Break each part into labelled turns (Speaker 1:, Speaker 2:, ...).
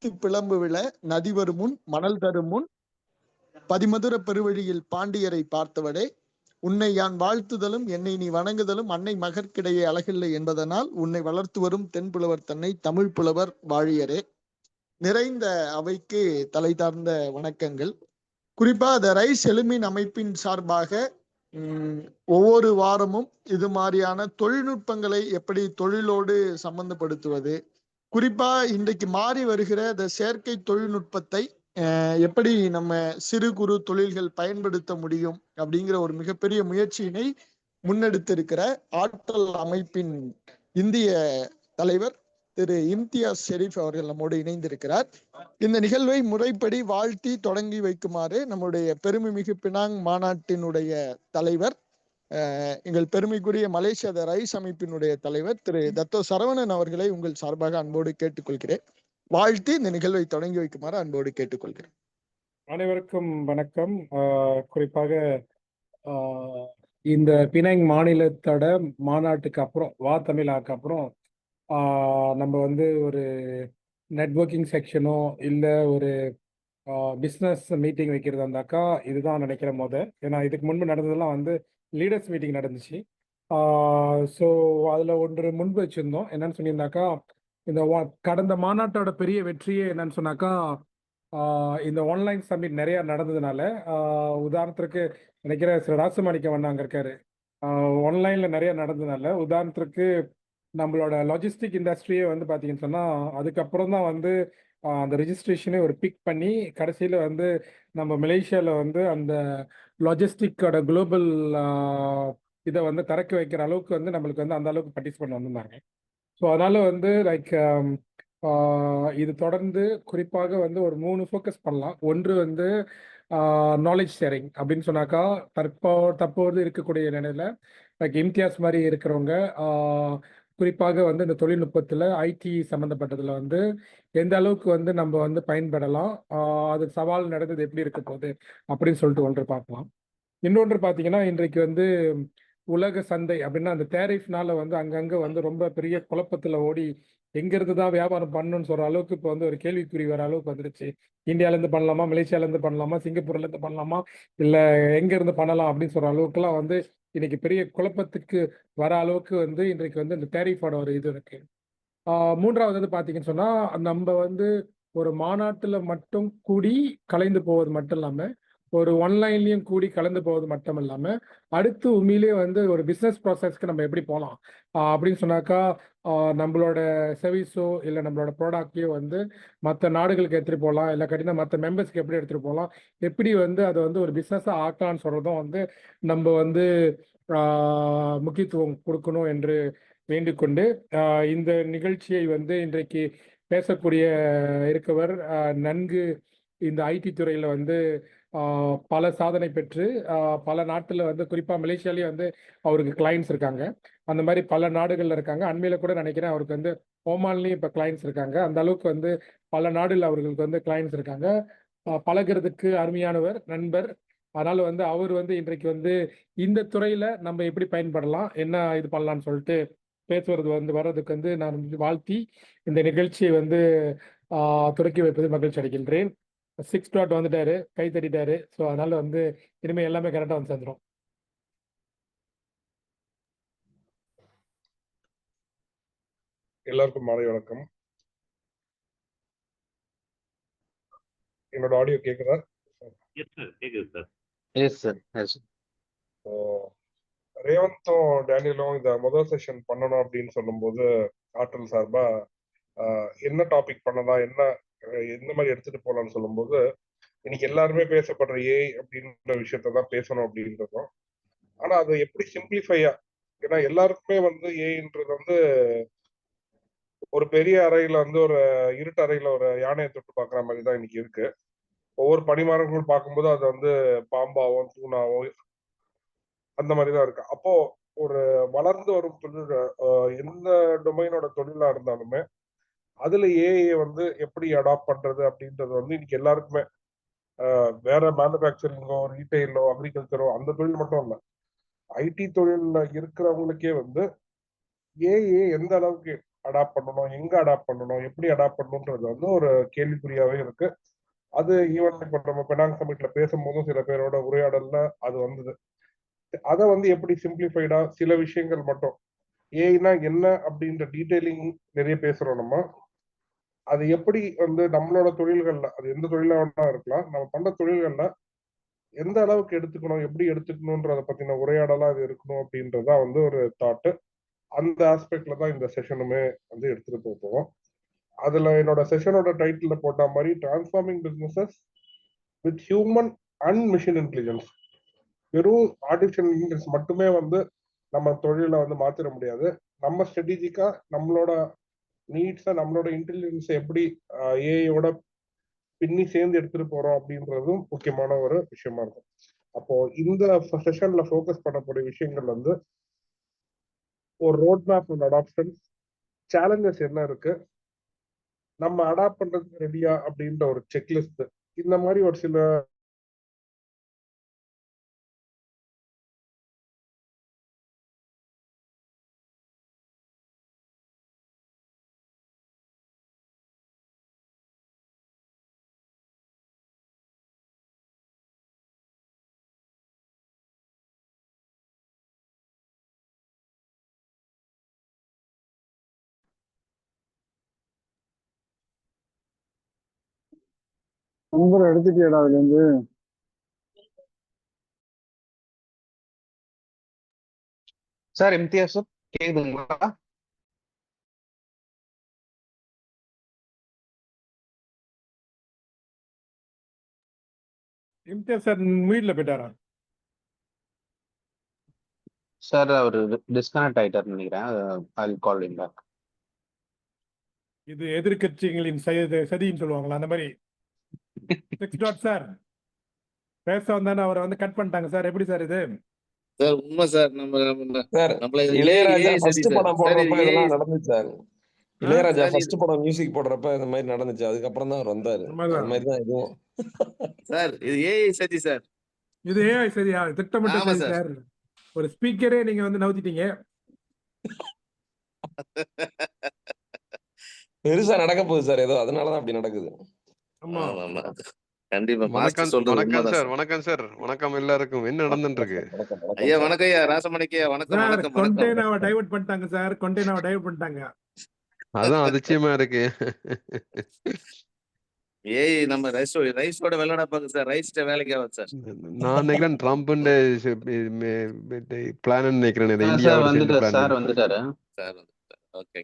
Speaker 1: பிளம்பு விழ நதி வரும் முன் மணல் தரும் முன் பதிமதுர பெருவழியில் பாண்டியரை பார்த்தவடே, உன்னை யான் வாழ்த்துதலும் என்னை நீ வணங்குதலும் அன்னை மகற்கிடையே அழகில்லை என்பதனால் உன்னை வளர்த்து வரும் தென்புலவர் தன்னை தமிழ் புலவர் வாழியரே. நிறைந்த அவைக்கு தலை தார்ந்த வணக்கங்கள். குறிப்பா த ரைஸ் எழுமின் அமைப்பின் சார்பாக ஒவ்வொரு வாரமும் இது மாதிரியான தொழில்நுட்பங்களை எப்படி தொழிலோடு சம்பந்தப்படுத்துவது, குறிப்பா இன்றைக்கு மாறி வருகிற இந்த செயற்கை தொழில்நுட்பத்தை எப்படி நம்ம சிறு குறு தொழில்கள் பயன்படுத்த முடியும் அப்படிங்கிற ஒரு மிகப்பெரிய முயற்சியினை முன்னெடுத்திருக்கிற ஆற்றல் அமைப்பின் இந்திய தலைவர் திரு இம்தியாஸ் ஷெரீப் அவர்கள் நம்மோடு இணைந்திருக்கிறார். இந்த நிகழ்வை முறைப்படி வாழ்த்தி தொடங்கி வைக்குமாறு நம்முடைய பெருமைமிகு பினாங் மாநாட்டினுடைய தலைவர், எங்கள் பெருமைக்குரிய மலேசியா த ரைஸ் அமைப்பினுடைய தலைவர் திரு தத்தோ சரவணன் அவர்களை உங்கள் சார்பாக அன்போடு கேட்டுக்கொள்கிறேன். வாழ்த்தி இந்த நிகழ்வை தொடங்கி வைக்குமாறு அன்போடு கேட்டுக்கொள்கிறேன்.
Speaker 2: அனைவருக்கும் வணக்கம். குறிப்பாக இந்த பினாங் மாநிலத்தோட மாநாட்டுக்கு அப்புறம் தமிழாக்கு அப்புறம் நம்ம வந்து ஒரு நெட்வொர்க்கிங் செக்ஷனோ இல்லை ஒரு பிஸ்னஸ் மீட்டிங் வைக்கிறதா இருந்தாக்கா இதுதான் நினைக்கிறேன் ஏன்னா இதுக்கு முன்பு நடந்ததெல்லாம் வந்து லீடர்ஸ் மீட்டிங் நடந்துச்சு. ஸோ அதில் ஒன்று முன்பு வச்சுருந்தோம். என்னன்னு சொன்னியிருந்தாக்கா, இந்த கடந்த மாநாட்டோட பெரிய வெற்றியே என்னன்னு சொன்னாக்கா, இந்த ஆன்லைன் சம்மிட் நிறையா நடந்ததுனால, உதாரணத்திற்கு நினைக்கிறேன் சில ராசமாணிக்கம் அண்ணா இருக்காரு, ஆன்லைனில் நிறையா நடந்ததுனால, உதாரணத்திற்கு நம்மளோட லாஜிஸ்டிக் இண்டஸ்ட்ரியே வந்து பார்த்தீங்கன்னு சொன்னால் அதுக்கப்புறம் தான் வந்து அந்த ரெஜிஸ்ட்ரேஷனே ஒரு பிக் பண்ணி கடைசியில் வந்து நம்ம மலேசியாவில் வந்து அந்த லாஜிஸ்டிக்கோட குளோபல் இதை வந்து திறக்க வைக்கிற அளவுக்கு வந்து நம்மளுக்கு வந்து அந்த அளவுக்கு பார்ட்டிசிபேட் வந்திருந்தாங்க. ஸோ அதனால் வந்து லைக் இது தொடர்ந்து குறிப்பாக வந்து ஒரு 3 ஃபோக்கஸ் பண்ணலாம். ஒன்று வந்து நாலேஜ் ஷேரிங் அப்படின்னு சொன்னாக்கா, தற்போது இருக்கக்கூடிய நிலையில் லைக் இம்தியாஸ் மாதிரி இருக்கிறவங்க குறிப்பாக வந்து இந்த தொழில்நுட்பத்தில் ஐடி சம்மந்தப்பட்டதில் வந்து எந்த அளவுக்கு வந்து நம்ம வந்து பயன்படலாம், அது சவால் நடந்தது எப்படி இருக்க போகுது அப்படின்னு சொல்லிட்டு ஒன்று பார்க்கலாம். இன்னொன்று பார்த்தீங்கன்னா, இன்றைக்கு வந்து உலக சந்தை அப்படின்னா அந்த டேரிஃப்னால வந்து அங்கங்கே வந்து ரொம்ப பெரிய குழப்பத்தில் ஓடி எங்கேருந்து தான் வியாபாரம் பண்ணணும்னு சொல்கிற அளவுக்கு இப்போ வந்து ஒரு கேள்விக்குறி வர அளவுக்கு வந்துருச்சு. இந்தியாவிலேருந்து பண்ணலாமா, மலேசியாவிலேருந்து பண்ணலாமா, சிங்கப்பூர்லேருந்து பண்ணலாமா, இல்லை எங்கேருந்து பண்ணலாம் அப்படின்னு சொல்கிற அளவுக்குலாம் வந்து இன்னைக்கு பெரிய குழப்பத்துக்கு வர அளவுக்கு வந்து இன்றைக்கு வந்து இந்த டேரிஃபோட ஒரு இது இருக்கு. மூன்றாவது வந்து பார்த்தீங்கன்னு சொன்னால், நம்ம வந்து ஒரு மாநாட்டில் மட்டும் கூடி கலைந்து போவது மட்டும் இல்லாமல் ஒரு ஆன்லைன்லையும் கூடி கலந்து போவது மட்டும் இல்லாமல் அடுத்து உண்மையிலேயே வந்து ஒரு பிஸ்னஸ் ப்ராசஸ்க்கு நம்ம எப்படி போகலாம் அப்படின்னு சொன்னாக்கா, நம்மளோட சர்வீஸோ இல்லை நம்மளோட ப்ராடக்டையோ வந்து மற்ற நாடுகளுக்கு எடுத்துகிட்டு போகலாம், இல்லை கட்டினா மற்ற மெம்பர்ஸ்க்கு எப்படி எடுத்துகிட்டு போகலாம், எப்படி வந்து அதை வந்து ஒரு பிஸ்னஸாக ஆக்கலான்னு சொல்கிறதும் வந்து நம்ம வந்து முக்கியத்துவம் கொடுக்கணும் என்று வேண்டிக்கொண்டு இந்த நிகழ்ச்சியை வந்து இன்றைக்கு பேசக்கூடிய இருக்கவர் நன்கு இந்த ஐடி துறையில் வந்து பல சாதனை பெற்று பல நாட்டில் வந்து குறிப்பாக மலேசியாலேயே வந்து அவருக்கு கிளைண்ட்ஸ் இருக்காங்க. அந்த மாதிரி பல நாடுகளில் இருக்காங்க. அண்மையில் கூட நினைக்கிறேன் அவருக்கு வந்து ஓமான்லேயும் இப்போ கிளைண்ட்ஸ் இருக்காங்க. அந்த அளவுக்கு வந்து பல நாடுகளில் அவர்களுக்கு வந்து கிளைண்ட்ஸ் இருக்காங்க. பழகிறதுக்கு அருமையானவர், நண்பர். அதனால் வந்து அவர் வந்து இன்றைக்கு வந்து இந்த துறையில் நம்ம எப்படி பயன்படலாம், என்ன இது பண்ணலான்னு சொல்லிட்டு பேசுவது வந்து வர்றதுக்கு வந்து நான் வாழ்த்தி இந்த நிகழ்ச்சியை வந்து துறக்கி வைப்பது மகிழ்ச்சி அடைகின்றேன். 6 டாட் வந்துட்டாரு, கை தட்டிட்டாரு. ஸோ அதனால வந்து இனிமேல் எல்லாமே கரெக்டாக வந்து சேர்ந்துடும்.
Speaker 3: எல்லாருக்கும் மாலை வணக்கம். என்னோட ஆடியோ கேக்குதா? ரேவந்தும் டேனியலும் இந்த முதல் செஷன் பண்ணணும் அப்படின்னு சொல்லும்போது ஆற்றல் சார்பா என்ன டாபிக் பண்ணலாம், என்ன எந்த மாதிரி எடுத்துட்டு போகலாம்னு சொல்லும்போது இன்னைக்கு எல்லாருமே பேசப்படுற ஏஐ அப்படின்ற விஷயத்தான் பேசணும் அப்படின்றதும், ஆனா அது எப்படி சிம்பிளிஃபையா, ஏன்னா எல்லாருக்குமே வந்து ஏஐன்றது வந்து ஒரு பெரிய அறையில வந்து ஒரு இருட்டு அறையில ஒரு யானையை தொட்டு பாக்குற மாதிரி தான் இன்னைக்கு இருக்கு. ஒவ்வொரு பணிமாறங்களும் பார்க்கும்போது அது வந்து பாம்பாவும் தூணாவும் அந்த மாதிரிதான் இருக்கு. அப்போ ஒரு வளர்ந்து வரும் தொழில், எந்த டொமைனோட தொழிலா இருந்தாலுமே அதுல ஏஐ வந்து எப்படி அடாப்ட் பண்றது அப்படின்றது வந்து இன்னைக்கு எல்லாருக்குமே வேற மேனுஃபேக்சரிங்கோ, ரீட்டைலோ, அக்ரிகல்ச்சரோ அந்த தொழில் மட்டும் இல்ல, ஐடி தொழில்ல இருக்கிறவங்களுக்கே வந்து ஏஐ எந்த அளவுக்கு அடாப்ட் பண்ணணும், எங்க அடாப்ட் பண்ணணும், எப்படி அடாப்ட் பண்ணணும்ன்றது வந்து ஒரு கேள்விக்குறியாவே இருக்கு. அது ஈவன் இப்ப நம்ம பெனாங் சமிட்ல பேசும்போதும் சில பேரோட உரையாடல்ல அது வந்தது. அதை வந்து எப்படி சிம்பிளிஃபைடா சில விஷயங்கள் மட்டும் ஏன்னா என்ன அப்படின்ற டீடைலிங் நிறைய பேசுறோம் நம்ம. அது எப்படி வந்து நம்மளோட தொழில்கள்ல, அது எந்த தொழிலா வேணா இருக்கலாம், நம்ம பண்ற தொழில்கள்ல எந்த அளவுக்கு எடுத்துக்கணும், எப்படி எடுத்துக்கணும்ன்றத பத்தின உரையாடலா இது இருக்கணும் அப்படின்றதா வந்து ஒரு தாட்டு. அந்த ஆஸ்பெக்ட்ல தான் இந்த செஷனுமே வந்து எடுத்துட்டு போவோம். அதுல என்னோட செஷனோட டைட்டில் போட்ட மாதிரி transforming businesses with human and machine intelligence. வெறும் ஆர்டிபிஷியல் இன்டெலிஜென்ஸ் மட்டுமே வந்து நம்ம தொழிலை வந்து மாத்திர முடியாது. நம்ம ஸ்ட்ராட்டஜிக்கா நம்மளோட நீட்ஸை, நம்மளோட இன்டெலிஜென்ஸை எப்படி ஏஐயோட பின்னி சேர்ந்து எடுத்துட்டு போறோம் அப்படின்றதும் முக்கியமான ஒரு விஷயமா இருக்கும். அப்போ இந்த செஷன்ல ஃபோக்கஸ் பண்ணக்கூடிய விஷயங்கள் வந்து ஒரு road map and adoption, challenges என்ன இருக்கு, நம்ம அடாப்ட் பண்றதுக்கு ரெடியா அப்படின்ற ஒரு செக்லிஸ்ட், இந்த மாதிரி ஒரு சில
Speaker 4: நம்பர் எடுத்துட்டியடா அதுல இருந்து.
Speaker 5: சார் இம்தியாஸ் சார் கேக்குதுங்களா?
Speaker 2: இம்தியாஸ் சார் மீட்ல போயிட்டாரா?
Speaker 5: சார் அவர் டிஸ்கனெக்ட் ஆயிட்டாருன்னு நினைக்கிறேன். ஐ கால் இம் பேக்.
Speaker 2: இது எதிர்கட்சிகளின் சதின்னு சொல்லுவாங்களா அந்த மாதிரி. 6 டாட் சார் பேச வந்தானே அவரை வந்து கட் பண்ணிட்டாங்க சார். எப்படி சார் இது?
Speaker 6: சார் உண்மை சார். நம்ம
Speaker 7: சார்
Speaker 6: நம்மள
Speaker 7: இளையராஜா
Speaker 6: ஏஐ சதி
Speaker 7: ஃபர்ஸ்ட்
Speaker 6: சார்.
Speaker 7: படம்
Speaker 6: சார்
Speaker 7: போடுறப்ப
Speaker 6: இது
Speaker 7: இதெல்லாம்
Speaker 6: ஏஐ
Speaker 7: நடந்துச்சு சார். இளையராஜா
Speaker 6: சார் இது
Speaker 7: ஃபர்ஸ்ட் படம் மியூசிக் போடுறப்ப இந்த மாதிரி நடந்துச்சு. அதுக்கப்புறம் தான் அவர் வந்தாரு. அது
Speaker 2: உண்மைதான்.
Speaker 7: மாதிரி தான் இதுவும்.
Speaker 6: சார் இது ஏஐ சதி சார்.
Speaker 2: இது ஏன் சரியா திட்டமிட்ட
Speaker 6: ஆமா
Speaker 2: சரி
Speaker 6: சார்.
Speaker 2: சார். ஒரு ஸ்பீக்கரே நீங்க வந்து நவுத்திட்டீங்க.
Speaker 7: பெருசா நடக்க போகுது சார் ஏதோ, அதனாலதான் அப்படி நடக்குது.
Speaker 2: ஆமா
Speaker 6: ஆமா ஆமா கண்டிப்பா மாஸ்டர்
Speaker 8: வணக்கம்
Speaker 6: சொல்றது
Speaker 8: வணக்கம்
Speaker 6: உண்மைதான்
Speaker 8: சார்.
Speaker 6: சார்.
Speaker 8: வணக்கம் சார். வணக்கம் எல்லாருக்கும். என்ன நடந்துட்டு இருக்கு?
Speaker 7: வணக்கம்
Speaker 6: ஐயா
Speaker 7: சார்.
Speaker 6: வணக்கம் ஐயா ராசமணிக்கு வணக்கம்
Speaker 2: சார்.
Speaker 6: வணக்கம் வணக்கம்.
Speaker 2: கொண்டேனாவை டைவர்ட் பண்ணிட்டாங்க சார். கொண்டேனாவை டைவர்ட் பண்ணிட்டாங்க.
Speaker 8: அதான் அதிசயமா இருக்கு.
Speaker 6: ஏஐ நம்ம ரைஸோட விளையாடப்பாங்க சார். ரைஸ்ட வேலைக்கு ஆகாது சார்.
Speaker 8: நான் நினைக்கிறேன் ட்ரம்ப் பிளான் நினைக்கிறேன்.
Speaker 5: சார்
Speaker 8: இந்தியாவோட சேர்ந்து
Speaker 5: வந்துட்டார்
Speaker 8: பிளான்.
Speaker 5: சார் வந்துட்டாரு.
Speaker 6: Sir okay.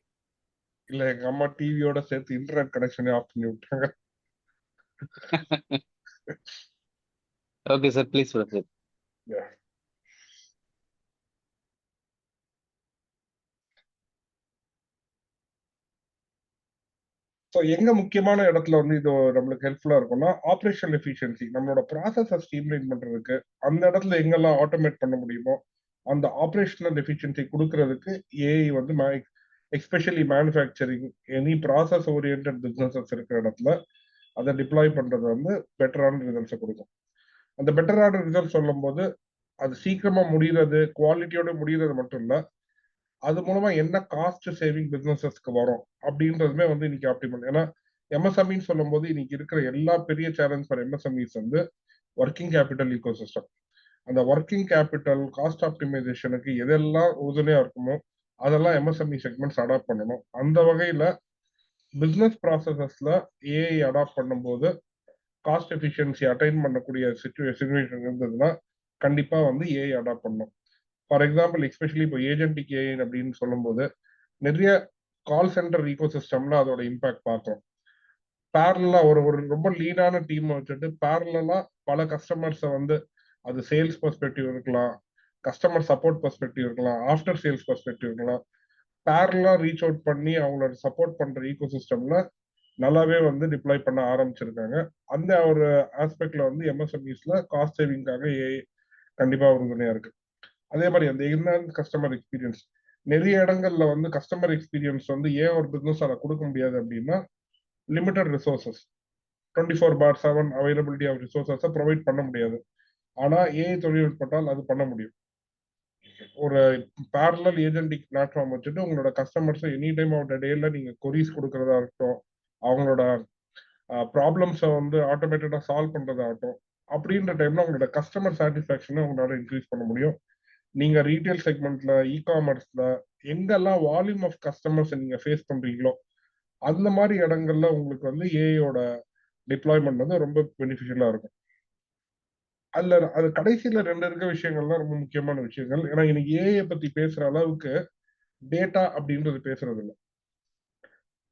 Speaker 3: இல்ல எங்க அம்மா டிவியோட சேர்த்து இன்டர்நெட் கனெக்ஷனே ஆஃப் பண்ணி விட்டாங்க.
Speaker 5: Okay sir please proceed.
Speaker 3: So எங்க முக்கியமான இடத்துல வந்து இது நம்மளுக்கு ஹெல்ப்ஃபுல்லா இருக்கும்னா ஆப்ரேஷனல் எஃபிஷியன்சி, நம்மளோட ப்ராசஸை ஸ்ட்ரீம்லைன் பண்றதுக்கு அந்த இடத்துல எங்கெல்லாம் ஆட்டோமேட் பண்ண முடியுமோ அந்த ஆப்ரேஷனல் எஃபிஷியன்சி கொடுக்கறதுக்கு ஏஐ வந்து especially manufacturing any process orient businesses இருக்கிற இடத்துல அதை டிப்ளாய் பண்றது வந்து பெட்டரான ரிசல்ட்ஸை கொடுக்கும். அந்த பெட்டரான ரிசல்ட் சொல்லும் போது அது சீக்கிரமா முடிகிறது, குவாலிட்டியோட முடிகிறது மட்டும் இல்ல, அது மூலமா என்ன காஸ்ட் சேவிங் பிசினஸஸ்க்கு வரும் அப்படின்றதுமே வந்து இன்னைக்கு ஆப்டிமல். ஏன்னா எம்எஸ்எம்இன்னு சொல்லும் போது இன்னைக்கு இருக்கிற எல்லா பெரிய சேலஞ்ச் ஃபார் எம்எஸ்எம்இஸ் வந்து ஒர்க்கிங் கேபிட்டல் ஈகோசிஸ்டம். அந்த ஒர்க்கிங் கேபிட்டல் காஸ்ட் ஆப்டிமைசேஷனுக்கு எதெல்லாம் உறுதுணையா இருக்குமோ அதெல்லாம் எம்எஸ்எம்இ செக்மெண்ட்ஸ் அடாப்ட் பண்ணணும். அந்த வகையில பிசினஸ் ப்ராசஸஸ்ல ஏஐ அடாப்ட் பண்ணும்போது காஸ்ட் எஃபிஷியன்சி அட்டைன் பண்ணக்கூடிய சிச்சுவேஷன் இருந்ததுன்னா கண்டிப்பா வந்து ஏஐ அடாப்ட் பண்ணணும். ஃபார் எக்ஸாம்பிள் எஸ்பெஷலி இப்போ ஏஜென்டிக் ஏஐ அப்படின்னு சொல்லும்போது நிறைய கால் சென்டர் ஈகோசிஸ்டம்ல அதோட இம்பாக்ட் பார்த்தோம். பேரலா ஒரு ரொம்ப லீனான டீம் வச்சுட்டு பேரலா பல கஸ்டமர்ஸை வந்து அது சேல்ஸ் பெர்ஸ்பெக்டிவ் இருக்கலாம், கஸ்டமர் சப்போர்ட் பெர்ஸ்பெக்டிவ் இருக்கலாம், ஆஃப்டர் சேல்ஸ் பெர்ஸ்பெக்டிவ் இருக்கலாம், பேரலா ரீச் அவுட் பண்ணி அவங்களோட சப்போர்ட் பண்ற ஈகோசிஸ்டம்ல நல்லாவே வந்து டிப்ளாய் பண்ண ஆரம்பிச்சிருக்காங்க. அந்த ஒரு ஆஸ்பெக்ட்ல வந்து எம்எஸ்எம்இஸ்ல காஸ்ட் சேவிங்காக ஏஐ கண்டிப்பா உறுதுணையா இருக்கு. அதே மாதிரி அந்த என்ன கஸ்டமர் எக்ஸ்பீரியன்ஸ், நிறைய இடங்கள்ல வந்து கஸ்டமர் எக்ஸ்பீரியன்ஸ் வந்து ஏன் ஒரு பிசினஸ் அதை கொடுக்க முடியாது அப்படின்னா லிமிடெட் ரிசோர்சஸ் 24/7 அவைலபிலிட்டி ஆஃப் ரிசோர்சஸை ப்ரொவைட் பண்ண முடியாது. ஆனா ஏஐ தொழில்நுட்பத்தால் அது பண்ண முடியும். ஒரு parallel ஏஜென்டிக் பிளாட்ஃபார்ம் வச்சுட்டு உங்களோட customers any time of the டேல நீங்க கொரிஸ் கொடுக்கறதா இருக்கட்டும், அவங்களோட ப்ராப்ளம்ஸை வந்து ஆட்டோமேட்டடா சால்வ் பண்றதாகட்டும், அப்படின்ற டைம்ல உங்களோட கஸ்டமர் சாட்டிஸ்ஃபேக்ஷனை உங்களால இன்க்ரீஸ் பண்ண முடியும். நீங்க ரீட்டைல் செக்மெண்ட்ல, இ-காமர்ஸ்ல எங்கெல்லாம் வால்யூம் ஆஃப் கஸ்டமர்ஸ் நீங்க ஃபேஸ் பண்றீங்களோ அந்த மாதிரி இடங்கள்ல உங்களுக்கு வந்து ஏஐயோட டிப்ளாய்மெண்ட் வந்து ரொம்ப பெனிஃபிஷியலா இருக்கும். அதுல அது கடைசியில ரெண்டு இருக்க விஷயங்கள் தான் ரொம்ப முக்கியமான விஷயங்கள். ஏன்னா இன்னைக்கு ஏஐ பத்தி பேசுற அளவுக்கு டேட்டா அப்படின்றது பேசுறது இல்லை.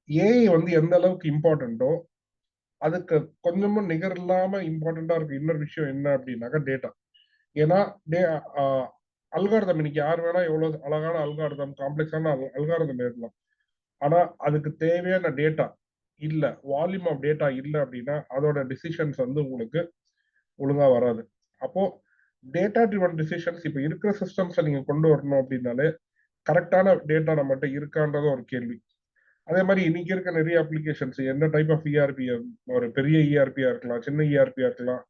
Speaker 3: ஏஐ வந்து எந்த அளவுக்கு இம்பார்ட்டன்ட்டோ அதுக்கு கொஞ்சமும் நிகர் இல்லாம இம்பார்ட்டண்டா இருக்கு இன்னொரு விஷயம் என்ன அப்படின்னாக்கா டேட்டா. ஏன்னா அல்காரதம் இன்னைக்கு யார் வேணா எவ்வளவு அழகான அல்காரதம், காம்ப்ளெக்ஸான அல்காரதம் எழுதலாம். ஆனா அதுக்கு தேவையான டேட்டா இல்ல, வால்யூம் ஆஃப் டேட்டா இல்ல அப்படின்னா அதோட டிசிஷன்ஸ் வந்து உங்களுக்கு ஒழுங்கா வராது. அப்போ டேட்டா ட்ரிவன் டிசிஷன்ஸ் இப்ப இருக்கிற சிஸ்டம்ஸை நீங்க கொண்டு வரணும் அப்படின்னாலே கரெக்டான டேட்டா நம்மகிட்ட இருக்கான்றது ஒரு கேள்வி. அதே மாதிரி இன்னைக்கு இருக்க நிறைய அப்ளிகேஷன்ஸ் எந்த டைப் ஆஃப் இஆர்பி, ஒரு பெரிய இஆர்பியா இருக்கலாம், சின்ன இஆர்பியா இருக்கலாம்,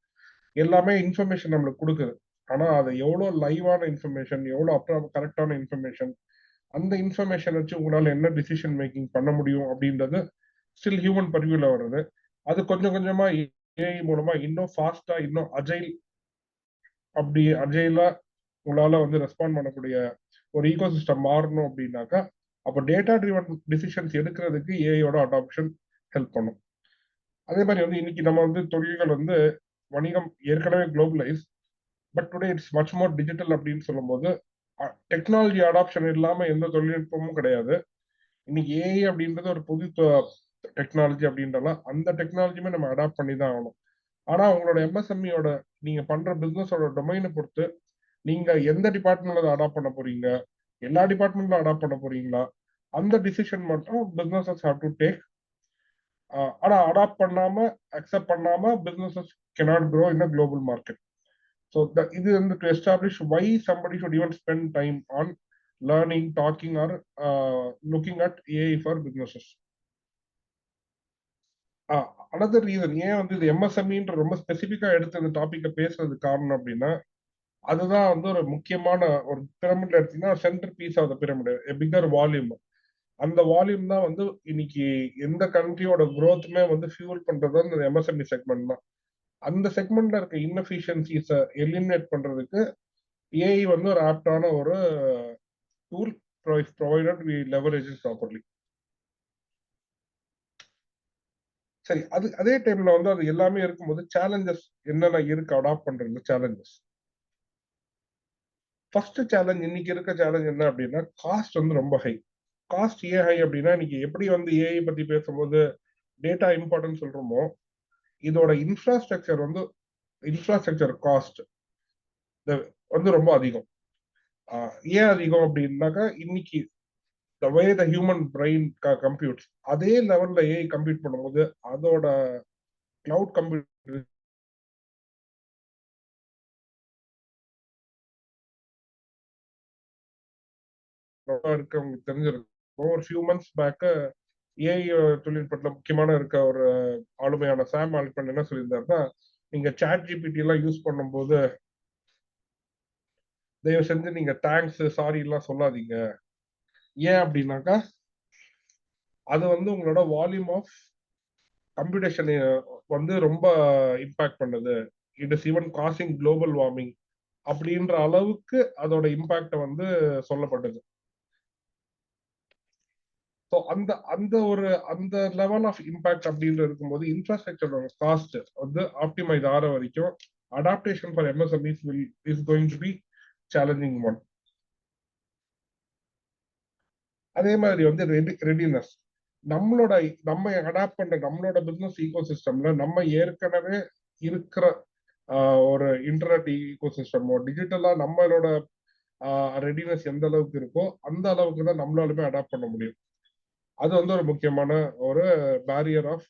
Speaker 3: எல்லாமே இன்ஃபர்மேஷன் நம்மளுக்கு கொடுக்குது. ஆனா அது எவ்வளவு லைவான இன்ஃபர்மேஷன், எவ்வளவு கரெக்டான இன்ஃபர்மேஷன், அந்த இன்ஃபர்மேஷன் வச்சு உங்களால என்ன டிசிஷன் மேக்கிங் பண்ண முடியும் அப்படின்றது ஸ்டில் ஹியூமன் பர்வியூல வருது. அது கொஞ்சம் கொஞ்சமா ஏஐ மூலமா இன்னும் ஃபாஸ்டா, இன்னும் அஜைலா உங்களால வந்து ரெஸ்பாண்ட் பண்ணக்கூடிய ஒரு ஈகோசிஸ்டம் மாறணும் அப்படின்னாக்கா அப்போ டேட்டா ட்ரிவன் டிசிஷன்ஸ் எடுக்கிறதுக்கு ஏஐயோட அடாப்ஷன் ஹெல்ப் பண்ணும். அதே மாதிரி வந்து இன்னைக்கு நம்ம வந்து தொழில்கள் வந்து வணிகம் ஏற்கனவே globalise, but today it's much more digital அப்படின்னு சொல்லும்போது டெக்னாலஜி அடாப்ஷன் இல்லாம எந்த தொழில்நுட்பமும் கிடையாது. இன்னைக்கு ஏஐ அப்படின்றது ஒரு புது டெக்னாலஜி அப்படின்றலாம், அந்த டெக்னாலஜியுமே நம்ம அடாப்ட் பண்ணி தான் ஆகணும். ஆனா உங்களோட எம்எஸ்எம்இயோட நீங்க பண்ற பிசினஸோட டொமைனை பொறுத்து நீங்க எந்த டிபார்ட்மெண்ட்ல அதை அடாப்ட் பண்ண போறீங்க, எல்லா டிபார்ட்மெண்ட்ல அடாப்ட் பண்ண போறீங்களா, அந்த டிசிஷன் மட்டும் பிசினஸஸ் ஹேவ் டு டேக். ஆனா அடாப்ட் பண்ணாம, அக்செப்ட் பண்ணாம businesses cannot grow in a global market. So இது வந்து to establish why somebody should even spend time on learning, talking or looking at AI for businesses. Another reason ஏன் வந்து இது எம்எஸ்எம்இன்ற ரொம்ப ஸ்பெசிஃபிக்கா எடுத்து இந்த டாபிக்கை பேசுறதுக்கு காரணம் அப்படின்னா அதுதான் வந்து ஒரு முக்கியமான ஒரு பிரமிட்ல எடுத்தீங்கன்னா centre piece of the pyramid, bigger volume. அந்த வால்யூம் தான் வந்து இன்னைக்கு எந்த கண்ட்ரியோட குரோத்துமே வந்து ஃபியூல் பண்றது அந்த எம்எஸ்எம்இ செக்மெண்ட் தான். அந்த செக்மெண்ட்ல இருக்க இன்எஃபிஷியன்சிஸை எலிமினேட் பண்றதுக்கு ஏஐ வந்து ஒரு ஆப்டான ஒரு tool provided we leverage it properly. சரி, அதே டைம்ல வந்து அது எல்லாமே இருக்கும்போது சேலஞ்சஸ் என்னென்ன இருக்கு அடாப்ட் பண்றது சேலஞ்சஸ். ஃபர்ஸ்ட் சேலஞ்ச் இன்னைக்கு இருக்க சேலஞ்ச் என்ன அப்படின்னா காஸ்ட் வந்து ரொம்ப ஹை. காஸ்ட் ஏன் ஹை அப்படின்னா இன்னைக்கு எப்படி வந்து ஏஐ பத்தி பேசும்போது டேட்டா இம்பார்ட்டன்ட் சொல்றோமோ இதோட இன்ஃப்ராஸ்ட்ரக்சர் காஸ்ட் வந்து ரொம்ப அதிகம். ஏன் அதிகம் அப்படின்னாக்கா இன்னைக்கு the way the human brain computes அதே லெவல்ல ஏஐ கம்ப்யூட் பண்ணும்போது அதோட கிளவுட் கம்ப்யூட் இருக்கு. உங்களுக்கு தெரிஞ்சிருக்கும் ஒரு ஃபியூ மந்த்ஸ் பேக் ஏஐ தொழில்நுட்பத்தில் முக்கியமான இருக்க ஒரு ஆளுமையான சாம் ஆல்ட்மன் என்ன சொல்லியிருந்தாருன்னா நீங்க சாட் ஜிபிடி எல்லாம் யூஸ் பண்ணும்போது தயவு செஞ்சு நீங்க தேங்க்ஸ் சாரி எல்லாம் சொல்லாதீங்க. ஏன் அப்படின்னாக்கா அது வந்து உங்களோட வால்யூம் ஆஃப் கம்ப்யூட்டேஷன் வந்து ரொம்ப இம்பாக்ட் பண்ணுது. It is even causing global warming அப்படின்ற அளவுக்கு அதோட இம்பாக்ட வந்து சொல்லப்பட்டது. ஸோ அந்த லெவல் ஆஃப் இம்பாக்ட் அப்படின்னு இருக்கும்போது இன்ஃப்ராஸ்ட்ரக்சரோட காஸ்ட் வந்து ஆப்டிமைஸ் ஆகிற வரைக்கும் adaptation for MSMEs is going to B challenging one. அதே மாதிரி வந்து ரெடினஸ், நம்ம அடாப்ட் பண்ற நம்மளோட பிசினஸ் ஈகோ சிஸ்டம்ல நம்ம ஏற்கனவே இருக்கிற ஒரு இன்டர்நெட் ஈகோ சிஸ்டமோ டிஜிட்டலா நம்மளோட ரெடினஸ் எந்த அளவுக்கு இருக்கோ அந்த அளவுக்கு தான் நம்மளாலுமே அடாப்ட் பண்ண முடியும். அது வந்து ஒரு முக்கியமான ஒரு பேரியர் ஆஃப்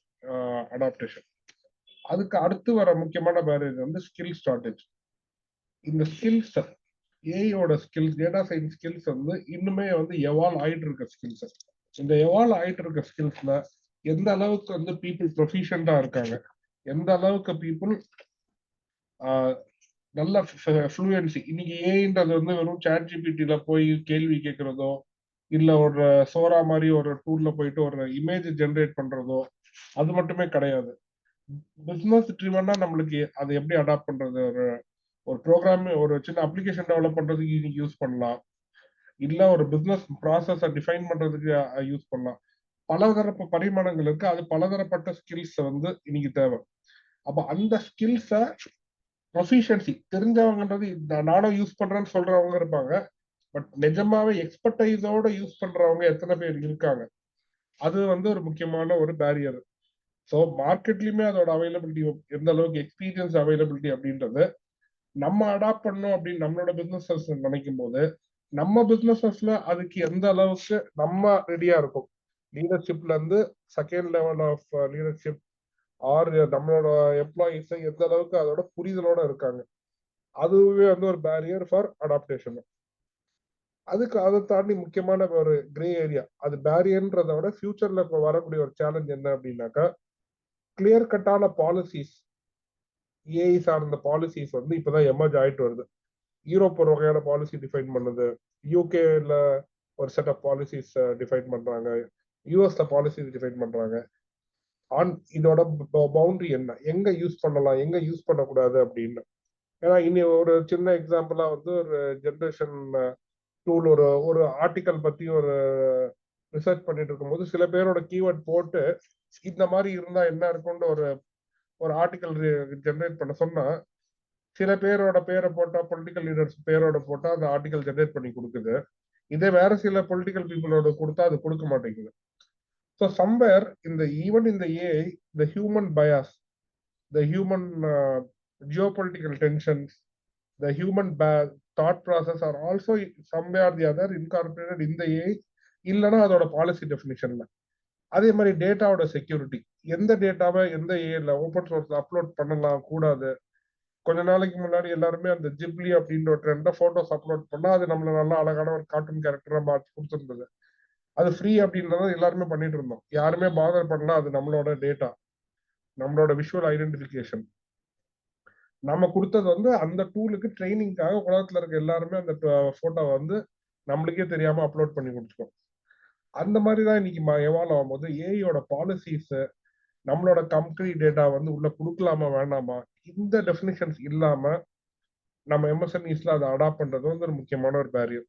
Speaker 3: அடாப்டேஷன். அதுக்கு அடுத்து வர முக்கியமான பேரியர் வந்து ஸ்கில் ஷார்டேஜ். இந்த ஸ்கில்ஸ் ஏஐயோட ஸ்கில்ஸ், டேட்டா சயின்ஸ் ஸ்கில்ஸ் வந்து இன்னுமே வந்து எவால்வ் ஆயிட்டு இருக்க ஸ்கில்ஸ். இந்த எவால்வ் ஆயிட்டு இருக்க ஸ்கில்ஸ்ல எந்த அளவுக்கு வந்து பீப்புள் ப்ரொஃபிஷியண்டா இருக்காங்க, எந்த அளவுக்கு பீப்புள் நல்ல ஃப்ளூயன்சி. இன்னைக்கு ஏஐன்றது வந்து வெறும் சாட் ஜிபிடில போய் கேள்வி கேட்கறதோ, இல்ல ஒரு சோரா மாதிரி ஒரு டூல்ல போயிட்டு ஒரு இமேஜ் ஜெனரேட் பண்றதோ அது மட்டுமே கிடையாது. பிசினஸ் ட்ரிவனா நம்மளுக்கு அதை எப்படி அடாப்ட் பண்றது, ஒரு ஒரு ப்ரோக்ராம், ஒரு சின்ன அப்ளிகேஷன் டெவலப் பண்றதுக்கு இன்னைக்கு யூஸ் பண்ணலாம், இல்ல ஒரு பிசினஸ் ப்ராசஸ டிஃபைன் பண்றதுக்கு யூஸ் பண்ணலாம். பலதரப்பு பரிமாணங்கள் இருக்கு. அது பலதரப்பட்ட ஸ்கில்ஸ் வந்து இன்னைக்கு தேவை. அப்ப அந்த ஸ்கில்ஸ ப்ரொஃபிஷியன்சி தெரிஞ்சவங்கன்றது நானும் யூஸ் பண்றேன்னு சொல்றவங்க இருப்பாங்க. பட் நிஜமாவே எக்ஸ்பர்டைஸோட யூஸ் பண்றவங்க எத்தனை பேர் இருக்காங்க, அது வந்து ஒரு முக்கியமான ஒரு பேரியர். ஸோ மார்க்கெட்லயுமே அதோட அவைலபிலிட்டி, எந்த அளவுக்கு எக்ஸ்பீரியன்ஸ் அவைலபிலிட்டி அப்படின்றது நம்ம அடாப்ட் பண்ணோம் அப்படின்னு நம்மளோட பிசினஸஸ் நினைக்கும் போது, நம்ம பிசினஸஸ்ல அதுக்கு எந்த அளவுக்கு நம்ம ரெடியா இருக்கும், லீடர்ஷிப்ல இருந்து second level of leadership or நம்மளோட எம்ப்ளாயிஸ் எந்த அளவுக்கு அதோட புரிதலோட இருக்காங்க, அதுவே வந்து ஒரு பேரியர் ஃபார் அடாப்டேஷன். அதுக்கு அதை தாண்டி முக்கியமான ஒரு கிரே ஏரியா, அது பேரியர்ன்றதை விட ஃபியூச்சர்ல இப்போ வரக்கூடிய ஒரு சேலஞ்ச் என்ன அப்படின்னாக்கா, கிளியர் கட்டான பாலிசிஸ், ஏஐ சார்ந்த பாலிசிஸ் வந்து இப்பதான் எமர்ஜ் ஆயிட்டு வருது. யூரோப் ஒரு வகையான பாலிசி டிஃபைன் பண்ணுது, யூகேல ஒரு செட் ஆஃப் பாலிசிஸ் டிஃபைன் பண்றாங்க, யூஎஸ்ல பாலிசிஸ் டிஃபைன் பண்றாங்க. இதோட பவுண்டரி என்ன, எங்க யூஸ் பண்ணலாம், எங்க யூஸ் பண்ணக்கூடாது அப்படின்னு. ஏன்னா இனி ஒரு சின்ன எக்ஸாம்பிளா வந்து ஒரு ஜென்ரேஷன் டூல் ஒரு ஒரு ஆர்டிக்கல் பத்தி ஒரு ரிசர்ச் பண்ணிட்டு இருக்கும்போது சில பேரோட கீவேர்ட் போட்டு இந்த மாதிரி இருந்தா என்ன இருக்கும்னு ஒரு ஒரு ஆர்டிக்கல் ஜென்ரேட் பண்ண சொன்னா, சில பேரோட பேரை போட்டா, பொலிட்டிக்கல் லீடர்ஸ் பேரோட போட்டா அந்த ஆர்டிக்கல் ஜென்ரேட் பண்ணி கொடுக்குது. இதே வேற சில பொலிட்டிக்கல் பீப்புளோட கொடுத்தா அது கொடுக்க மாட்டேங்குது. ஸோ சம்வேர் இந்த ஈவன் இந்த AI, the human bias, the human geopolitical tensions, the human thought process are also somewhere or the other incorporated in the AI, இல்லைன்னா அதோட பாலிசி டெஃபினிஷன்ல. அதே மாதிரி டேட்டாவோட செக்யூரிட்டி, எந்த டேட்டாவை எந்த ஏஐல ஓப்பன் சோர்ஸ் அப்லோட் பண்ணலாம் கூடாது. கொஞ்ச நாளைக்கு முன்னாடி எல்லாருமே அந்த ஜிப்லி அப்படின்ற ஒரு ட்ரெண்ட போட்டோஸ் அப்லோட் பண்ணா அது நம்மள நல்லா அழகான ஒரு கார்ட்டூன் கேரக்டரா மாற்றி கொடுத்துருந்தது. அது ஃப்ரீ அப்படின்றத எல்லாருமே பண்ணிட்டு இருந்தோம், யாருமே பாதர் பண்ணலாம். அது நம்மளோட டேட்டா, நம்மளோட விஷுவல் ஐடென்டிபிகேஷன். நம்ம கொடுத்தது வந்து அந்த டூலுக்கு ட்ரைனிங்காக உலகத்துல இருக்க எல்லாருமே அந்த போட்டோவை வந்து நம்மளுக்கே தெரியாம அப்லோட் பண்ணி கொடுத்துருக்கோம். அந்த மாதிரிதான் இன்னைக்கு எவால்வ் ஆகும்போது ஏஐயோட பாலிசிஸ், நம்மளோட கம்பெனி டேட்டா வந்து உள்ள கொடுக்கலாமா வேண்டாமா, இந்த டெஃபினிஷன்ஸ் இல்லாம நம்ம எம்எஸ்எம்இஸ்ல அதை அடாப்ட் பண்றது வந்து ஒரு முக்கியமான ஒரு பேரியர்.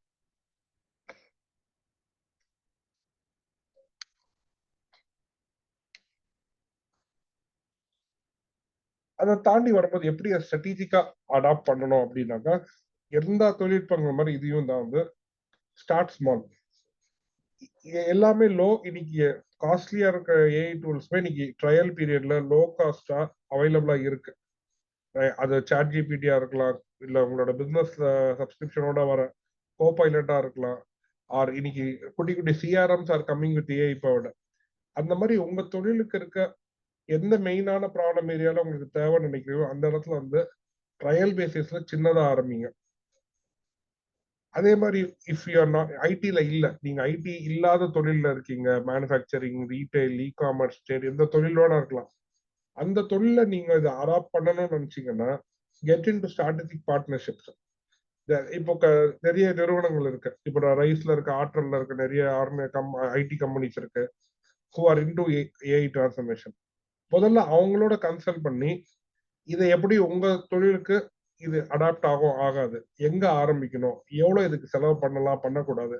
Speaker 3: அதை தாண்டி வரும்போது எப்படி ஸ்ட்ராட்டஜிக்கா அடாப்ட் பண்ணணும் அப்படின்னாக்கா, எந்த தொழில்நுட்பங்கள் மாதிரி இதையும் தான் வந்து ஸ்டார்ட் ஸ்மால். எல்லாமே லோ, இன்னைக்கு காஸ்ட்லியா இருக்க ஏஐ டூல்ஸ்மே இன்னைக்கு ட்ரையல் பீரியட்ல லோ காஸ்டா அவைலபிளா இருக்கு. அது சாட் ஜிபிடியா இருக்கலாம், இல்ல உங்களோட பிசினஸ் சப்ஸ்கிரிப்ஷனோட வர கோபைலட்டா இருக்கலாம், ஆர் இன்னைக்கு குட்டி குட்டி CRMs are coming with AI powered. அந்த மாதிரி உங்க தொழிலுக்கு இருக்க எந்த மெயினான ப்ராப்ளம் ஏரியால உங்களுக்கு தேவைன்னு நினைக்கிறீங்களோ அந்த இடத்துல வந்து ட்ரையல் பேசிஸ்ல சின்னதா ஆரம்பிங்க. அதே மாதிரி இஃப் யூ ஆர் நாட் ஐடில இல்ல, நீங்க ஐடி இல்லாத தொழில இருக்கீங்க, manufacturing, retail, e commerce, trade, எந்த தொழிலோட இருக்கலாம், அந்த தொழில நீங்க இதை அடாப்ட் பண்ணணும்னு நினைச்சீங்கன்னா get in to strategic partnerships. இப்போ நிறைய நிறுவனங்கள் இருக்கு. இப்போ ரைஸ்ல இருக்க, ஆற்றல்ல இருக்க நிறைய ஐடி கம்பெனிஸ் இருக்கு who are into AI transformation. முதல்ல அவங்களோட கன்சல்ட் பண்ணி இதை எப்படி உங்க தொழிலுக்கு இது அடாப்ட் ஆகும் ஆகாது, எங்க ஆரம்பிக்கணும், எவ்வளவு இதுக்கு செலவு பண்ணலாம் பண்ணக்கூடாது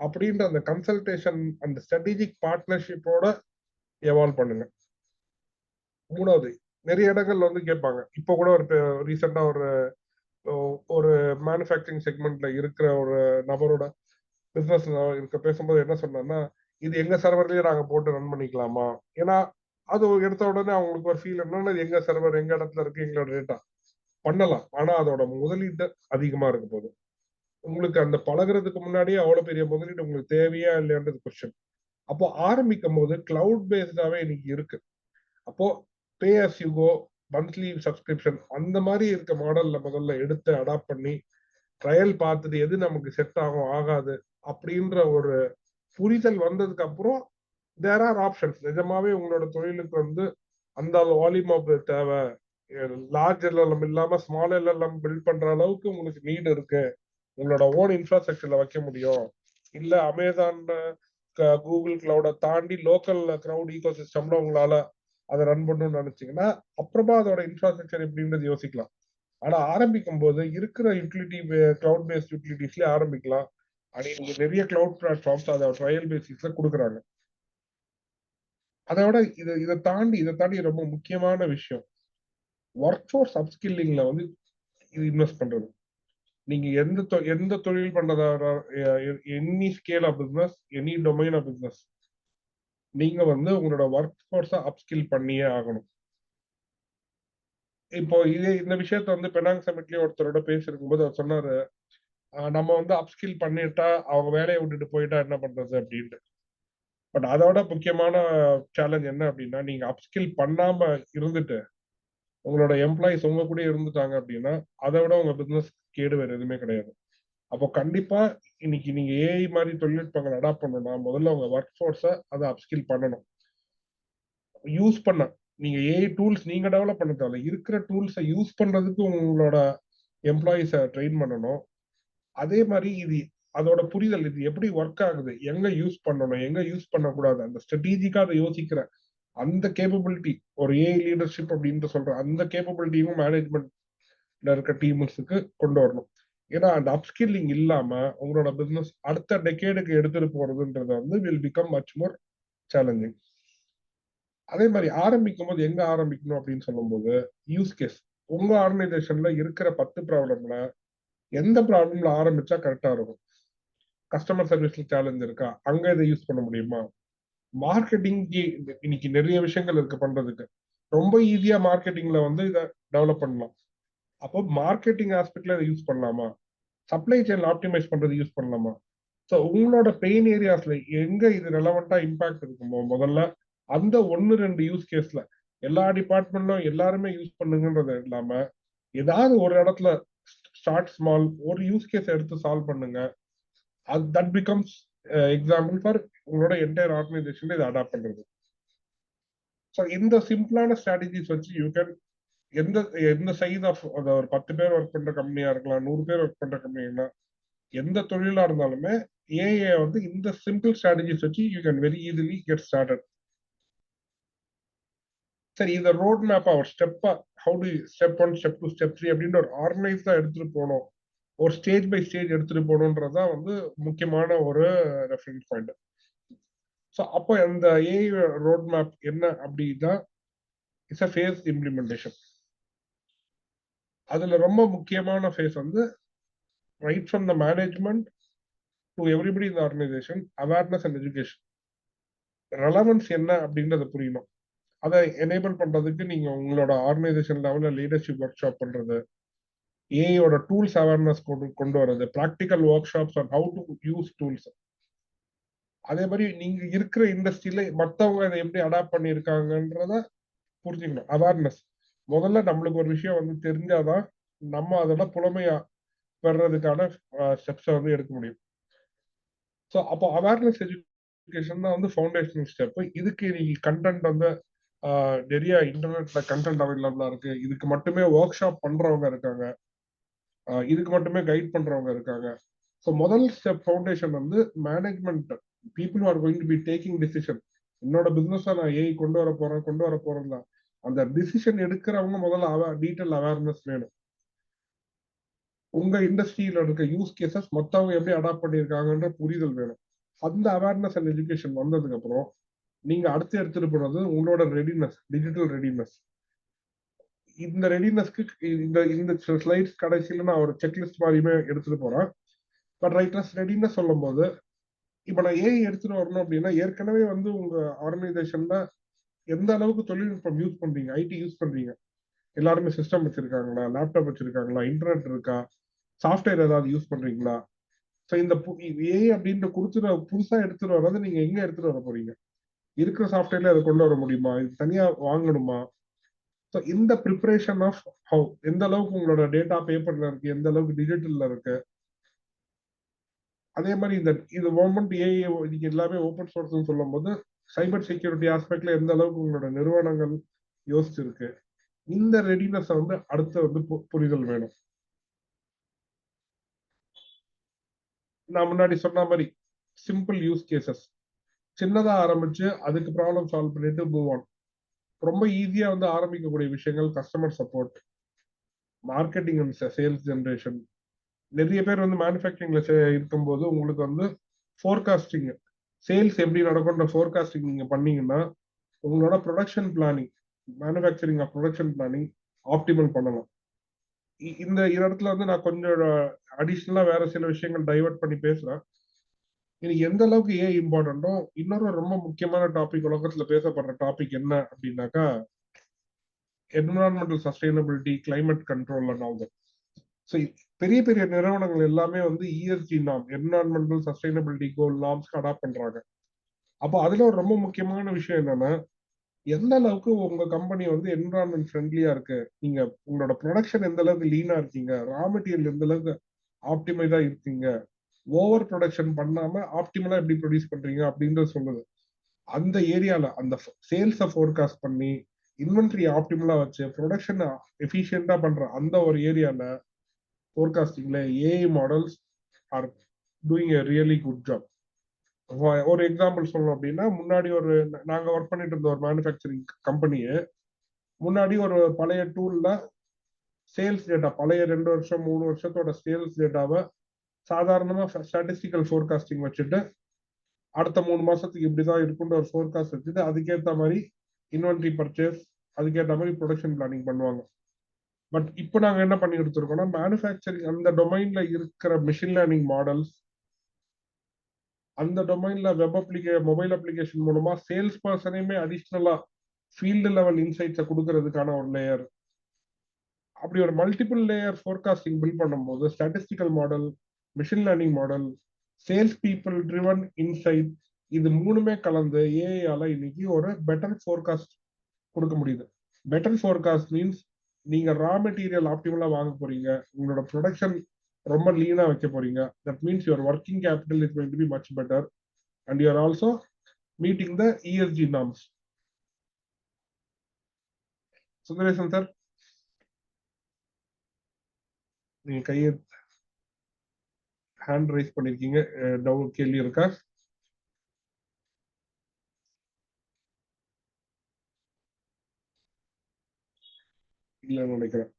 Speaker 3: அப்படின்ற அந்த கன்சல்டேஷன், அந்த ஸ்ட்ராட்டஜிக் பார்ட்னர்ஷிப்போட எவால்வ் பண்ணுங்க. மூணாவது, நிறைய இடங்கள்ல வந்து கேட்பாங்க. இப்போ கூட ஒரு ரீசெண்டா ஒரு மேனுஃபேக்சரிங் செக்மெண்ட்ல இருக்கிற ஒரு நபரோட பிசினஸ் இருக்க பேசும்போது என்ன சொன்னா, இது எங்க சர்வர்லயே நாங்க போட்டு ரன் பண்ணிக்கலாமா? ஏன்னா அது எடுத்த உடனே அவங்களுக்கு ஒரு ஃபீல் என்னன்னா, எங்க சர்வர் எங்க இடத்துல இருக்கு, எங்களோட டேட்டா பண்ணலாம். ஆனா அதோட முதலீடு அதிகமா இருக்க போகுது. உங்களுக்கு அந்த பழகுறதுக்கு முன்னாடியே அவ்வளவு பெரிய முதலீடு உங்களுக்கு தேவையா இல்லையான்றது கொஸ்டின். அப்போ ஆரம்பிக்கும் போது கிளவுட் பேஸ்டாவே இன்னைக்கு இருக்கு. அப்போ pay as you go, monthly subscription, அந்த மாதிரி இருக்க மாடல்ல முதல்ல எடுத்து அடாப்ட் பண்ணி ட்ரையல் பார்த்துட்டு எது நமக்கு செட் ஆகும் ஆகாது அப்படின்ற ஒரு புரிதல் வந்ததுக்கு அப்புறம் தேர் ஆர் ஆப்ஷன்ஸ். நிஜமாவே உங்களோட தொழிலுக்கு வந்து அந்த வால்யூம் ஆஃப் தேவை, லார்ஜ் எல்எல்எம் இல்லாம ஸ்மால் எல்எல்எம் பில்ட் பண்ற அளவுக்கு உங்களுக்கு நீட் இருக்கு, உங்களோட ஓன் இன்ஃப்ராஸ்ட்ரக்சர்ல வைக்க முடியும், இல்ல அமேசான் கூகுள் கிளவுட தாண்டி லோக்கல் கிளவுட் ஈகோ சிஸ்டம்ல உங்களால அதை ரன் பண்ணணும்னு நினைச்சீங்கன்னா அப்புறமா அதோட இன்ஃப்ராஸ்ட்ரக்சர் எப்படின்றது யோசிக்கலாம். ஆனா ஆரம்பிக்கும் போது இருக்கிற யூட்டிலிட்டி கிளவுட் பேஸ்ட் யூட்டிலிட்டிஸ்லயே ஆரம்பிக்கலாம். நீங்க நிறைய கிளவுட் பிளாட்ஃபார்ம்ஸ் அதை ட்ரையல் பேசிஸ்ல கொடுக்குறாங்க. அதோட இதை தாண்டி ரொம்ப முக்கியமான விஷயம் ஒர்க் ஃபோர்ஸ் அப்ஸ்கில்லிங்ல வந்து இது இன்வெஸ்ட் பண்றது. நீங்க எந்த தொழில் பண்றதா any scale of business, any domain of business, நீங்க வந்து உங்களோட ஒர்க் ஃபோர்ஸை அப்ஸ்கில் பண்ணியே ஆகணும். இப்போ இந்த விஷயத்த வந்து பெனாங் சமிட்லயும் ஒருத்தரோட பேசிருக்கும் போது அவர் சொன்னாரு, நம்ம வந்து அப்ஸ்கில் பண்ணிட்டா அவங்க வேலையை விட்டுட்டு போயிட்டா என்ன பண்றது அப்படின்ட்டு. பட் அதோட முக்கியமான சேலஞ்ச் என்ன அப்படின்னா, நீங்க அப்ஸ்கில் பண்ணாம இருந்துட்டு உங்களோட எம்ப்ளாயிஸ் உங்க கூட இருந்துட்டாங்க அப்படின்னா அதை விட உங்க பிசினஸ் கேடு வேற எதுவுமே கிடையாது. அப்போ கண்டிப்பா இன்னைக்கு நீங்க ஏஐ மாதிரி தொழில்நுட்பங்கள் அடாப்ட் பண்ணணும்னா முதல்ல உங்க ஒர்க் ஃபோர்ஸை அதை அப்ஸ்கில் பண்ணணும். யூஸ் பண்ண நீங்க ஏஐ டூல்ஸ் நீங்க டெவலப் பண்ண தேவை, இருக்கிற டூல்ஸை யூஸ் பண்றதுக்கு உங்களோட எம்ப்ளாயிஸை ட்ரெயின் பண்ணணும். அதே மாதிரி அதோட புரிதல், இது எப்படி ஒர்க் ஆகுது, எங்க யூஸ் பண்ணணும் எங்க யூஸ் பண்ணக்கூடாது, அந்த ஸ்ட்ராட்டஜிக்கா அதை யோசிக்கிற அந்த கேப்பபிலிட்டி, ஒரு ஏஐ லீடர்ஷிப் அப்படின்னு சொல்ற அந்த கேப்பபிலிட்டியும் மேனேஜ்மெண்ட்ல இருக்க டீம்ஸுக்கு கொண்டு வரணும். ஏன்னா அந்த அப்ஸ்கில்லிங் இல்லாம உங்களோட பிசினஸ் அடுத்த டெக்கேடுக்கு எடுத்துட்டு போறதுன்றது வந்து will become much more challenging. அதே மாதிரி ஆரம்பிக்கும் போது எங்க ஆரம்பிக்கணும் அப்படின்னு சொல்லும்போது யூஸ் கேஸ், உங்க ஆர்கனைசேஷன்ல இருக்கிற 10 ப்ராப்ளம்ல எந்த ப்ராப்ளம்ல ஆரம்பிச்சா கரெக்டா இருக்கும். கஸ்டமர் சர்வீஸ்ல சேலஞ்ச் இருக்கா, அங்க இதை யூஸ் பண்ண முடியுமா? மார்க்கெட்டிங் இன்னைக்கு நிறைய விஷயங்கள் இருக்கு பண்றதுக்கு, ரொம்ப ஈஸியா மார்க்கெட்டிங்ல வந்து இதை டெவலப் பண்ணலாம். அப்போ மார்க்கெட்டிங் ஆஸ்பெக்ட்ல இதை யூஸ் பண்ணலாமா, சப்ளை செயின் ஆப்டிமைஸ் பண்றது யூஸ் பண்ணலாமா? ஸோ உங்களோட பெயின் ஏரியாஸ்ல எங்க இது ரெலவெண்டா இம்பாக்ட் இருக்குமோ முதல்ல அந்த 1-2 யூஸ் கேஸ்ல எல்லா டிபார்ட்மெண்ட்லும் எல்லாருமே யூஸ் பண்ணுங்கன்றது இல்லாம ஏதாவது ஒரு இடத்துல ஸ்டார்ட் ஸ்மால், ஒரு யூஸ் கேஸ் எடுத்து சால்வ் பண்ணுங்க. தட் பிகம்ஸ் எக்ஸாம்பிள் ஃபார் உங்களோட என்டையர் ஆர்கனைசேஷன் இதை அடாப்ட் பண்றது. ஸோ இந்த சிம்பிளான ஸ்ட்ராட்டஜிஸ் வச்சு யூ கேன் எந்த சைஸ் ஆஃப் ஒரு 10 பேர் ஒர்க் பண்ற கம்பெனியா இருக்கலாம், 100 பேர் ஒர்க் பண்ற கம்பெனினா எந்த தொழிலா இருந்தாலுமே ஏஐ வந்து இந்த சிம்பிள் ஸ்ட்ராட்டஜிஸ் வச்சு you can very easily get started. சரி, இந்த ரோட் மேப் ஒரு ஸ்டெப்பா how to step 1 step 2 step 3 அப்படின்னு ஒரு ஆர்கனைஸ்டா எடுத்துட்டு போகணும், ஒரு ஸ்டேஜ் பை ஸ்டேஜ் எடுத்துட்டு போகணுன்றதுதான் வந்து முக்கியமான ஒரு ரெஃபரன்ஸ் பாயிண்ட். ஸோ அப்போ அந்த ஏஐ ரோட் மேப் என்ன அப்படின்னா இட்ஸ் அ ஃபேஸ் இம்ப்ளிமெண்டேஷன். அதுல ரொம்ப முக்கியமான ஃபேஸ் வந்து right from the management to everybody in the organisation, awareness and education. Relevance என்ன அப்படின்றத புரியணும். அதை எனேபிள் பண்றதுக்கு நீங்க உங்களோட ஆர்கனைசேஷன் லெவல்ல லீடர்ஷிப் ஒர்க் ஷாப் பண்றது, ஏஐயோட டூல்ஸ் அவேர்னஸ் கொண்டு வர்றது, practical work shops on how to use tools. அதே மாதிரி நீங்க இருக்கிற இண்டஸ்ட்ரியில மற்றவங்க அதை எப்படி அடாப்ட் பண்ணியிருக்காங்கன்றத புரிஞ்சுக்கணும். அவேர்னஸ் முதல்ல நம்மளுக்கு ஒரு விஷயம் வந்து தெரிஞ்சாதான் நம்ம அதோட புலமையா பெறதுக்கான ஸ்டெப்ஸை வந்து எடுக்க முடியும். ஸோ அப்போ அவேர்னஸ் எஜுகேஷன் தான் வந்து ஃபவுண்டேஷனல் ஸ்டெப். இதுக்கு நீங்க கண்டென்ட் வந்து நிறைய இன்டர்நெட்ல கண்டென்ட் அவைலபிளா இருக்கு. இதுக்கு மட்டுமே ஒர்க் ஷாப் பண்றவங்க இருக்காங்க, இதுக்கு மட்டுமே கைட் பண்றவங்க இருக்காங்க. ஸோ முதல் ஸ்டெப் ஃபவுண்டேஷன் வந்து management, people are going to be taking decision. என்னோட பிசினஸை நான் ஏஐ கொண்டு வர போறேன் தான் அந்த டிசிஷன் எடுக்கிறவங்க முதல்ல டீட்டெயில் அவேர்னஸ் வேணும். உங்க இண்டஸ்ட்ரியில இருக்க யூஸ் கேசஸ் மொத்தவங்க எப்படி அடாப்ட் பண்ணியிருக்காங்கன்ற புரிதல் வேணும். அந்த அவேர்னஸ் அண்ட் எஜுகேஷன் வந்ததுக்கு அப்புறம் நீங்க அடுத்து எடுத்துட்டு போறது உங்களோட ரெடினஸ், டிஜிட்டல் ரெடினஸ். இந்த ரெடினஸ்க்கு இந்த ஸ்லைட்ஸ் கடைசியில நான் ஒரு செக்லிஸ்ட் மாதிரியுமே எடுத்துட்டு போறேன். பட் ரைட்னஸ் ரெடினஸ் சொல்லும் போது இப்ப நான் ஏஐ எடுத்துட்டு வரணும் அப்படின்னா ஏற்கனவே வந்து உங்க ஆர்கனைசேஷன்ல எந்த அளவுக்கு தொழில்நுட்பம் யூஸ் பண்றீங்க, ஐடி யூஸ் பண்றீங்க, எல்லாருமே சிஸ்டம் வச்சிருக்காங்களா, லேப்டாப் வச்சிருக்காங்களா, இன்டர்நெட் இருக்கா, சாஃப்ட்வேர் ஏதாவது யூஸ் பண்றீங்களா? ஸோ இந்த ஏஐ அப்படின்ற புதுசா எடுத்துட்டு வர்றது நீங்க எங்க எடுத்துட்டு வர போறீங்க? இருக்கிற சாஃப்ட்வேர்ல அதை கொண்டு வர முடியுமா, இது தனியா வாங்கணுமா? ஸோ இந்த ப்ரிப்பரேஷன் ஆஃப் ஹவு, எந்த அளவுக்கு உங்களோட டேட்டா பேப்பர்ல இருக்கு, எந்த அளவுக்கு டிஜிட்டல்ல இருக்கு. அதே மாதிரி இது கவர்மெண்ட் ஏஐ இன்னைக்கு எல்லாமே ஓப்பன் சோர்ஸ்னு சொல்லும் போது சைபர் செக்யூரிட்டி ஆஸ்பெக்ட்ல எந்த அளவுக்கு உங்களோட நிறுவனங்கள் யோசிச்சிருக்கு, இந்த ரெடினஸ் வந்து அடுத்து வந்து புரிதல் வேணும். நான் முன்னாடி சொன்ன மாதிரி சிம்பிள் யூஸ் கேசஸ் சின்னதா ஆரம்பிச்சு அதுக்கு ப்ராப்ளம் சால்வ் பண்ணிட்டு மூவ் ஆன். ரொம்ப ஈஸியா வந்து ஆரம்பிக்கக்கூடிய விஷயங்கள் customer support, marketing and sales generation. நிறைய பேர் வந்து மேனுஃபேக்சரிங்ல இருக்கும்போது உங்களுக்கு வந்து ஃபோர்காஸ்டிங், சேல்ஸ் எப்படி நடக்கும்ன்ற ஃபோர்காஸ்டிங் நீங்க பண்ணீங்கன்னா உங்களோட production planning, manufacturing production planning optimal பண்ணலாம். இந்த இடத்துல வந்து நான் கொஞ்சம் அடிஷ்னலா வேற சில விஷயங்கள் டைவர்ட் பண்ணி பேசுறேன். இன்னைக்கு எந்த அளவுக்கு ஏன் இம்பார்ட்டன்ட்டோ, இன்னொரு ரொம்ப முக்கியமான டாபிக் உலகத்துல பேசப்படுற டாபிக் என்ன அப்படின்னாக்கா environmental sustainability, climate control and all that. So பெரிய பெரிய நிறுவனங்கள் எல்லாமே வந்து இஎஸ்ஜி நாம், என்விரான்மெண்டல் சஸ்டைனபிலிட்டி கோல் நார்ம்ஸ்க்கு அடாப்ட் பண்றாங்க. அப்போ அதுல ஒரு ரொம்ப முக்கியமான விஷயம் என்னன்னா, எந்த அளவுக்கு உங்க கம்பெனி வந்து என்விரான்மெண்ட் ஃப்ரெண்ட்லியா இருக்கு, நீங்க உங்களோட ப்ரொடக்ஷன் எந்த அளவுக்கு லீனா இருக்கீங்க, ரா மெட்டீரியல் எந்த அளவுக்கு ஆப்டிமைஸா இருக்கீங்க, ஓவர் ப்ரொடக்ஷன் பண்ணாம ஆப்டிமலா எப்படி ப்ரொடியூஸ் பண்றீங்க அப்படின்றது சொல்லுது. அந்த ஏரியால அந்த சேல்ஸை ஃபோர்காஸ்ட் பண்ணி இன்வென்ட்ரி ஆப்டிமலா வச்சு ப்ரொடக்ஷன் எஃபிஷியண்டா பண்ற அந்த ஒரு ஏரியால ஃபோர்காஸ்டிங்ல AI models are doing a really good job. ஒரு எக்ஸாம்பிள் சொல்லணும் அப்படின்னா, முன்னாடி நாங்க ஒர்க் பண்ணிட்டு இருந்த ஒரு மேனுஃபேக்சரிங் கம்பெனியை முன்னாடி ஒரு பழைய டூல்ல சேல்ஸ் டேட்டா, பழைய 2 வருஷம் 3 வருஷத்தோட சேல்ஸ் டேட்டாவை சாதாரணமா ஸ்டாட்டிஸ்டிக்கல் ஃபோர்காஸ்டிங் வச்சுட்டு அடுத்த 3 மாசத்துக்கு இப்படிதான் இருக்குன்ற ஒரு ஃபோர்காஸ்ட் வச்சுட்டு அதுக்கேற்ற மாதிரி இன்வென்ட்ரி பர்ச்சேஸ், அதுக்கேற்ற மாதிரி ப்ரொடக்ஷன் பிளானிங் பண்ணுவாங்க. பட் இப்போ நாங்க என்ன பண்ணி கொடுத்துருக்கோம்னா, மேனுஃபேக்சரிங் அந்த டொமைன்ல இருக்கிற மிஷின் லேர்னிங் மாடல்ஸ், அந்த டொமைன்ல மொபைல் அப்ளிகேஷன் மூலமா சேல்ஸ் பர்சனையுமே அடிஷ்னலா ஃபீல்டு லெவல் இன்சைட்ஸை கொடுக்கறதுக்கான ஒரு லேயர். அப்படி ஒரு மல்டிபிள் லேயர் ஃபோர்காஸ்டிங் பில்ட் பண்ணும்போது statistical model, machine learning model, sales people driven inside, இது மூணுமே கலந்து ஏஐயால இன்னைக்கு ஒரு பெட்டர் ஃபோர்காஸ்ட் கொடுக்க முடியுது. பெட்டர் ஃபோர்காஸ்ட் மீன்ஸ் நீங்க ரா மெட்டீரியல் ஆப்டிமலா வாங்க போறீங்க, உங்களோட ப்ரொடக்ஷன் ரொம்ப லீனா வைக்க போறீங்க. That means your working capital is going to be much better and you are also meeting the ESG norms. Sundaresan sir, நீங்க கையை ஹேண்ட் ரைஸ் பண்ணிருக்கீங்க, டவுட் கேள்வி இருக்கா? இல்லைன்னு நினைக்கிறேன்.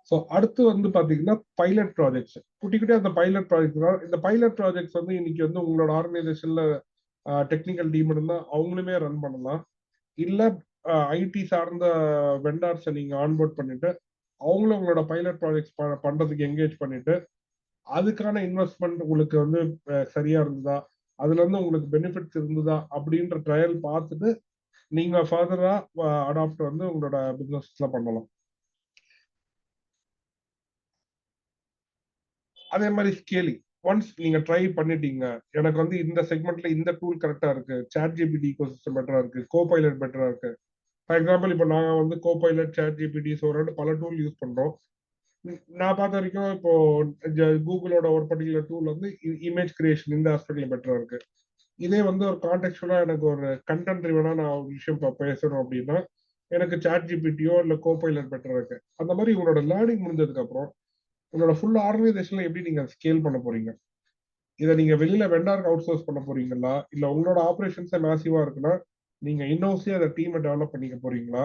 Speaker 3: ஸோ அடுத்து வந்து பாத்தீங்கன்னா பைலட் ப்ராஜெக்ட்ஸ், குட்டி குட்டி அந்த பைலட் ப்ராஜெக்ட். இந்த பைலட் ப்ராஜெக்ட்ஸ் வந்து இன்னைக்கு வந்து உங்களோட ஆர்கனைசேஷன்ல டெக்னிக்கல் டீம் இருந்தா அவங்களுமே ரன் பண்ணலாம். இல்ல ஐடி சார்ந்த வெண்டார்ஸை நீங்க ஆன்போர்ட் பண்ணிட்டு அவங்களும் உங்களோட பைலட் ப்ராஜெக்ட்ஸ் பண்றதுக்கு என்கேஜ் பண்ணிட்டு அதுக்கான இன்வெஸ்ட்மெண்ட் உங்களுக்கு வந்து சரியா இருந்ததா, அதுல இருந்து உங்களுக்கு பெனிஃபிட்ஸ் இருந்ததா அப்படின்ற ட்ரையல் பார்த்துட்டு நீங்க ஃபர்தரா அடாப்ட் வந்து உங்களோட பிசினஸ்ல பண்ணலாம். அதே மாதிரி ஸ்கேலிங், ஒன்ஸ் நீங்க ட்ரை பண்ணிட்டீங்க, எனக்கு வந்து இந்த செக்மெண்ட்ல இந்த டூல் கரெக்டா இருக்கு, சாட் ஜிபிடி ஈகோசிஸ்டம் பெட்டரா இருக்கு, கோபைலட் பெட்டரா இருக்கு. ஃபார் எக்ஸாம்பிள் இப்போ நாங்க வந்து கோபைலட், சாட் ஜிபிடி, சோரண்ட் பல டூல் யூஸ் பண்றோம். நான் பார்த்த வரைக்கும் இப்போ கூகுளோட ஒரு பர்டிகுலர் டூல் வந்து இமேஜ் கிரியேஷன் இந்த ஆஸ்பெக்ட்ல பெட்டரா இருக்கு. இதே வந்து ஒரு கான்டெக்சுவலா எனக்கு ஒரு கண்டென்ட் ட்ரிவனா நான் ஒரு விஷயம் பேசணும் அப்படின்னா எனக்கு சாட் ஜிபிடியோ இல்ல கோபைலட் பெட்டரா இருக்கு. அந்த மாதிரி உங்களோட லேர்னிங் முடிஞ்சதுக்கு அப்புறம் உங்களோட ஃபுல் ஆர்கனைசேஷன்ல எப்படி நீங்க ஸ்கேல் பண்ண போறீங்க, இதை நீங்க வெளியில வெண்டாருக்கு அவுட் சோர்ஸ் பண்ண போறீங்களா, இல்ல உங்களோட ஆபரேஷன்ஸே மேசிவா இருக்குன்னா நீங்க இன்னோஸே அந்த டீமை டெவலப் பண்ணிக்க போறீங்களா,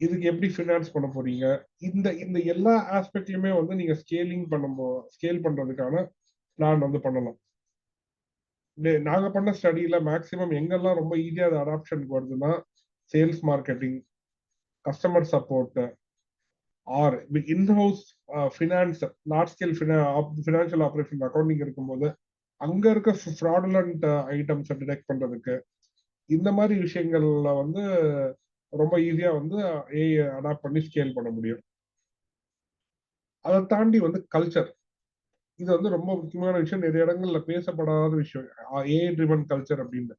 Speaker 3: இதுக்கு எப்படி ஃபினான்ஸ் பண்ண போறீங்க, இந்த இந்த எல்லா ஆஸ்பெக்ட்லயுமே வந்து நீங்க ஸ்கேல் பண்றதுக்கான பிளான் வந்து பண்ணலாம். நாங்க பண்ண ஸ்டடியில மேக்சிமம் எங்கெல்லாம் ரொம்ப ஈஸியா அது அடாப்ஷனுக்கு வருதுன்னா sales marketing, customer support, or in house finance, large scale financial operation accounting இருக்கும்போது அங்க இருக்க ஃப்ராடுலண்ட் ஐட்டம்ஸை டிடெக்ட் பண்றதுக்கு இந்த மாதிரி விஷயங்கள்ல வந்து ரொம்ப ஈஸியா வந்து ஏஐ அடாப்ட் பண்ணி ஸ்கேல் பண்ண முடியும். அதை தாண்டி வந்து கல்ச்சர், இது வந்து ரொம்ப முக்கியமான விஷயம், நிறைய இடங்கள்ல பேசப்படாத விஷயம், ஏஐ ட்ரிவன் கல்ச்சர் அப்படின்னு.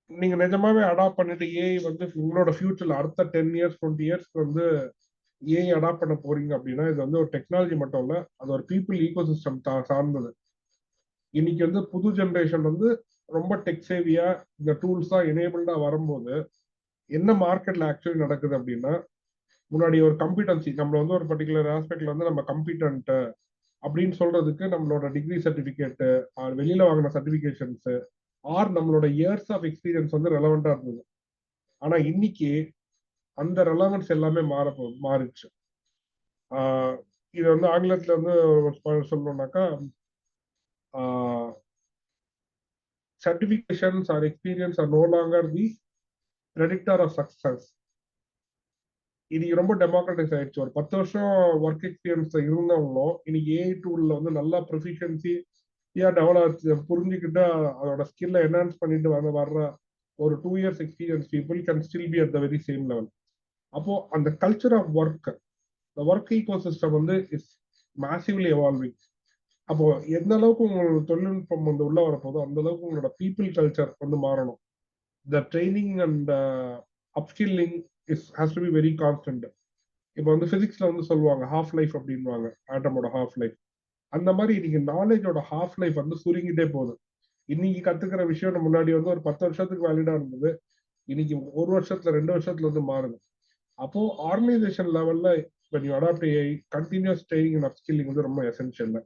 Speaker 3: நீங்க நிஜமாவே அடாப்ட் பண்ணிட்டு ஏஐ வந்து உங்களோட ஃபியூச்சர்ல அடுத்த 10 இயர்ஸ் 20 இயர்ஸ்க்கு வந்து ஏஐ அடாப்ட் பண்ண போறீங்க அப்படின்னா இது வந்து ஒரு டெக்னாலஜி மட்டும் இல்ல, அது ஒரு பீப்புள் ஈகோசிஸ்டம் சார்ந்தது. இன்னைக்கு வந்து புது ஜென்ரேஷன் வந்து ரொம்ப டெக் சேவியா இந்த டூல்ஸா எனேபிள்டா வரும்போது என்ன மார்க்கெட்ல ஆக்சுவலி நடக்குது அப்படின்னா, முன்னாடி ஒரு கம்பிட்டன்சி நம்மள வந்து ஒரு பர்டிகுலர் ஆஸ்பெக்ட்ல வந்து நம்ம கம்பிட்டன்ட் அப்படின்னு சொல்றதுக்கு நம்மளோட டிகிரி சர்டிபிகேட், வெளியில வாங்கின சர்டிபிகேஷன்ஸ், ஆர் நம்மளோட இயர்ஸ் ஆஃப் எக்ஸ்பீரியன்ஸ் வந்து ரெலவெண்டா இருந்தது. ஆனா இன்னைக்கு அந்த ரெலவென்ஸ் எல்லாமே மாறிடுச்சு. இது வந்து ஆங்கிலத்துல வந்து சொல்லணும்னாக்கா, certifications or experience are no longer the predictor of success. இது ரொம்ப டெமோக்ரட்டைஸ் ஆயிடுச்சு. ஒரு 10 வருஷம் ஒர்க் எக்ஸ்பீரியன்ஸ் இருந்தவங்களும் இன்னைக்கு ஏஐ டூல்ல வந்து நல்லா ப்ரொஃபிஷியன்சி டெவலப் புரிஞ்சுக்கிட்டு அதோட ஸ்கில்ல என்ஹான்ஸ் பண்ணிட்டு வர்ற ஒரு 2 years experience people can still be at the very same level. அப்போ அந்த culture of work, the work ecosystem வந்து இஸ் மேசிவ்லி எவால்விங். அப்போ எந்த அளவுக்கு உங்களோட தொழில்நுட்பம் வந்து உள்ள வரப்போதோ அந்த அளவுக்கு உங்களோட பீப்புள் கல்ச்சர் வந்து மாறணும். The training and upskilling has to be very constant. இப்போ வந்து பிசிக்ஸ்ல வந்து சொல்லுவாங்க ஹாஃப் லைஃப் அப்படின்வாங்க, ஆட்டமோட ஹாஃப் லைஃப். அந்த மாதிரி இன்னைக்கு நாலேஜோட ஹாஃப் லைஃப் வந்து சுருங்கிட்டே போகுது. இன்னைக்கு கத்துக்கிற விஷயம் முன்னாடி வந்து ஒரு 10 வருஷத்துக்கு வேலிடா இருந்தது, இன்னைக்கு 1 வருஷத்துல 2 வருஷத்துல வந்து மாறுது. அப்போ ஆர்கனைசேஷன் லெவல்ல when you adopt AI, continuous training and upskilling வந்து ரொம்ப எசென்ஷியல்.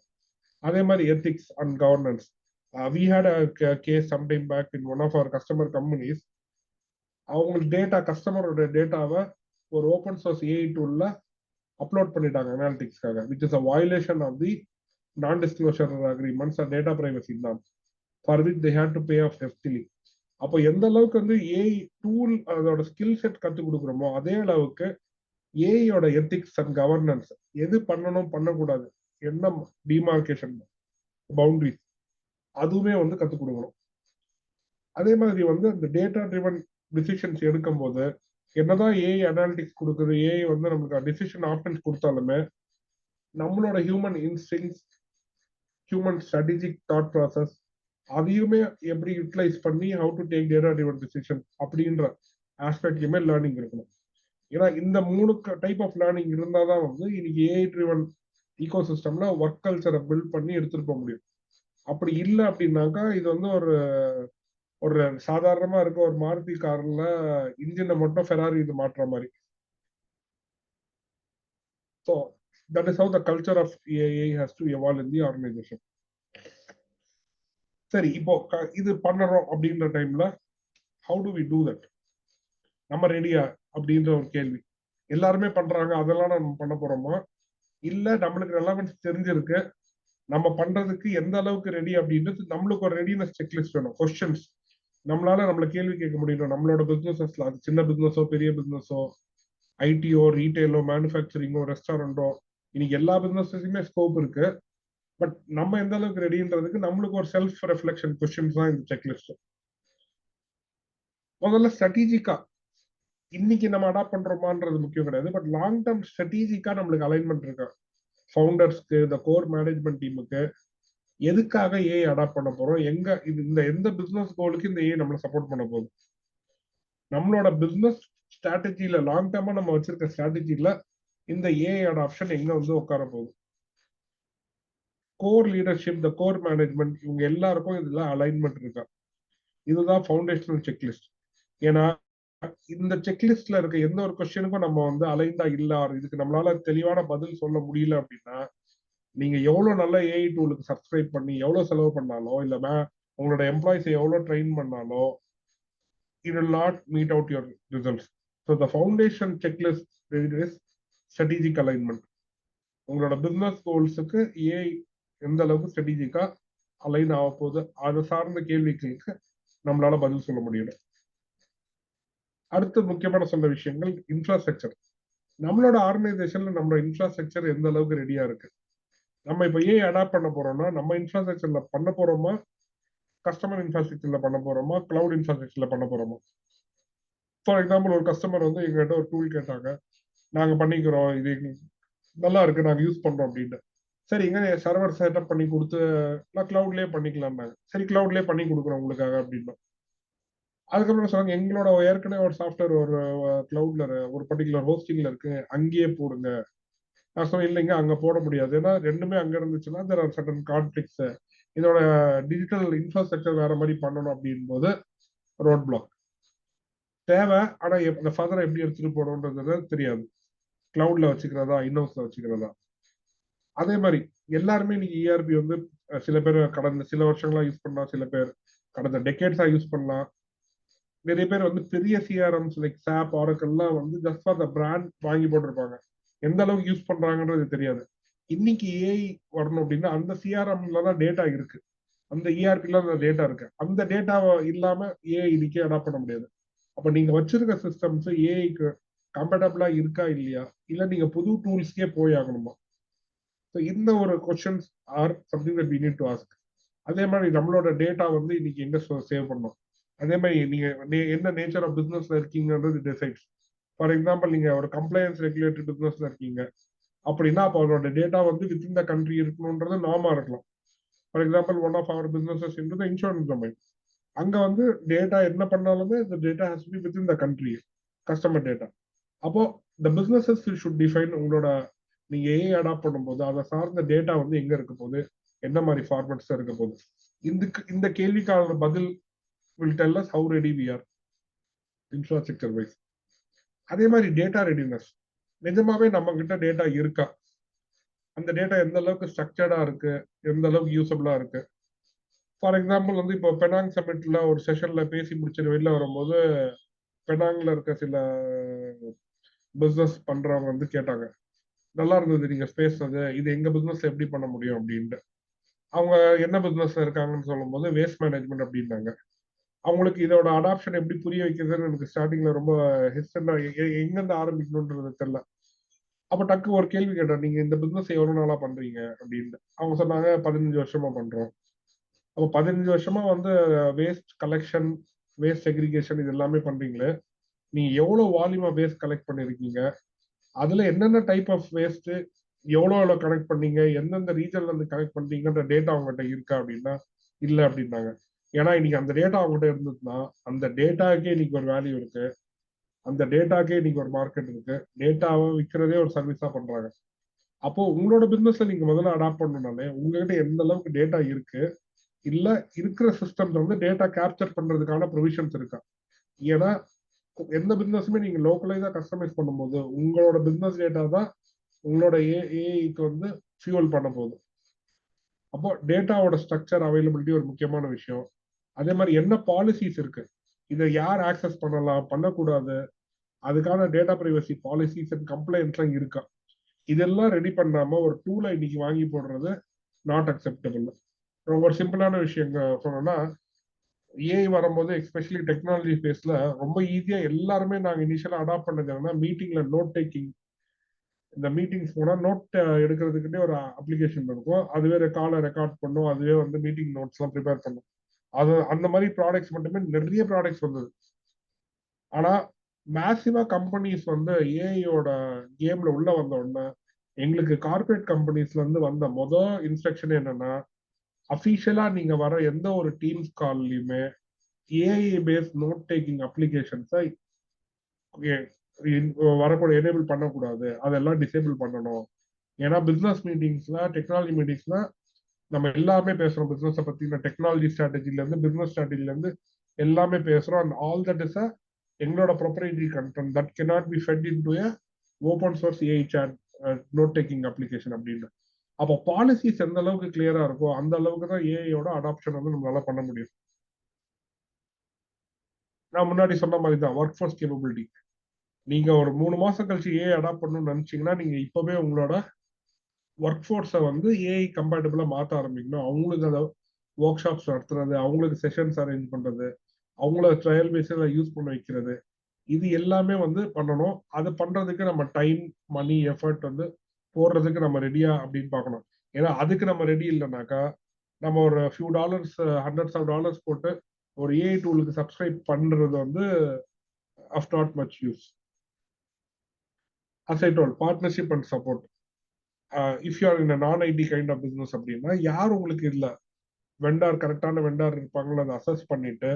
Speaker 3: அதே மாதிரி ethics and governance. We had a case sometime back in one of our customer companies. அவங்களுக்கு டேட்டா, கஸ்டமரோட டேட்டாவை ஒரு ஓப்பன் சோர்ஸ் ஏஐ டூல்ல அப்லோட் பண்ணிட்டாங்க அனாலிட்டிக்ஸ்க்காக, which is a violation of the non-disclosure agreements and data privacy norms, for which they had to pay off heftily. அப்போ எந்த அளவுக்கு வந்து AI tool அதோட ஸ்கில் செட் கற்றுக் கொடுக்குறோமோ அதே அளவுக்கு ஏஐயோட எத்திக்ஸ் அண்ட் கவர்னன்ஸ், எது பண்ணணும் பண்ணக்கூடாது, என்ன டிமார்கேஷன் பவுண்டரிஸ், அதுவுமே வந்து கற்றுக் கொடுக்கணும். அதே மாதிரி வந்து இந்த டேட்டா ட்ரிவன் டிசிஷன்ஸ் எடுக்கும் போது என்னதான் ஏஐ அனாலிட்டிக்ஸ் கொடுக்குது, ஏஐ வந்து நமக்கு டிசிஷன் ஆப்ஷன்ஸ் கொடுத்தாலுமே நம்மளோட human instincts, human strategic thought process, அதையுமே எப்படி யூட்டிலைஸ் பண்ணி how to take data driven decision அப்படின்ற ஆஸ்பெக்ட்லயுமே லேர்னிங் இருக்கணும். ஏன்னா இந்த 3 டைப் ஆஃப் லேர்னிங் இருந்தாதான் வந்து இன்னைக்கு ஏஐ ட்ரிவன் ஈகோ சிஸ்டம்ல ஒர்க் கல்ச்சரை பில்ட் பண்ணி எடுத்துட்டு போக முடியும். அப்படி இல்லை அப்படின்னாக்கா இது வந்து ஒரு சாதாரணமா இருக்க ஒரு மாருதி கார்ல இன்ஜினை மட்டும் ஃபெராரி இது மாற்ற மாதிரி. So that is how the culture of AI has to evolve in the organisation. சரி, இப்போ இது பண்ணுறோம் அப்படின்ற டைம்ல how do we do that? நம்ம ரெடியா அப்படின்ற ஒரு கேள்வி. எல்லாருமே பண்றாங்க, அதெல்லாம் நம்ம பண்ண போறோமா? இல்ல நம்மளுக்கு ரெலவென்ஸ் தெரிஞ்சிருக்கு, நம்ம பண்றதுக்கு எந்த அளவுக்கு ரெடி அப்படின்றது நம்மளுக்கு ஒரு ரெடினஸ் செக்லிஸ்ட் வேணும். கொஸ்டின்ஸ் நம்மளால நம்மள கேள்வி கேட்க முடியும். நம்மளோட பிசினஸஸ்ல, அது சின்ன பிசினஸோ பெரிய பிசினஸோ, ஐடியோ, ரீட்டைலோ, மேனுஃபேக்சரிங்கோ, ரெஸ்டாரண்டோ, இன்னைக்கு எல்லா பிசினஸுமே ஸ்கோப் இருக்கு. பட் நம்ம எந்த அளவுக்கு ரெடின்றதுக்கு நம்மளுக்கு ஒரு செல்ஃப் ரெஃப்ளெக்ஷன் கொஸ்டின்ஸ் தான் இந்த செக்லிஸ்ட். முதல்ல ஸ்ட்ராட்டஜிக்கா இன்னைக்கு நம்ம அடாப்ட் பண்றோமான்றது முக்கியம் கிடையாது. பட் லாங் டேர்ம் ஸ்ட்ராட்டஜிக்கா நம்மளுக்கு அலைன்மெண்ட் இருக்கா? ஃபவுண்டர்ஸ்க்கு, இந்த கோர் மேனேஜ்மெண்ட் டீமுக்கு எதுக்காக ஏஐ அடாப்ட் பண்ண போறோம், எங்க இது இந்த எந்த பிசினஸ் கோலுக்கு இந்த ஏஐ நம்மளை சப்போர்ட் பண்ண போகுது, நம்மளோட பிசினஸ் ஸ்ட்ராட்டஜியில லாங் டேர்மா நம்ம வச்சிருக்க ஸ்ட்ராட்டஜியில இந்த ஏஐ அடாப்ஷன் எங்க வந்து உட்கார போகுது. Core leadership, the core management, இவங்க எல்லாருக்கும் இதுல அலைன்மெண்ட் இருக்கா? இதுதான் ஃபவுண்டேஷனல் செக்லிஸ்ட். ஏன்னா இந்த செக்லிஸ்ட்ல இருக்க எந்த ஒரு கொஸ்டினுக்கும் நம்ம வந்து அலைண்டா இல்ல, இதுக்கு நம்மளால தெளிவான பதில் சொல்ல முடியல அப்படின்னா, நீங்க எவ்வளவு நல்ல ஏஐ டூலுக்கு சப்ஸ்கிரைப் பண்ணி எவ்வளவு செலவு பண்ணாலோ, இல்ல உங்களோட எம்ப்ளாயிஸை எவ்வளவு ட்ரெயின் பண்ணாலோ, it will not meet out your results. So the foundation checklist is strategic alignment. உங்களோட பிசினஸ் கோல்ஸுக்கு ஏஐ எந்த அளவுக்கு ஸ்ட்ராட்டஜிக்கா அலைன் ஆக போகுது, அதை சார்ந்த கேள்விகளுக்கு நம்மளால பதில் சொல்ல முடியும். அடுத்து முக்கியமான சொன்ன விஷயங்கள் இன்ஃப்ராஸ்ட்ரக்சர். நம்மளோட ஆர்கனைசேஷன்ல நம்மளோட இன்ஃப்ராஸ்ட்ரக்சர் எந்த அளவுக்கு ரெடியா இருக்கு? நம்ம இப்போ ஏஐ அடாப்ட் பண்ண போறோம்னா நம்ம இன்ஃப்ராஸ்ட்ரக்சர்ல பண்ண போறோமா, கஸ்டமர் இன்ஃப்ராஸ்ட்ரக்சர்ல பண்ண போறோமா, கிளவுட் இன்ஃப்ராஸ்ட்ரக்சர்ல பண்ண போறோமா? ஃபார் எக்ஸாம்பிள், ஒரு கஸ்டமர் வந்து எங்ககிட்ட ஒரு டூல் கேட்டாங்க, நாங்க பண்ணிக்கிறோம், இது நல்லா இருக்கு, நாங்க யூஸ் பண்றோம் அப்படின்னு. சரிங்க, சர்வர் செட்டப் பண்ணி கொடுத்து நான் கிளவுட்லயே பண்ணிக்கலாம்னாங்க. சரி, கிளவுட்லயே பண்ணி கொடுக்குறோம் உங்களுக்காக அப்படின்னா. அதுக்கப்புறம் சொன்னாங்க, எங்களோட ஏற்கனவே ஒரு சாஃப்ட்வேர் ஒரு கிளவுட்ல ஒரு பர்டிகுலர் ஹோஸ்டிங்ல இருக்கு, அங்கேயே போடுங்க. நான் சொன்னேன், இல்லைங்க அங்க போட முடியாது, ஏன்னா ரெண்டுமே அங்க இருந்துச்சுன்னா there are certain conflicts. இதோட டிஜிட்டல் இன்ஃப்ராஸ்ட்ரக்சர் வேற மாதிரி பண்ணணும் அப்படின் போது ரோட் பிளாக். தேவை. ஆனா இந்த ஃபர்தரா எப்படி எடுத்துட்டு போகணுன்றது தெரியாது. கிளவுட்ல வச்சுக்கிறதா, இன்னோஸ்ல வச்சுக்கிறதா. அதே மாதிரி எல்லாருமே இன்னைக்கு இஆர்பி வந்து சில பேர் கடந்த சில வருஷங்களா யூஸ் பண்ணலாம், சில பேர் கடந்த டெக்கேட்ஸா யூஸ் பண்ணலாம். நிறைய பேர் வந்து பெரிய சிஆர்எம்ஸ் லைக் சாப், ஆரக்கல்லாம் வந்து ஜஸ்ட் ஃபார் த பிராண்ட் வாங்கி போட்டிருப்பாங்க. எந்த அளவுக்கு யூஸ் பண்றாங்கன்றது தெரியாது. இன்னைக்கு ஏஐ வரணும் அப்படின்னா அந்த சிஆர்எம்ல தான் டேட்டா இருக்கு, அந்த இஆர்பில அந்த டேட்டா இருக்கு. அந்த டேட்டாவை இல்லாம ஏஐ இதுக்கே அடாப்ட் பண்ண முடியாது. அப்ப நீங்க வச்சிருக்க சிஸ்டம்ஸ் ஏஐக்கு கம்பேட்டபிளா இருக்கா இல்லையா, இல்ல நீங்க புது டூல்ஸ்க்கே போய் ஆகணுமா? ஸோ இந்த ஒரு questions are something that we need to ask. அதே மாதிரி நம்மளோட டேட்டா வந்து இன்னைக்கு எங்க சேவ் பண்ணோம், அதே மாதிரி நீங்க என்ன நேச்சர் ஆஃப் பிசினஸ்ல இருக்கீங்கன்றது டிசைட்ஸ். ஃபார் எக்ஸாம்பிள் நீங்க ஒரு கம்ப்ளைன்ஸ் ரெகுலேட்டட் பிசினஸ்ல இருக்கீங்க அப்படின்னா அப்போ அவரோட டேட்டா வந்து வித்தின் த கண்ட்ரி இருக்கணும்ன்றது நார்மா இருக்கலாம். For example one of our businesses into the insurance domain. அங்க வந்து டேட்டா என்ன பண்ணாலுமே இந்த data has to be within the country, customer data. அப்போ இந்த பிசினஸஸ் ஷுட் டிஃபைன் உங்களோட நீங்க ஏஐ அடாப்ட் பண்ணும்போது அதை சார்ந்த டேட்டா வந்து எங்க இருக்க போகுது, என்ன மாதிரி ஃபார்மேட்ஸ் இருக்க போகுது. இந்த கேள்விக்கான பதில் will tell us how ready we are infrastructure wise. அதே மாதிரி டேட்டா ரெடினஸ், நிஜமாவே நம்ம கிட்ட டேட்டா இருக்கா, அந்த டேட்டா எந்த அளவுக்கு ஸ்ட்ரக்சர்டா இருக்கு, எந்த அளவுக்கு யூசபிளா இருக்கு. ஃபார் எக்ஸாம்பிள் வந்து இப்போ பெனாங் சமிட்ல ஒரு செஷன்ல பேசி முடிச்சுட்டு வெளில வரும்போது பெனாங்ல இருக்க சில பிசினஸ் பண்றவங்க வந்து கேட்டாங்க, நல்லா இருந்தது நீங்க பேசுறது, இது எங்க பிசினஸ்ல எப்படி பண்ண முடியும் அப்படின்ட்டு. அவங்க என்ன பிசினஸ்ல இருக்காங்கன்னு சொல்லும் போது வேஸ்ட் மேனேஜ்மெண்ட் அப்படின்னாங்க. அவங்களுக்கு இதோட அடாப்ஷன் எப்படி புரிய வைக்கிறதுன்னு எனக்கு ஸ்டார்டிங்ல ரொம்ப ஹெஸ்டண்டா எங்கிருந்து ஆரம்பிக்கணும்ன்றது தெரியல. அப்ப டக்கு ஒரு கேள்வி கேட்டேன், நீங்க இந்த பிசினஸ் எவ்வளவு நாளா பண்றீங்க அப்படின்ட்டு. அவங்க சொன்னாங்க 15 வருஷமா பண்றோம். அப்போ 15 வருஷமா வந்து வேஸ்ட் கலெக்ஷன், வேஸ்ட் செக்ரிகேஷன் இது எல்லாமே பண்றீங்களே, நீங்க எவ்வளவு வால்யூமா வேஸ்ட் கலெக்ட் பண்ணிருக்கீங்க, அதுல என்னென்ன டைப் ஆஃப் வேஸ்ட் எவ்வளவு கனெக்ட் பண்ணீங்க, எந்தெந்த ரீஜன்ல இருந்து கனெக்ட் பண்றீங்கன்ற டேட்டா அவங்ககிட்ட இருக்கா அப்படின்னா இல்ல அப்படின்னாங்க. ஏன்னா இன்னைக்கு அந்த டேட்டா அவங்ககிட்ட இருந்ததுன்னா அந்த டேட்டாக்கே இன்னைக்கு ஒரு வேல்யூ இருக்கு, அந்த டேட்டாக்கே இன்னைக்கு ஒரு மார்க்கெட் இருக்கு, டேட்டாவை விற்கிறதே ஒரு சர்வீஸா பண்றாங்க. அப்போ உங்களோட பிசினஸ்ல நீங்க முதல்ல அடாப்ட் பண்ணணும்னாலே உங்ககிட்ட எந்த அளவுக்கு டேட்டா இருக்கு, இல்ல இருக்கிற சிஸ்டம்ஸ் வந்து டேட்டா கேப்சர் பண்றதுக்கான ப்ரொவிஷன்ஸ் இருக்கா. ஏன்னா எந்த பிசினஸுமே நீங்க லோக்கலைஸா கஸ்டமைஸ் பண்ணும்போது உங்களோட பிசினஸ் டேட்டா தான் உங்களோட ஏஐக்கு வந்து ஃபியூல் பண்ண போகுது. அப்போ டேட்டாவோட ஸ்ட்ரக்சர் அவைலபிலிட்டி ஒரு முக்கியமான விஷயம். அதே மாதிரி என்ன பாலிசிஸ் இருக்கு, இதை யார் ஆக்சஸ் பண்ணலாம், பண்ணக்கூடாது, அதுக்கான டேட்டா பிரைவசி பாலிசிஸ் அண்ட் கம்ப்ளைண்ட்ஸ்லாம் இருக்கா, இதெல்லாம் ரெடி பண்ணாம ஒரு டூலை இன்னைக்கு வாங்கி போடுறது நாட் அக்செப்டபிள். ஒரு சிம்பிளான விஷயம் சொன்னோம்னா, ஏஐ வரும்போது எஸ்பெஷலி டெக்னாலஜி பேஸ்ல ரொம்ப ஈஸியா எல்லாருமே நாங்க இனிஷியலா அடாப்ட் பண்ணது என்னன்னா மீட்டிங்ல நோட் டேக்கிங். இந்த மீட்டிங்ஸ் போனா நோட் எடுக்கிறதுக்குன்னே ஒரு அப்ளிகேஷன் இருக்கும், அதுவே காலை ரெக்கார்ட் பண்ணும், அதுவே வந்து மீட்டிங் நோட்ஸ் எல்லாம் ப்ரிப்பேர் பண்ணும். அது அந்த மாதிரி ப்ராடக்ட்ஸ் மட்டுமே நிறைய ப்ராடக்ட்ஸ் வந்தது. ஆனா மேசிவா கம்பெனிஸ் வந்து ஏஐயோட கேம்ல உள்ள வந்த உடனே எங்களுக்கு கார்பரேட் கம்பெனிஸ்ல இருந்து வந்த மொதல் இன்ஸ்ட்ரக்ஷன் என்னன்னா, அபிஷியலா நீங்க வர எந்த ஒரு டீம்ஸ் கால்லயுமே ஏஐ பேஸ்ட் நோட் டேக்கிங் அப்ளிகேஷன்ஸை வரக்கூடிய எனேபிள் பண்ணக்கூடாது, அதெல்லாம் டிசேபிள் பண்ணணும். ஏன்னா பிசினஸ் மீட்டிங்ஸ்ல, டெக்னாலஜி மீட்டிங்ஸ்ல நம்ம எல்லாமே பேசுறோம், பிசினஸை பத்தி டெக்னாலஜி ஸ்ட்ராட்டஜில இருந்து பிசினஸ் ஸ்ட்ராட்டஜில இருந்து எல்லாமே பேசுறோம். அண்ட் ஆல் தட் இஸ் எங்களோட proprietary content that cannot be fed into a open source AI chat note taking application அப்படின்னு. அப்போ பாலிசிஸ் எந்த அளவுக்கு கிளியரா இருக்கோ அந்த அளவுக்கு தான் ஏஐயோட அடாப்ஷன் வந்து நம்மளால பண்ண முடியும். நான் முன்னாடி சொன்ன மாதிரி தான் ஒர்க் ஃபோர்ஸ் கேப்பபிலிட்டி. நீங்க ஒரு 3 மாசம் கழிச்சு ஏஐ அடாப்ட் பண்ணணும்னு நினைச்சீங்கன்னா நீங்க இப்பவே உங்களோட ஒர்க் ஃபோர்ஸை வந்து ஏஐ கம்பேட்டபிளா மாற்ற ஆரம்பிக்கணும். அவங்களுக்கு அதை ஒர்க் ஷாப்ஸ் நடத்துறது, அவங்களுக்கு செஷன்ஸ் அரேஞ்ச் பண்றது, அவங்கள ட்ரையல் பேஸில் யூஸ் பண்ண வைக்கிறது, இது எல்லாமே வந்து பண்ணணும். அது பண்றதுக்கு நம்ம டைம், மணி, எஃபர்ட் வந்து போடுறதுக்கு நம்ம ரெடியா அப்படின்னு பார்க்கணும். ஏன்னா அதுக்கு நம்ம ரெடி இல்லைனாக்கா நம்ம ஒரு few dollars, hundreds of dollars போட்டு ஒரு ஏஐ டூலுக்கு சப்ஸ்கிரைப் பண்றது வந்து of not much use. as I told, partnership and support. If you are in a non-IT kind of business அப்படின்னா யார் உங்களுக்கு இல்லை வெண்டார், கரெக்டான வெண்டார் இருப்பாங்களோ அதை அசஸ் பண்ணிட்டு,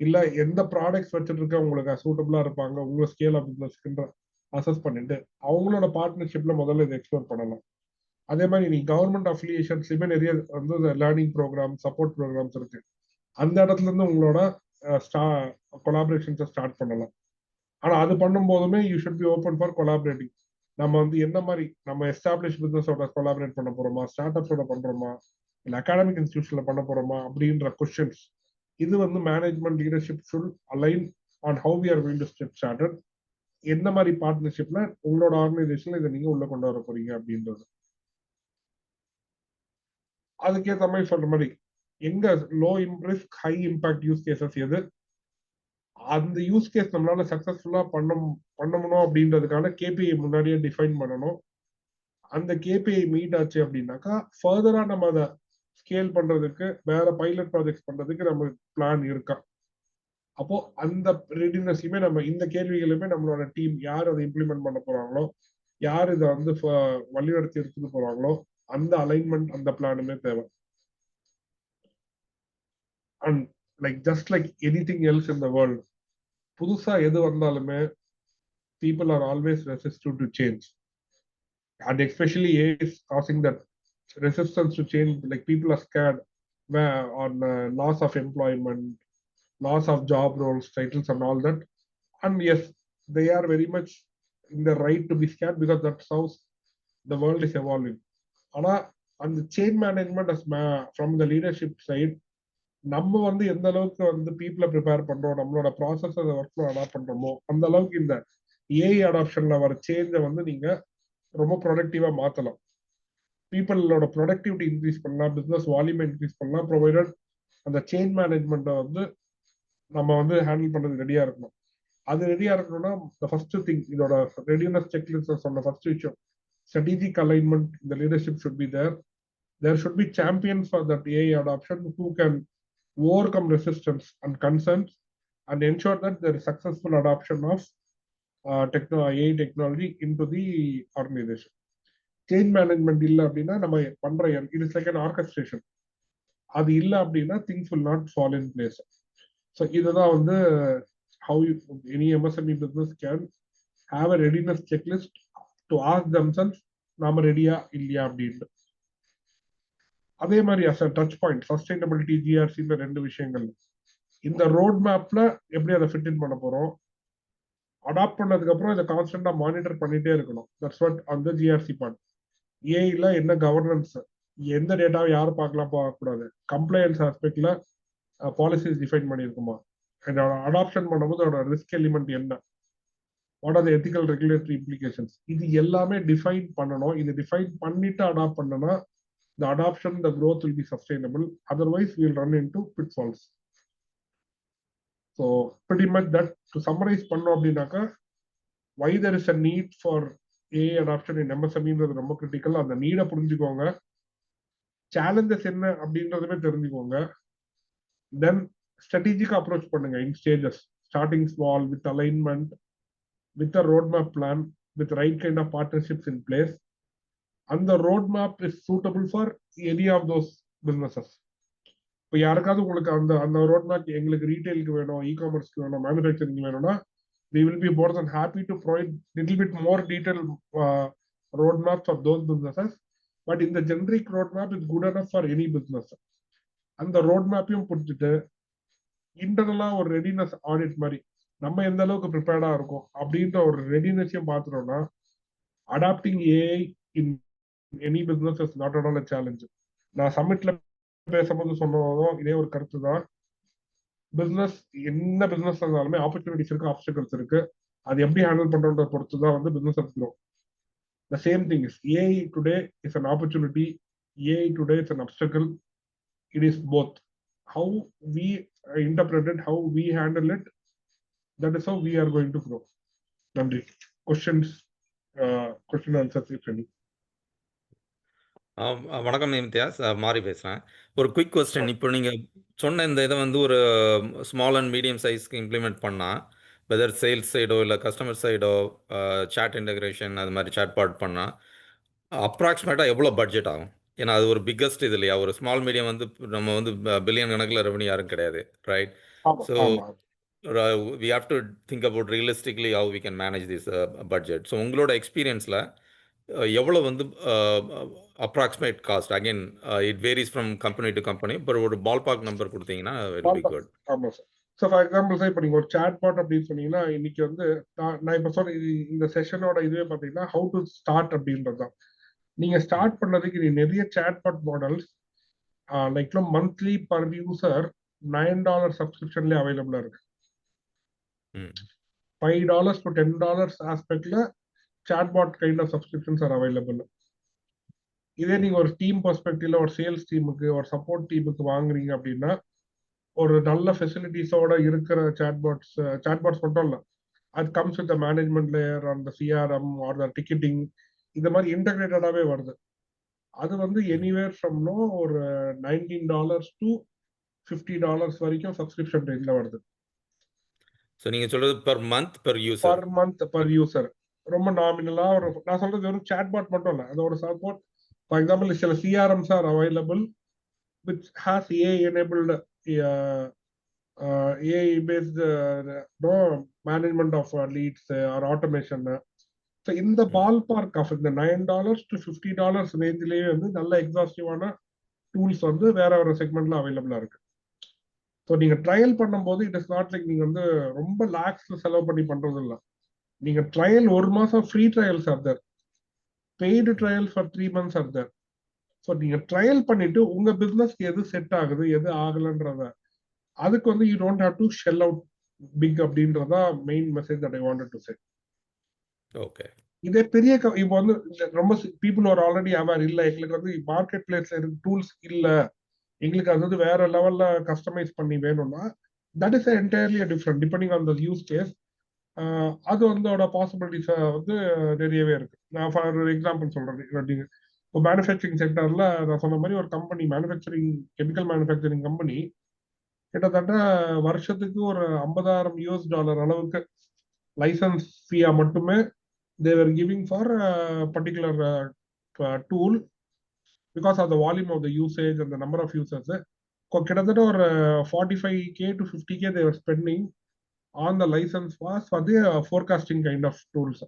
Speaker 3: இல்ல எந்த ப்ராடக்ட்ஸ் வச்சுட்டு இருக்க உங்களுக்கு சூட்டபிளா இருப்பாங்க உங்க ஸ்கேல் ஆஃப் பிசினஸ்க்குன்ற அசஸ் பண்ணிட்டு அவங்களோட பார்ட்னர்ஷிப்ல முதல்ல இதை எக்ஸ்ப்ளோர் பண்ணலாம். அதே மாதிரி நீ கவர்மெண்ட் அஃபிலியேஷன்ஸ்லயுமே நிறைய வந்து லேர்னிங் ப்ரோக்ராம், சப்போர்ட் ப்ரோக்ராம்ஸ் இருக்கு. அந்த இடத்துல இருந்து உங்களோட கொலாபரேஷன்ஸை ஸ்டார்ட் பண்ணலாம். ஆனா அது பண்ணும்போதுமே you should be open for collaborating. நம்ம வந்து என்ன மாதிரி நம்ம எஸ்டாப்ளிஷ் பிசினஸோட கொலாபரேட் பண்ண போறோமா, ஸ்டார்ட் அப்ஸோட பண்றோமா, இல்ல அகாடமிக் இன்ஸ்டிடியூஷன்ல பண்ண போறோமா அப்படின்ற கொஸ்டின்ஸ். இது வந்து management leadership should align on how we are going to step started. எந்த மாதிரி பார்ட்னர்ஷிப்ல உங்களோட ஆர்கனைசேஷன்ல இதை நீங்க உள்ள கொண்டு வர போறீங்க அப்படின்றது. அதுக்கேற்ற மாதிரி சொல்ற மாதிரி எங்க low risk high impact use cases எது, அந்த யூஸ் கேஸ் நம்மளால சக்சஸ்ஃபுல்லா பண்ணணும் அப்படின்றதுக்கான கேபிஐ முன்னாடியே டிஃபைன் பண்ணணும். அந்த கேபிஐ மீட் ஆச்சு அப்படின்னாக்கா ஃபர்தரா நம்ம அதை ஸ்கேல் பண்றதுக்கு வேற பைலட் ப்ராஜெக்ட் பண்றதுக்கு நம்ம பிளான் இருக்கா. அப்போ அந்த ரெடினஸையுமே நம்ம இந்த கேள்விகளுமே நம்மளோட டீம் யார் அதை இம்ப்ளிமெண்ட் பண்ண போறாங்களோ, யார் இதை வந்து வழிநடத்தி எடுத்துட்டு போறாங்களோ அந்த அலைன்மெண்ட் அந்த பிளானுமே தேவை. And like just like anything else in the world, புதுசா எது வந்தாலுமே people are always resistant to change, and especially AI is causing that resistance to change. Like people are scared on loss of employment, loss of job roles, titles and all that. And yes, they are very much in the right to be scared because that's how the world is evolving. ஆனா அந்த change management from the leadership side நம்ம வந்து எந்த அளவுக்கு வந்து பீப்புளை prepare பண்றோம், நம்மளோட ப்ராசஸ் ஒர்க் ஃப்ளோ அடாப்ட் பண்றோமோ அந்த அளவுக்கு இந்த ஏஐ அடாப்ஷன்ல வர சேஞ்சை வந்து நீங்க ரொம்ப ப்ரொடக்டிவா மாத்தலாம். பீப்புளோட ப்ரொடக்டிவிட்டி இன்க்ரீஸ் பண்ணலாம், பிசினஸ் வால்யூம் இன்க்ரீஸ் பண்ணலாம், ப்ரொவைடட் அந்த சேஞ்ச் மேனேஜ்மெண்ட்டை வந்து நம்ம வந்து ஹேண்டில் பண்றது ரெடியா இருக்கணும். அது ரெடியா இருக்கணும்னா ஃபர்ஸ்ட் திங் இதோட ரெடினஸ் செக்லிஸ்ட் சொன்ன ஃபர்ஸ்ட் விஷயம் strategic alignment in the leadership should be there. There should be champions for that AI adoption who can overcome resistance and concerns and ensure that there is successful adoption of AI technology into the organization. Change management illa அப்படின்னா நம்ம பண்ற it is like an orchestration. அது இல்ல அப்படின்னா things will not fall in place. So இதுதான் வந்து how any MSME business can have a readiness checklist to ask themselves நாம ரெடியா இல்லையா அப்படின்னு. அதே மாதிரி as a touch point sustainability ஜிஆர்சின்ற ரெண்டு விஷயங்கள் இந்த ரோட் மேப்ல எப்படி அதை ஃபிட் இன் பண்ண போறோம், அடாப்ட் பண்ணதுக்கு அப்புறம் இதை கான்ஸ்டன்டா மானிட்டர் பண்ணிட்டே இருக்கணும். தட்ஸ் வாட் அந்த ஜிஆர்சி பார்ட். ஏஐல என்ன கவர்னன்ஸ், எந்த டேட்டாவை யாரும் பார்க்கலாம் பார்க்கக்கூடாது, கம்ப்ளைன்ஸ் ஆஸ்பெக்ட்ல பாலிசிஸ் டிஃபைன் பண்ணியிருக்குமா, அடாப்ஷன் பண்ணும்போது அதோட ரிஸ்க் எலிமெண்ட் என்ன, what are the ethical regulatory implications, இது எல்லாமே டிஃபைன் பண்ணணும். இது டிஃபைன் பண்ணிட்டு அடாப்ட் பண்ணனா the adoption, the growth will be sustainable. Otherwise, we will run into pitfalls. So pretty much that to summarize பண்ணோம் அப்படின்னாக்கா why there is a need for AI adoption in MSME ரொம்ப critical. அந்த நீடை புரிஞ்சுக்கோங்க, challenges என்ன அப்படின்றதுமே தெரிஞ்சுக்கோங்க, தென் strategic approach பண்ணுங்க in stages, starting small with alignment, with a road map plan, with right kind of partnerships in place. அந்த road map is suitable for any of those businesses. இப்போ யாருக்காவது உங்களுக்கு அந்த அந்த ரோட் மேப் எங்களுக்கு ரீட்டைலுக்கு வேணும், இ காமர்ஸ்க்கு வேணும், மேனுஃபேக்சரிங் வேணும்னா we will be more than happy to provide little bit more detailed road maps for those businesses. But in the generic road map is good enough for any business. அந்த road மேப்பையும் புரிஞ்சுட்டு இன்டர்னலா ஒரு readiness audit மாதிரி நம்ம எந்த அளவுக்கு ப்ரிப்பேர்டா இருக்கும் அப்படின்ற ஒரு ரெடினஸையும் பார்த்துட்டோம்னா adapting AI in any business is not at all a challenge. நான் சம்மிட்ல பேசும்போது சொன்னதும் இதே ஒரு கருத்து தான். பிசினஸ் என்ன பிசினஸ் இருந்தாலுமே ஆப்பர்ச்சுனிட்டிஸ் இருக்கு, ஆப்ஸ்டிகல்ஸ் இருக்கு. அது எப்படி ஹேண்டில் பண்றோன்ற பொறுத்து தான் வந்து business grow. The same thing is AI today is an opportunity, AI today is an obstacle. It is both. How we interpret it, how we handle it, that is how we are going to grow. நன்றி. Questions, question answers if any.
Speaker 9: வணக்கம் இம்தியாஸ், மாறி பேசுகிறேன். ஒரு quick question. இப்போ நீங்கள் சொன்ன இந்த இதை வந்து ஒரு ஸ்மால் அண்ட் மீடியம் சைஸ்க்கு இம்ப்ளிமெண்ட் பண்ணால், வெதர் சேல்ஸ் சைடோ இல்லை கஸ்டமர் சைடோ சாட் இன்டகிரேஷன் அது மாதிரி சாட் பாட் பண்ணால் அப்ராக்சிமேட்டாக எவ்வளோ பட்ஜெட் ஆகும்? ஏன்னா அது ஒரு பிக்கஸ்ட் இது இல்லையா? ஒரு ஸ்மால் மீடியம் வந்து நம்ம வந்து பில்லியன் கணக்கில் ரெவன்யூ யாரும் கிடையாது, right? So we have to think about realistically how we can manage this budget. So உங்களோட எக்ஸ்பீரியன்ஸில் எவ்வளோ வந்து approximate cost? Again it varies from company to company, but ஒரு பால் பார்க் நம்பர் கொடுத்தீங்கன்னா வெரி குட்.
Speaker 3: ஆமாம் sir. So for example sir இப்போ நீங்கள் ஒரு சேட் பாட் அப்படின்னு சொன்னீங்கன்னா இன்னைக்கு வந்து நான் இப்போ சொன்ன இந்த செஷனோட இதுவே பார்த்தீங்கன்னா ஹவு டு ஸ்டார்ட் அப்படின்றது தான். நீங்கள் ஸ்டார்ட் பண்ணதுக்கு நீ நிறைய chatbot models like monthly per user $9 சப்ஸ்கிரிப்ஷன்லேயே அவைலபிளாக இருக்கு. $5 to $10 ஆஸ்பெக்ட்ல chatbot kind of subscriptions are available. இதே நீங்க ஒரு டீம் பெர்ஸ்பெக்டிவ்ல ஒரு சேல்ஸ் டீமுக்கு ஒரு சப்போர்ட் டீமுக்கு வாங்குறீங்க அப்படின்னா ஒரு நல்ல ஃபெசிலிட்டிஸோட இருக்கிற சாட்பாட்ஸ் மட்டும் இல்லை, அது கம்ஸ் வித் மேனேஜ்மெண்ட் லேயர் அந்த சிஆர்எம் ஆர் த டிக்கெட்டிங் இந்த மாதிரி இன்டகிரேட்டடாகவே வருது. அது வந்து எனிவேர் ஃப்ரம்னோ ஒரு $19 to $50 வரைக்கும் சப்ஸ்கிரிப்ஷன் ரேஞ்சில் வருது.
Speaker 9: ஸோ நீங்க சொல்றது பர் மந்த் பர் யூசர் ரொம்ப நாமினலா ஒரு நான் சொல்றது வெறும் சாட்பாட் மட்டும் இல்லை, அதோட சப்போர்ட். ஃபார் எக்ஸாம்பிள் சில CRMs are available which has AI enabled AI based management of leads or automation. So இந்த பால் பார்க் ஆஃப் இந்த $9 to $50 ரேஞ்சிலேயே வந்து நல்ல எக்ஸாஸ்டிவான டூல்ஸ் வந்து வேற வேற செக்மெண்ட்ல அவைலபிளா இருக்கு. ஸோ நீங்க ட்ரையல் பண்ணும்போது இட் இஸ் நாட் லைக் நீங்க வந்து ரொம்ப லேக்ஸ்ல செலவு பண்ணி பண்றது இல்லை. நீங்க ட்ரையல் 1 மாசம் free trials are there, paid trial for 3 months are there. So நீங்க ட்ரையல் பண்ணிட்டு உங்க பிசினஸ்க்கு எது செட் ஆகுது எது ஆகலன்றத அதுக்கு வந்து you don't have to shell out big அப்படின்றதா main message that I wanted to say. Okay,
Speaker 3: இதே பெரிய இப்போ வந்து ரொம்ப பீப்புள் ஆர் ஆல்ரெடி அவேர் இல்லை எங்களுக்கு வந்து மார்க்கெட் பிளேஸ்ல இருக்கு டூல்ஸ் இல்லை, எங்களுக்கு அது வந்து வேற லெவல்ல கஸ்டமைஸ் பண்ணி வேணும்னா that is entirely different depending on the use case. அது வந்து பாசிபிலிட்டிஸ் வந்து நிறையவே இருக்கு. நான் ஃபார் ஒரு எக்ஸாம்பிள் சொல்றேன். இப்போ மேனுஃபேக்சரிங் செக்டர்ல நான் சொன்ன மாதிரி ஒரு கம்பெனி கெமிக்கல் மேனுஃபேக்சரிங் கம்பெனி கிட்டத்தட்ட வருஷத்துக்கு ஒரு $50,000 அளவுக்கு லைசன்ஸ் ஃபீயா மட்டுமே they were giving for a particular tool because of the volume of the usage and the number of users. கிட்டத்தட்ட ஒரு 45K to 50K they were spending on the license for the forecasting kind of tools.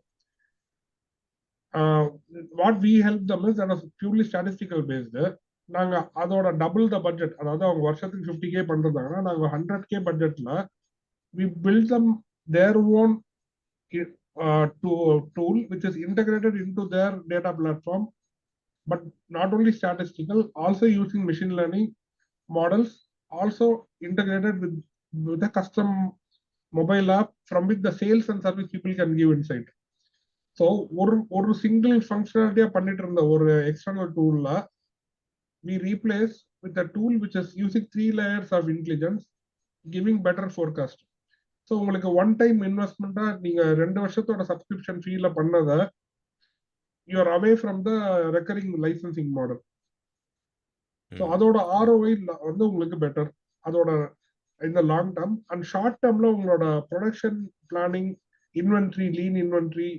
Speaker 3: What we help them is that was purely statistical based. நாங்க அதோட double the budget, அதாவது அவங்க வருஷத்துக்கு 50K பண்றதாங்கன்னா நாங்க 100K பட்ஜெட்ல we build them their own tool which is integrated into their data platform, but not only statistical, also using machine learning models, also integrated with a custom mobile app from which the sales and service people can give insight. So ஒரு single ஃபங்க்ஷனாலிட்டியா பண்ணிட்டு இருந்த ஒரு external டூல்ல we replace with a tool which is using 3 layers of intelligence, giving better forecast. So உங்களுக்கு one time இன்வெஸ்ட்மெண்ட்டா நீங்க 2 வருஷத்தோட subscription ஃபீல பண்ணதை you are away from the recurring licensing model. So அதோட ROI வந்து உங்களுக்கு பெட்டர் அதோட இந்த லாங் டேர்ம். அண்ட் ஷார்ட் டேர்ம்ல உங்களோட production planning, inventory, lean inventory,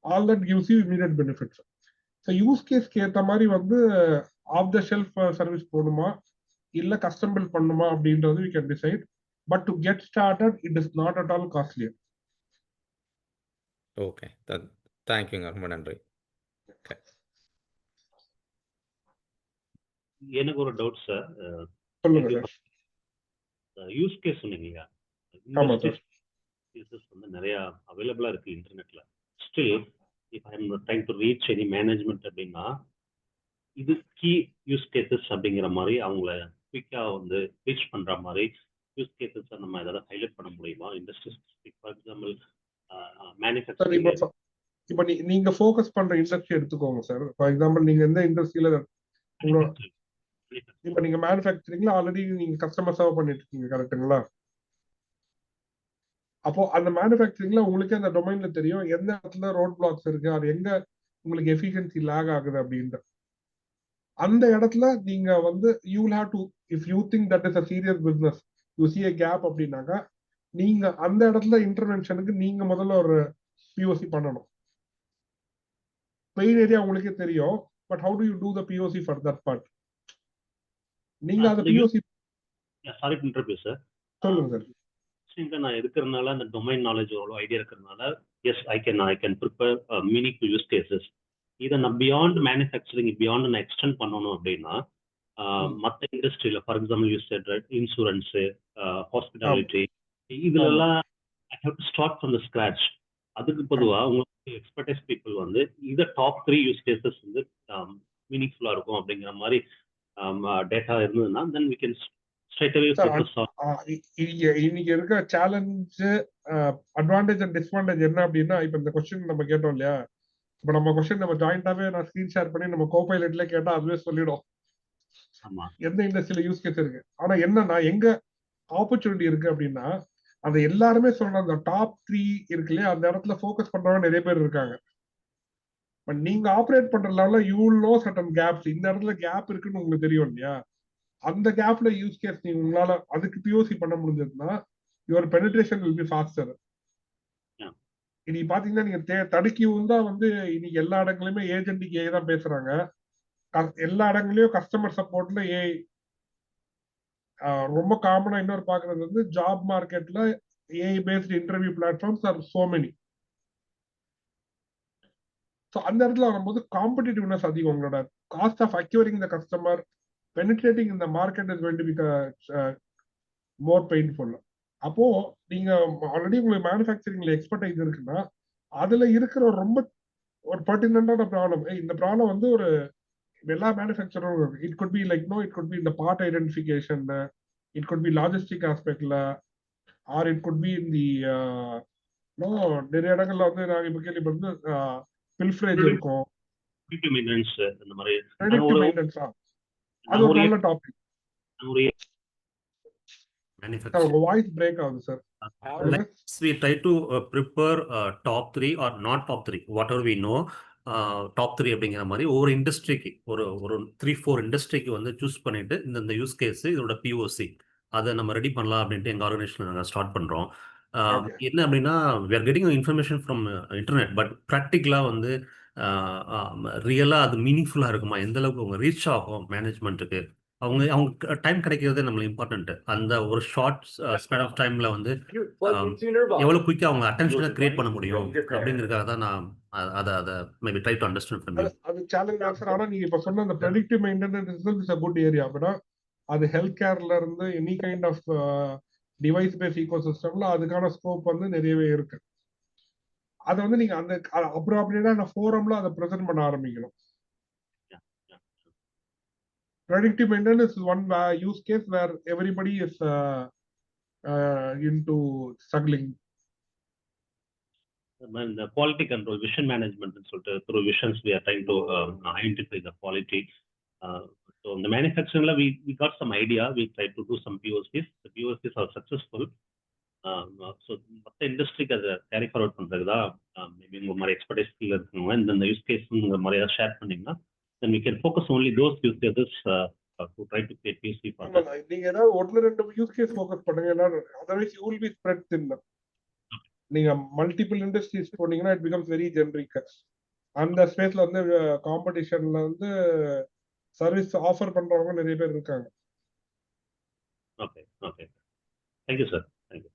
Speaker 3: all that gives you immediate benefits. So use கேஸ்க்கு ஏற்ற மாதிரி வந்து ஆஃப் த ஷெல்ஃப் சர்வீஸ் போகணுமா இல்லை கஸ்டம் பில்ட் பண்ணுமா அப்படின்றது we can decide. But to get started, it is not at all costly.
Speaker 9: Okay, தேங்க்யூங்க, ரொம்ப நன்றி.
Speaker 10: எனக்கு ஒரு டவுட் சார்.
Speaker 3: சொல்லுங்க சார்.
Speaker 10: யூஸ் கேஸ் சொன்னீங்க,
Speaker 3: ஆமா சார்.
Speaker 10: கேசஸ் வந்து நிறைய அவைலபிளா இருக்கு இன்டர்நெட்ல. Still if I am trying to reach any management அப்படின்னா இது கீ யூஸ் கேசஸ் அப்படிங்கிற மாதிரி அவங்கள குயிக்கா வந்து ரீச் பண்ற மாதிரி யூஸ் கேசஸ் நம்ம ஏதாவது ஹைலைட் பண்ண முடியுமா? Industry specific, for example manufacturing.
Speaker 3: இப்போ நீங்க ஃபோக்கஸ் பண்ற இண்டஸ்ட்ரி எடுத்துக்கோங்க சார். ஃபார் எக்ஸாம்பிள் நீங்க எந்த இண்டஸ்ட்ரியில இப்போ நீங்க மேனுஃபேக்சரிங்ல ஆல்ரெடி நீங்க கஸ்டமர் சர்வ் பண்ணிட்டு இருக்கீங்க, கரெக்ட்டுங்களா? அப்போ அந்த மேனுஃபேக்சரிங்ல உங்களுக்கே அந்த டொமைன்ல தெரியும் எந்த இடத்துல ரோட் பிளாக்ஸ் இருக்கு, அது எங்க உங்களுக்கு எஃபிஷியன்சி லேக் ஆகுது அப்படின்ற அந்த இடத்துல நீங்க வந்து you will have to, if you think that is a serious business, you see a gap அப்படின்னாக்கா நீங்க அந்த இடத்துல இன்டர்வென்ஷனுக்கு நீங்க முதல்ல ஒரு POC பண்ணணும். பெயின் ஏரியா உங்களுக்கே தெரியும், but how to you do the POC for that part? நீங்க அந்த POC
Speaker 10: sorry to interview sir.
Speaker 3: சொல்லுங்க சார்.
Speaker 10: நான் இருக்கிறதுனால அந்த டொமைன் நாலேஜ் அவ்வளோ ஐடியா இருக்கிறதுனால yes I can prepare meaning to use cases. இதை நான் பியாண்ட் மேனுஃபேக்சரிங் பியாண்ட் நான் எக்ஸ்டெண்ட் பண்ணணும் அப்படின்னா மற்ற இண்டஸ்ட்ரியில for example you said right insurance, hospitality, இதுலலாம் I have to start from the scratch. அதுக்கு பொதுவாக உங்களுக்கு எக்ஸ்பர்டைஸ் பீப்புள் வந்து இதை டாப் 3 யூஸ் கேசஸ் வந்து மீனிங்ஃபுல்லாக இருக்கும் அப்படிங்கிற மாதிரி டேட்டா இருந்ததுன்னா then we can straight away focus on.
Speaker 3: இன்னைக்கு இருக்க சேலஞ்ச் அட்வான்டேஜ் அண்ட் டிஸ்அட்வான்டேஜ் என்ன அப்படின்னா, இப்ப இந்த கொஸ்டின் நம்ம கேட்டோம் இல்லையா, இப்ப நம்ம கொஸ்டின் நம்ம ஜாயிண்டாவே நான் ஸ்கிரீன் ஷேர் பண்ணி நம்ம கோபைலட்ல கேட்டா அதுவே சொல்லிடும் எந்த இண்டஸ்ட்ரியில யூஸ் கேஸ் இருக்கு. ஆனா என்னன்னா எங்க ஆப்பர்ச்சுனிட்டி இருக்கு அப்படின்னா, அந்த எல்லாருமே சொல்ற அந்த டாப் 3 இருக்கு இல்லையா, அந்த இடத்துல ஃபோக்கஸ் பண்றவங்க நிறைய பேர் இருக்காங்க. பட் நீங்க ஆப்ரேட் பண்ற லெவல்ல you will know certain gaps. இந்த இடத்துல கேப் இருக்குன்னு உங்களுக்கு தெரியும் இல்லையா, அந்த கேப்ல யூஸ் கேஸ் நீங்க உங்களால அதுக்கு பிஓசி பண்ண முடிஞ்சதுன்னா your penetration will be pastor. இன்னைக்கு பாத்தீங்கன்னா நீங்க தடுக்கி வந்தா வந்து இன்னைக்கு எல்லா இடங்களையுமே ஏஜென்ட்டுக்கு ஏஐ தான் பேசுறாங்க. எல்லா இடங்களையும் கஸ்டமர் சப்போர்ட்ல ஏஐ. ரொம்ப காமனா இன்னொரு பாக்குறது வந்து ஜாப் மார்க்கெட்ல AI based interview platforms are so many. So அந்த இடத்துல வரும்போது காம்படிட்டிவ்னஸ் அதிகம். உங்களோட cost of acquiring the customer, penetrating இந்த market is going to be more painful. அப்போ நீங்க ஆல்ரெடி உங்களுக்கு மேனுஃபேக்சரிங்ல எக்ஸ்பர்டைஸ் இருக்குன்னா அதுல இருக்கிற ஒரு பர்டிகுலரான ப்ராப்ளம், இந்த ப்ராப்ளம் வந்து ஒரு எல்லா மேனுஃபேக்சரும் it could be like no it could be இந்த part identification, it could be logistic ஆஸ்பெக்ட்ல, or it could be in the no நிறைய இடங்கள்ல வந்து நாங்க இப்ப கேள்விப்பட்டு பில்ஃப்ரேஜ் இருக்கும்,
Speaker 10: ப்ரிடிக்டிவ் மெயின்டெனன்ஸ் இந்த மாதிரி.
Speaker 3: Predictive maintenance. அது ஒரு நல்ல டாபிக். வாய்ஸ் பிரேக் ஆகுது sir.
Speaker 10: We try to prepare top 3 or not top 3 whatever we know. Top 3 அப்படிங்கிற மாதிரி ஒவ்வொரு இண்டஸ்ட்ரிக்கு ஒரு 3-4 இண்டஸ்ட்ரிக்கு வந்து சூஸ் பண்ணிட்டு இந்த யூஸ் கேஸ் இதோட பிஓசி அதை நம்ம ரெடி பண்ணலாம் அப்படின்ட்டு எங்கள் ஆர்கனைசேஷன் நாங்கள் ஸ்டார்ட் பண்ணுறோம். என்ன அப்படின்னா we are getting information from internet, but ப்ராக்டிக்கலாக வந்து ரியலாக அது மீனிங்ஃபுல்லாக இருக்குமா, எந்த அளவுக்கு அவங்க ரீச் ஆகும் மேனேஜ்மெண்ட்டுக்கு, அவங்க டைம் கிடைக்கிறதே நம்மளுக்கு இம்பார்ட்டன்ட். அந்த ஒரு ஷார்ட் ஸ்பேன் ஆஃப் டைம்ல வந்து எவ்வளவு குயிக்கா அவங்க அட்டென்ஷனை கிரியேட் பண்ண முடியும் அப்படிங்கிறதுக்காக தான் நான் அதை மேபி ட்ரை டு அண்டர்ஸ்டாண்ட் பண்ணி.
Speaker 3: அது சேலஞ்ச் ஆன்சர். ஆனா நீங்க இப்ப சொன்ன அந்த predictive maintenance is a good area. அப்படின்னா அது ஹெல்த் கேர்ல இருந்து any kind of device based ஈகோசிஸ்டம்ல அதுக்கான ஸ்கோப் வந்து நிறையவே இருக்கு. அதை வந்து நீங்க அந்த அப்ராப்ரியேட்டான ஃபோரம்ல அதை ப்ரெசென்ட் பண்ண ஆரம்பிக்கணும். Predictive maintenance is one use case where everybody is into struggling.
Speaker 10: The quality control, vision management, and so through visions we are trying to identify the quality. So in the manufacturing, we got some idea. We tried to do some POCs. The POCs are successful. So the industry as a carry forward பண்றதுதா maybe உங்க மாதிரி expertise skill இருக்குங்க இந்த use case உங்க மாதிரி share பண்ணீங்கன்னா then we can focus only those use cases to try to create POC for them.
Speaker 3: நீங்க ஏதாவது ஒன்னு ரெண்டு யூஸ் கேஸ் ஃபோக்கஸ் பண்ணுங்க, otherwise you will be spread thin. நீங்க மல்டிபிள் இண்டஸ்ட்ரீஸ் போனீங்கன்னா இட் பிகம்ஸ் வெரி ஜெனரிக். அந்த ஸ்பேஸ்ல வந்து காம்படிஷன்ல வந்து சர்வீஸ் ஆஃபர் பண்றவங்க நிறைய பேர் இருக்காங்க.
Speaker 10: Okay okay, thank you sir, thank you.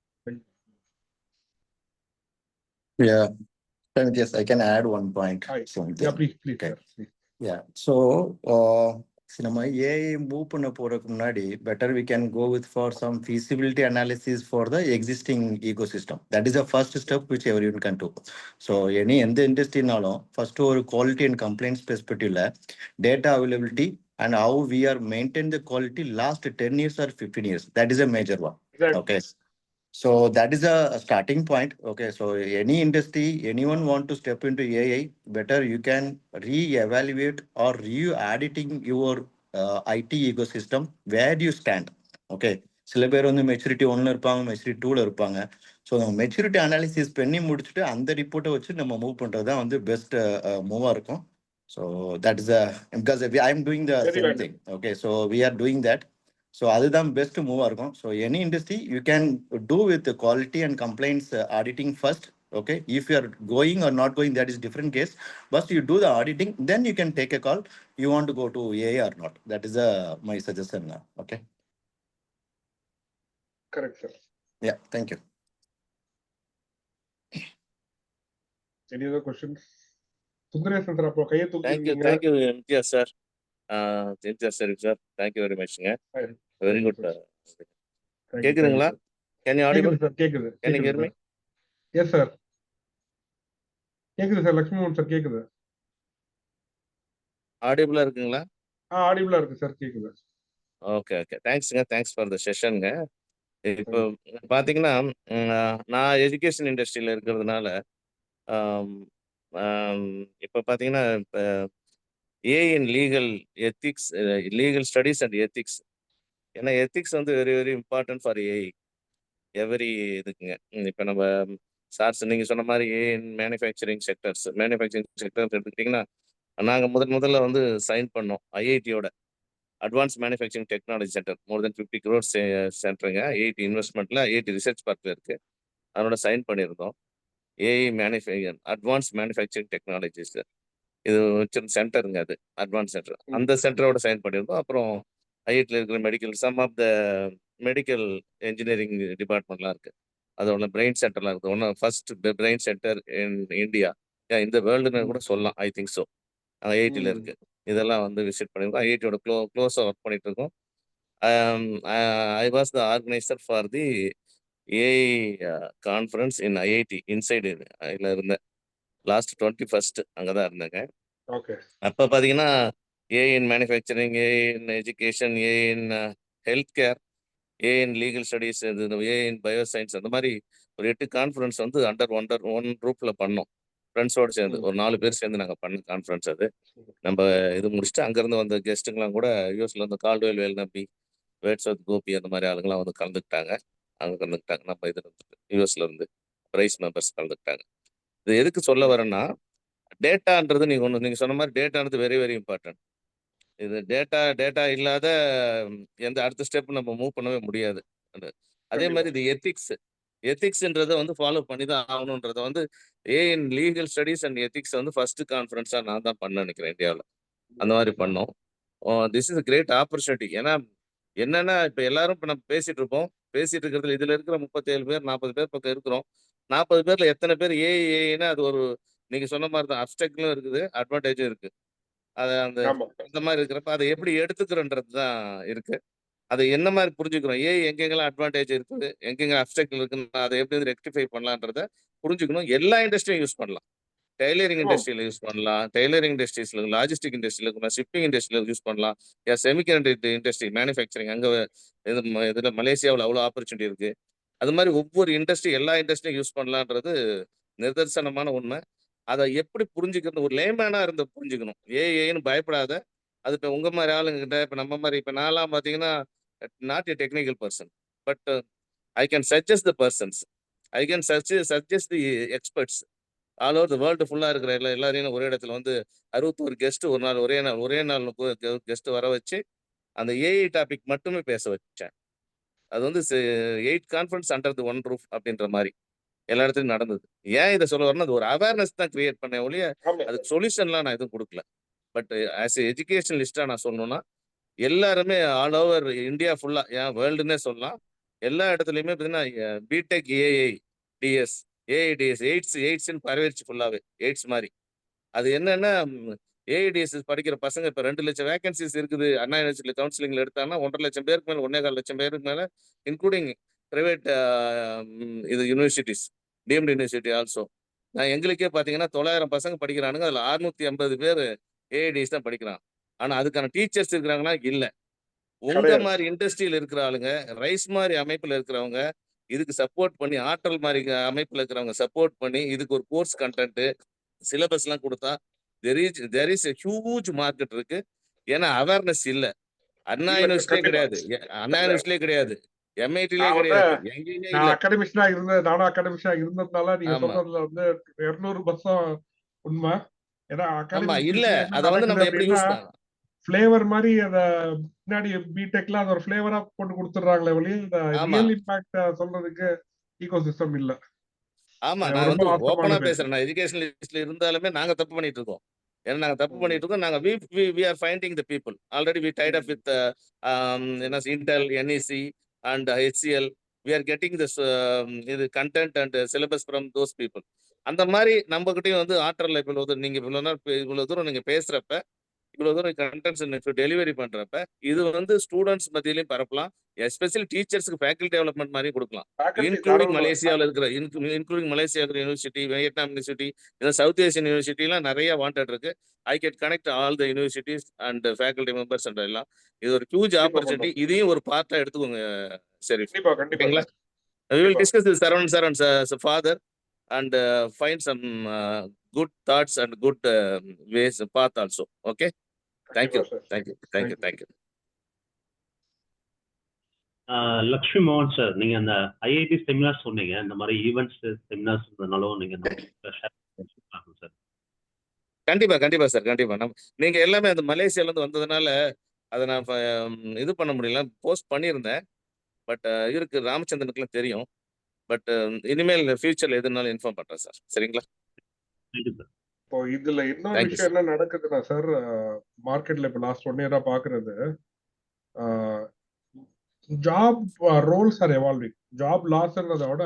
Speaker 11: Yeah, yes, I can add one point.
Speaker 3: Yeah, please.
Speaker 11: Okay. Yeah, so நம்ம ஏஐ மூவ் பண்ண போறதுக்கு முன்னாடி better we can go with for some feasibility analysis for the existing ecosystem. That is the first step which everyone can do. So எந்த இண்டஸ்ட்ரினாலும் first ஒரு quality and complaints பெர்ஸ்பெக்டிவ்ல data availability and how we are maintain the quality last 10 years or 15 years. That is a major one. Okay. So that is a starting point. Okay. So any industry, anyone want to step into AI, better you can re-evaluate or re-auditing your IT ecosystem. Where do you stand? Okay. சில பேர் வந்து maturity 1 இருப்பாங்க, maturity 2 இருப்பாங்க. So நம்ம maturity analysis பண்ணி முடிச்சுட்டு அந்த ரிப்போர்ட்டை வச்சு நம்ம மூவ் பண்ணுறது தான் வந்து பெஸ்ட் மூவாக இருக்கும். So that is because I am doing the same thing. Okay. So we are doing that. So other than best move இருக்கும். So any industry you can do with the quality and complaints auditing first. Okay. If you are going or not going, that is different case. But you do the auditing, then you can take a call. You want to go to AI or not. That is my suggestion now. Okay.
Speaker 3: Correct, sir.
Speaker 11: Yeah. Thank you.
Speaker 3: Any other questions? Sundaresan sir, appo kaiye
Speaker 6: Thank you, MTS sir. சரி sir, thank you very மச்ங்க. Very
Speaker 3: thank you
Speaker 6: good.
Speaker 3: Sir. Thank you
Speaker 6: கேக்குதுங்களா?
Speaker 3: Sir.
Speaker 6: Can you audible?
Speaker 3: கேக்குது sir, கேக்குது
Speaker 6: can you
Speaker 3: கேக்குது
Speaker 6: hear me?
Speaker 3: Sir. Yes sir, கேக்குது sir. Lakshmi sir கேக்குது.
Speaker 6: ஆடிபிளா இருக்குங்களா?
Speaker 3: ஆடிபிளா இருக்கு சார், கேக்குது.
Speaker 6: Okay, okay. தேங்க்ஸ்ங்க. தேங்க்ஸ் ஃபார் த செஷன்ங்க. இப்போ
Speaker 3: தேங்க்யூ.
Speaker 6: பார்த்தீங்கன்னா, நான் எஜுகேஷன் இண்டஸ்ட்ரியில இருக்கிறதுனால, ஆம், ஆம், இப்ப பார்த்தீங்கன்னா, இப்ப AI in legal ethics, legal studies and ethics. ஏன்னா எத்திக்ஸ் வந்து very very important for AI. Every இதுக்குங்க. இப்ப நம்ம சார்ஸ் நீங்க சொன்ன மாரி ஏஐ இன் மேனுஃபேக்சரிங் செக்டர்ஸ் எடுத்துக்கிட்டீங்கன்னா, நாங்க முதல்ல வந்து சைன் பண்ணோம் ஐஐடியோட. Advance manufacturing technology centre. More then 50 crores சென்டருங்க. ஐஐடி இன்வெஸ்ட்மெண்ட்ல ஐஐடி ரிசர்ச் பார்க்ல இருக்கு. அதோட சைன் பண்ணியிருந்தோம். ஏஐ அட்வான்ஸ் மேனுஃபேக்சரிங் டெக்னாலஜிஸ் இது வச்சிருந்த சென்டருங்க அது. Advance centre. அந்த சென்டரோட சைன் பண்ணியிருந்தோம். அப்புறம் ஐஐடியில் இருக்கிற some of the medical engineering டிபார்ட்மெண்ட்லாம் இருக்கு. அதோட பிரெயின் சென்டர்லாம் இருக்கு. One first brain centre in India, இந்த வேர்ல்டுன்னு கூட சொல்லலாம். I think so. ஐஐடியில் இருக்கு. இதெல்லாம் வந்து விசிட் பண்ணியிருக்கோம். ஐஐடியோட க்ளோஸாக ஒர்க் பண்ணிட்டு இருக்கோம். I was the organiser for the AI conference in IIT inside இதில் இருந்தேன். லாஸ்ட் 21st அங்கே தான் இருந்தேங்க.
Speaker 3: ஓகே.
Speaker 6: அப்போ பார்த்தீங்கன்னா AI in manufacturing, AI in education, AI in health care, AI in legal studies, AI in bio science, அந்த மாதிரி ஒரு 8 கான்ஃபரன்ஸ் வந்து ஒன் ரூஃப்ல பண்ணோம். ஃப்ரெண்ட்ஸோடு சேர்ந்து ஒரு 4 பேர் சேர்ந்து நாங்கள் பண்ண கான்ஃபரன்ஸ் அது. நம்ம இது முடிச்சுட்டு அங்கேருந்து வந்த கெஸ்ட்டுங்கெல்லாம் கூட யூஎஸ்ல இருந்து கால்டுவெல் வேல்நம்பி, வேட்ஸ்வர்த் கோபி அந்த மாதிரி ஆளுங்கெல்லாம் வந்து கலந்துக்கிட்டாங்க. அவங்க கலந்துக்கிட்டாங்க. நம்ம இது யூஎஸ்ல இருந்து பிரைஸ் மெம்பர்ஸ் கலந்துக்கிட்டாங்க. இது எதுக்கு சொல்ல வரேன்னா, டேட்டான்றது நீங்க சொன்ன மாதிரி டேட்டான்றது வெரி வெரி இம்பார்ட்டன்ட். இது டேட்டா இல்லாத எந்த அடுத்த ஸ்டெப் நம்ம மூவ் பண்ணவே முடியாது. அதே மாதிரி இது எத்திக்ஸ்ன்றதை வந்து ஃபாலோ பண்ணி தான் ஆகணுன்றதை வந்து an legal studies and ethics வந்து ஃபர்ஸ்ட் கான்ஃபரன்ஸாக நான் தான் பண்ண நினைக்கிறேன் இந்தியாவில். அந்த மாதிரி பண்ணோம். This is great opportunity. ஏன்னா என்னன்னா இப்போ எல்லாரும் இப்போ நம்ம பேசிட்டு இருப்போம். பேசிட்டு இருக்கிறதுல இதுல இருக்கிற 37 பேர் 40 பேர் பக்கம் இருக்கிறோம். 40 பேர்ல எத்தனை பேர் ஏஐன்னா அது ஒரு நீங்க சொன்ன மாதிரி தான் அப்டெக்லும் இருக்குது, அட்வான்டேஜும் இருக்கு. அது அந்த மாதிரி இருக்கிறப்ப அதை எப்படி எடுத்துக்கிறோன்றது தான் இருக்கு. அதை என்ன மாதிரி புரிஞ்சுக்கிறோம், எங்கெங்கெல்லாம் அட்வான்டேஜ் இருக்குது, எங்கெங்க அப்டெக்ல் இருக்குன்னு அதை எப்படி ரெக்டிஃபை பண்ணலான்றத புரிஞ்சுக்கணும். எல்லா இண்டஸ்ட்ரியும் யூஸ் பண்ணலாம். டெய்லரிங் இண்டஸ்ட்ரியில் யூஸ் பண்ணலாம், டெய்லரிங் இண்டஸ்ட்ரீஸ்ல, லாஜிஸ்டிக் இண்டஸ்ட்ரியில், ஷிப்பிங் இண்டஸ்ட்ரியில் யூஸ் பண்ணலாம். செமிகண்டக்டர் இண்டஸ்ட்ரி, மேனுஃபேக்சரிங் அங்கே இதில் மலேசியாவில் அவ்வளோ ஆப்பர்ச்சுனிட்டி இருக்கு. அது மாதிரி ஒவ்வொரு இண்டஸ்ட்ரி, எல்லா இண்டஸ்ட்ரியும் யூஸ் பண்ணலான்றது நிதர்சனமான உண்மை. அதை எப்படி புரிஞ்சுக்கிறது, ஒரு லேமேனா இருந்து புரிஞ்சுக்கணும். ஏன்னு பயப்படாத. அது இப்போ உங்க மாதிரி ஆளுங்க கிட்ட, இப்போ நம்ம மாதிரி இப்போ நான்லாம் பார்த்தீங்கன்னா not a technical person, but I can suggest the persons, I can suggest the experts. All over the world ஃபுல்லாக இருக்கிற எல்லாரையும் ஒரே இடத்துல வந்து 61 கெஸ்ட் ஒரு நாள் ஒரே நாள் கெஸ்ட் வர வச்சு அந்த ஏஐ டாபிக் மட்டுமே பேச வச்சேன். அது வந்து 8 conference under the one roof அப்படின்ற மாதிரி எல்லா இடத்துலையும் நடந்தது. ஏன் இதை சொல்ல வரேன்னா, அது ஒரு அவேர்னஸ் தான் கிரியேட் பண்ண ஒழிய அதுக்கு சொல்யூஷன்லாம் நான் எதுவும் கொடுக்கல. பட் ஆஸ் எ எஜுகேஷனலிஸ்டா நான் சொல்லணும்னா எல்லாருமே ஆல் ஓவர் இந்தியா ஃபுல்லா, ஏன் வேர்ல்டுன்னே சொல்லலாம், எல்லா இடத்துலையுமே பார்த்தீங்கன்னா பிடெக் ஏஐ டிஎஸ், ஏஐடிஎஸ், எய்ட்ஸ்ன்னு பரவிடுச்சு ஃபுல்லாவே. எய்ட்ஸ் மாதிரி அது என்னன்னா ஏஐடிஎஸ் படிக்கிற பசங்க இப்போ 2 லட்சம் வேகன்சிஸ் இருக்குது. அண்ணா யூனிவர்சிட்டியில் கவுன்சிலிங்ல எடுத்தாங்கன்னா 1.5 லட்சம் பேருக்கு மேலே, 1.25 லட்சம் பேருக்கு மேலே, இன்க்ளூடிங் பிரைவேட் இது யூனிவர்சிட்டிஸ், டீம்டு யூனிவர்சிட்டி ஆல்சோ. நான் எங்களுக்கே பார்த்தீங்கன்னா 900 பசங்க படிக்கிறானுங்க. அதில் 650 பேர் ஏஐடிஎஸ் தான் படிக்கிறான். ஆனால் அதுக்கான டீச்சர்ஸ் இருக்கிறாங்கன்னா இல்லை. உங்க மாதிரி இண்டஸ்ட்ரியில் இருக்கிற ஆளுங்க, ரைஸ் மாதிரி அமைப்பில் இருக்கிறவங்க, இதுக்கு சப்போர்ட் பண்ணி, ஆற்றல் மாதிரி அமைப்பில் இருக்கிறவங்க சப்போர்ட் பண்ணி, இதுக்கு ஒரு கோர்ஸ் கண்டென்ட் சிலபஸ்லாம் கொடுத்தா there is a huge market இருக்கு. ஏன்னா அவேர்னஸ் இல்லை. அண்ணா யூனிவர்சிட்டியே கிடையாது, எம்ஐடிலே கிடையாது, எங்கேயுமே இல்லை.
Speaker 3: நானும் அகாடமிக்ஸா இருந்ததுனால நீங்க சொல்றதுல வந்து 200% உண்மை. ஏன்னா
Speaker 6: இல்ல அதை வந்து நம்ம எப்படி யூஸ் பண்ணலாம்,
Speaker 3: ஃப்ளேவர் மாதிரி அத பின்னாடி பிடெக்ல அது ஒரு ஃப்ளேவரா போட்டு கொடுத்துறாங்களே ஒழிய இந்த ரியல் இம்பாக்ட் சொல்றதுக்கு ஈகோசிஸ்டம் இல்ல.
Speaker 6: ஆமா, நான் வந்து ஓப்பனா பேசுறேன். நான் எஜுகேஷனலிஸ்ட்ல இருந்தாலுமே நாங்க தப்பு பண்ணிட்டு இருக்கோம். ஏன்னா நாங்க தப்பு பண்ணிட்டு இருக்கோம். நாங்க we are finding the people. Already we tied up with Intel, NEC and HCL. We are getting this இது content and syllabus from those people. அந்த மாதிரி நம்ம கிட்டயும் வந்து ஆற்றல் நீங்க இவ்வளவு தூரம் நீங்க பேசுறப்ப இவ்வளவு தூரம் கண்டென்ட்ஸ் டெலிவரி பண்றப்ப இது வந்து ஸ்டூடெண்ட்ஸ் மத்தியிலையும் பரப்பலாம், எஸ்பெஷலி டீச்சர்ஸ்க்கு ஃபேக்கல்டி டெவலப்மெண்ட் மாதிரி கொடுக்கலாம். இன்க்ளூடிங் மலேசியாவில் இருக்கிற university, Vietnam university, south Asian யூனிவர்சிட்டிலாம் நிறைய வாண்டட் இருக்கு. I can connect all the universities and faculty members and எல்லாம். இது ஒரு ஹியூஜ் ஆப்பர்ச்சுனிட்டி. இதையும் ஒரு பார்ட்டா எடுத்துக்கோங்க. சரி, ஓகேங்களா? We will discuss this around sir and as a father and find some good thoughts and good ways path also. Okay, thank you, thank you, thank you, thank you.
Speaker 10: Lakshmi மோகன் sir, நீங்க அந்த IIT seminar சொன்னீங்க, இந்த மாதிரி events செமினார்ஸ்னாலும் நீங்க sir.
Speaker 6: கண்டிப்பா கண்டிப்பா sir, கண்டிப்பா. நீங்க எல்லாமே அந்த மலேசியால இருந்து வந்ததுனால அதை நான் இது பண்ண முடியல, போஸ்ட் பண்ணியிருந்தேன். பட் இருக்கு, ராமச்சந்திரனுக்குலாம் தெரியும். பட் இனிமேல் ஃபியூச்சர்ல எதுனாலும் இன்ஃபார்ம் பண்றேன் சார். சரிங்களா?
Speaker 3: இப்போ இதுல இன்னொரு விஷயம் என்ன நடக்குதுன்னா சார், மார்க்கெட்ல இப்போ லாஸ்ட் 1 இயரா பாக்குறது, job roles are evolving. Job லாஸ்ன்றத விட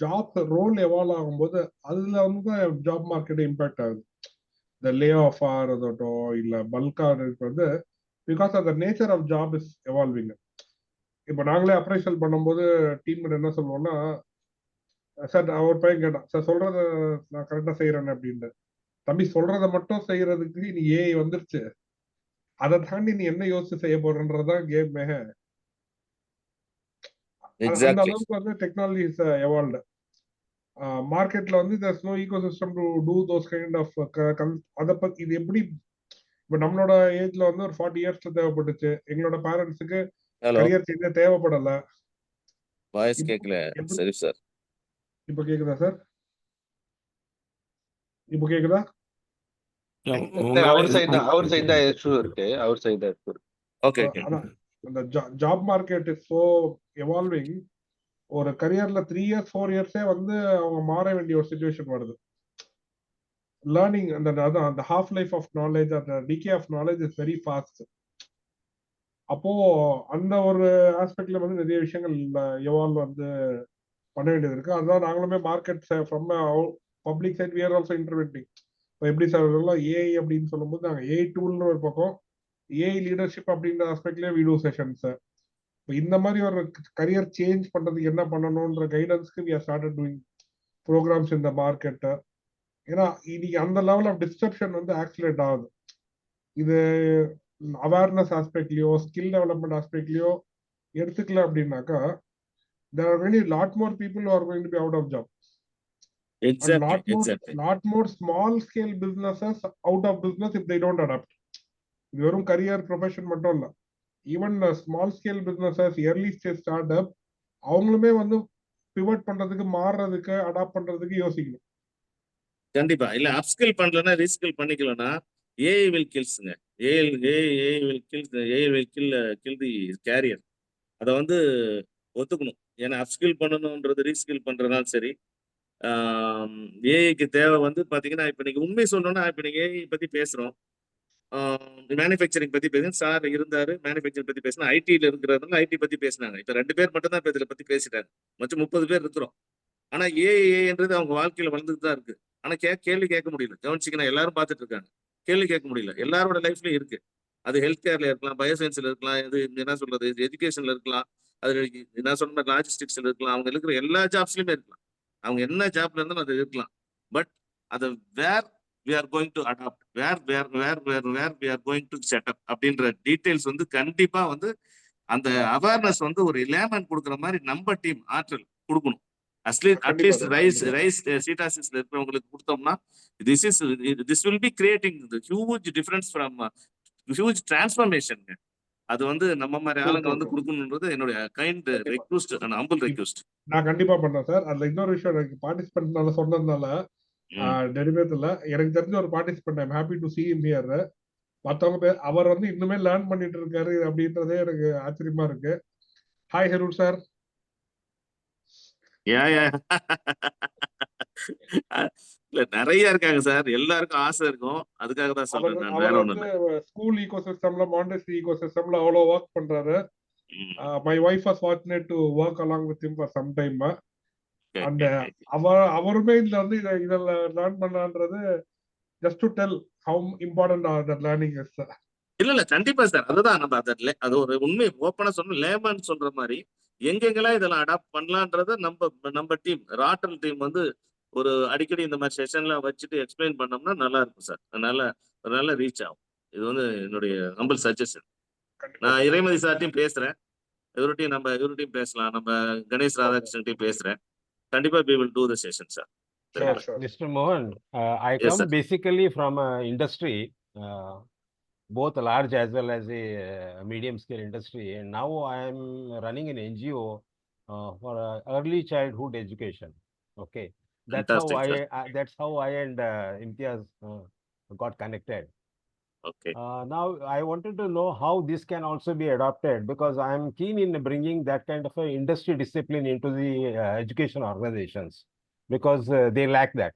Speaker 3: ஜாப் ரோல் எவால்வ் ஆகும்போது அதுல வந்து ஜாப் மார்க்கெட் இம்பாக்ட் ஆகுது. இந்த லே ஆஃப் ஆகிறதோ இல்ல பல்கா வந்து because of the nature of job is evolving. இப்போ நாங்களே அப்ரைசல் பண்ணும்போது டீம் என்ன சொல்லுவோம்னா, சார் ஒரு பையன் கேட்டான், சார் சொல்றத நான் கரெக்டா செய்யறேன்னு அப்படின்னு. தம்பி, சொல்றதை மட்டும் செய்யறதுக்கு நீ ஏஐ வந்துருச்சு, அதை தாண்டி நீ என்ன யோசிச்சு செய்ய போறன்றதான் கேம். அந்த அளவுக்கு வந்து டெக்னாலஜி இஸ் எவால்வ்டு. மார்க்கெட்ல வந்து there's no ecosystem to do those kind of அதை பத்தி இது எப்படி இப்போ நம்மளோட ஏஜ்ல வந்து ஒரு 40 இயர்ஸ்ல தேவைப்பட்டுச்சு, எங்களோட பேரண்ட்ஸுக்கு கரியர் சேஞ்ச் தேவைப்படல.
Speaker 6: வாய்ஸ் கேட்கல. சரி சார்,
Speaker 3: இப்போ கேக்குதா சார்? இப்போ கேக்குதா?
Speaker 5: அவர் சைடு தான் இஷ்யூ இருக்கு.
Speaker 6: ஓகே.
Speaker 3: அந்த job market is so evolving. ஒரு கரியர்ல 3 இயர்ஸ் 4 இயர்ஸே வந்து அவங்க மாற வேண்டிய ஒரு சிச்சுவேஷன் வருது. லேர்னிங் அந்த ஹாஃப் லைஃப் ஆஃப் நாலேஜ், அந்த decay of knowledge is very fast. அப்போ அந்த ஒரு ஆஸ்பெக்ட்ல வந்து நிறைய விஷயங்கள் எவால்வ் வந்து பண்ண வேண்டியது இருக்கு. அதுதான் நாங்களுமே market from public side we are also intervening. இப்போ எப்படி சார் ஏஐ அப்படின்னு சொல்லும்போது நாங்கள் ஏஐ டூல்னு ஒரு பக்கம், ஏஐ லீடர்ஷிப் அப்படின்ற ஆஸ்பெக்ட்லேயே வீடியோ செஷன்ஸ். இப்போ இந்த மாதிரி ஒரு கரியர் சேஞ்ச் பண்றதுக்கு என்ன பண்ணணும்ன்ற கைடன்ஸ்க்கு we are started doing programs இந்த மார்க்கெட். ஏன்னா இன்னைக்கு அந்த லெவல் ஆஃப் டிஸ்ட்ரப்ஷன் வந்து ஆக்சிலேட் ஆகுது. இது அவேர்னஸ் ஆஸ்பெக்ட்லயோ ஸ்கில் டெவலப்மெண்ட் ஆஸ்பெக்ட்லயோ எடுத்துக்கல அப்படின்னாக்கா, there are really lot more people who are going to be out of job.
Speaker 6: Exactly.
Speaker 3: Lot more small scale businesses out of business if they don't adapt. இது வெறும் career profession மட்டும் இல்ல, even small scale businesses, early stage start up, அவங்களுமே வந்து pivot பண்றதுக்கு, மாறுறதுக்கு, adapt பண்றதுக்கு யோசிக்கணும்.
Speaker 6: கண்டிப்பா. இல்ல அப்ஸ்கில் பண்ணலன்னா ரீஸ்கில் பண்ணிக்கலன்னா ஏஐ வில் கில்ஸ்ங்க. AI will kill the career. அதை வந்து ஒத்துக்கணும். ஏன்னா அப்ஸ்கில் பண்ணணும்ன்றது ரீஸ்கில் பண்றதுனால சரி. ஏஐக்கு தேவை வந்து பாத்தீங்கன்னா, இப்ப நீங்க உண்மை சொல்லணும்னா, இப்ப நீங்க ஏஐ பத்தி பேசுறோம், மேனுஃபேக்சரிங் பத்தி பேசுங்க. சார் இருந்தாரு மேனுஃபேக்சரிங் பத்தி பேசினா, ஐடில இருக்கிறதுனால ஐடி பத்தி பேசினாங்க. இப்ப 2 பேர் மட்டும் தான் இப்ப இதுல பத்தி பேசிட்டாங்க, மொத்தம் 30 பேர் இருக்கிறோம். ஆனா ஏஐன்றது அவங்க வாழ்க்கையில வளர்ந்துட்டு தான் இருக்கு. ஆனா கேள்வி கேட்க முடியல. கவனிச்சிங்கன்னா எல்லாரும் பார்த்துட்டு இருக்காங்க, கேள்வி கேட்க முடியல. எல்லாரோட லைஃப்லயும் இருக்கு. அது ஹெல்த் கேர்ல இருக்கலாம், பயோசயின்ஸ்ல இருக்கலாம், இது என்ன சொல்றது, எஜுகேஷன்ல இருக்கலாம், அது நான் சொன்ன லாஜிஸ்டிக்ஸ்ல இருக்கலாம், அவங்க இருக்கிற எல்லா ஜாப்ஸ்லயுமே இருக்கலாம். அவங்க என்ன ஜாப்ல இருந்தாலும் அது இருக்கலாம். பட் அதை வேர் we are going to adopt, where we are going to set up அப்படின்ற டீடைல்ஸ் வந்து கண்டிப்பா வந்து அந்த அவேர்னஸ் வந்து ஒரு லேமன் கொடுக்குற மாதிரி நம்ம டீம் ஆற்றல் கொடுக்கணும். அட்லீஸ்ட் ரைஸ் சீட்டாசிஸ்ல இருக்கிறவங்களுக்கு கொடுத்தோம்னா, this will be creating the huge difference from huge transformation. அது வந்து நம்ம மாதிரி ஆளுங்க வந்து கொடுக்கணும்ன்றது என்னுடைய kind request and humble request.
Speaker 3: நான் கண்டிப்பா பண்றேன் சார். அதுல இன்னொரு விஷயம், எனக்கு பார்ட்டிசிபென்ட்னால சொன்னதுனால டெரிவேட்ல எனக்கு தெரிஞ்ச ஒரு participant, I'm happy to see him here. மற்றவங்க அவர் வந்து இன்னுமே லேர்ன் பண்ணிட்டு இருக்காரு அப்படின்றதே எனக்கு ஆச்சரியமா இருக்கு. ஹாய் ஹெரூட் சார்.
Speaker 6: இல்ல நிறைய இருக்காங்க சார், எல்லாருக்கும் ஆசை இருக்கும், அதுக்காக தான் சொல்றேன். வேற ஒண்ணு இல்ல.
Speaker 3: ஸ்கூல் ஈகோசிஸ்டம்ல, மாண்டெசரி ஈகோசிஸ்டம்ல அவ்வளவு ஒர்க் பண்றாரு. My wife was fortunate to work along with him for some time. அந்த அவருமே இதுல வந்து இதில் லேர்ன் பண்ணான்றது just to tell, how important are that learning is.
Speaker 6: இல்ல கண்டிப்பா சார். அதுதான் நம்ம அது ஒரு உண்மை ஓப்பனா சொன்ன லேமன் சொல்ற மாதிரி எங்கெங்கெல்லாம் இதெல்லாம் அடாப்ட் பண்ணலான்றத நம்ம டீம் ராட்டல் டீம் வந்து ஒரு அடிக்கடி இந்த மாதிரி செஷன்லாம் வச்சுட்டு எக்ஸ்பிளைன் பண்ணோம்னா நல்லா இருக்கும் சார். நல்ல ரீச் ஆகும். இது வந்து என்னுடைய ஹம்பிள் சஜஷன். நான் இறைமதி சார்ட்டையும் பேசுறேன், இவர்கிட்டையும் பேசலாம், நம்ம கணேஷ் ராதாகிருஷ்ணன்ட்டையும் பேசுறேன். கண்டிப்பா we will do the session sir.
Speaker 3: Sure, sure.
Speaker 12: Mr. Mohan, I
Speaker 6: Yes,
Speaker 12: come
Speaker 6: sir.
Speaker 12: basically from a industry, both large as well as a medium scale industry, and now I am running an NGO for early childhood education. Okay,
Speaker 6: Fantastic, sir.
Speaker 12: that's how I and Imtiaz got connected.
Speaker 6: Okay.
Speaker 12: Now I wanted to know how this can also be adopted, because I am keen in bringing that kind of a industry discipline into the education organizations, because they lack that.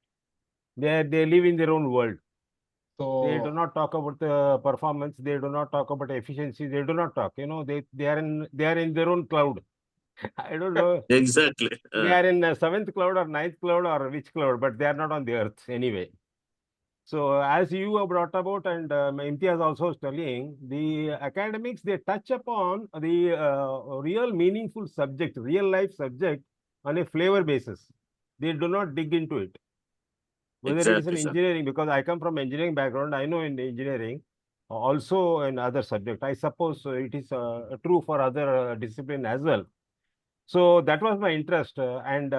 Speaker 12: They live in their own world.
Speaker 3: So
Speaker 12: They do not talk about the performance. They do not talk about efficiency. They do not talk. You know, they are in their own cloud. I don't know.
Speaker 6: Exactly.
Speaker 12: They are in 7th cloud or 9th cloud or which cloud, but they are not on the earth anyway. So as you have brought about, and Imtiaz also was telling, the academics, they touch upon the real meaningful subject, real life subject on a flavor basis. They do not dig into it. Whether it is
Speaker 6: Exactly,
Speaker 12: in
Speaker 6: sir.
Speaker 12: engineering, because I come from engineering background, I know in engineering, also in other subject. I suppose it is true for other discipline as well. So that was my interest, and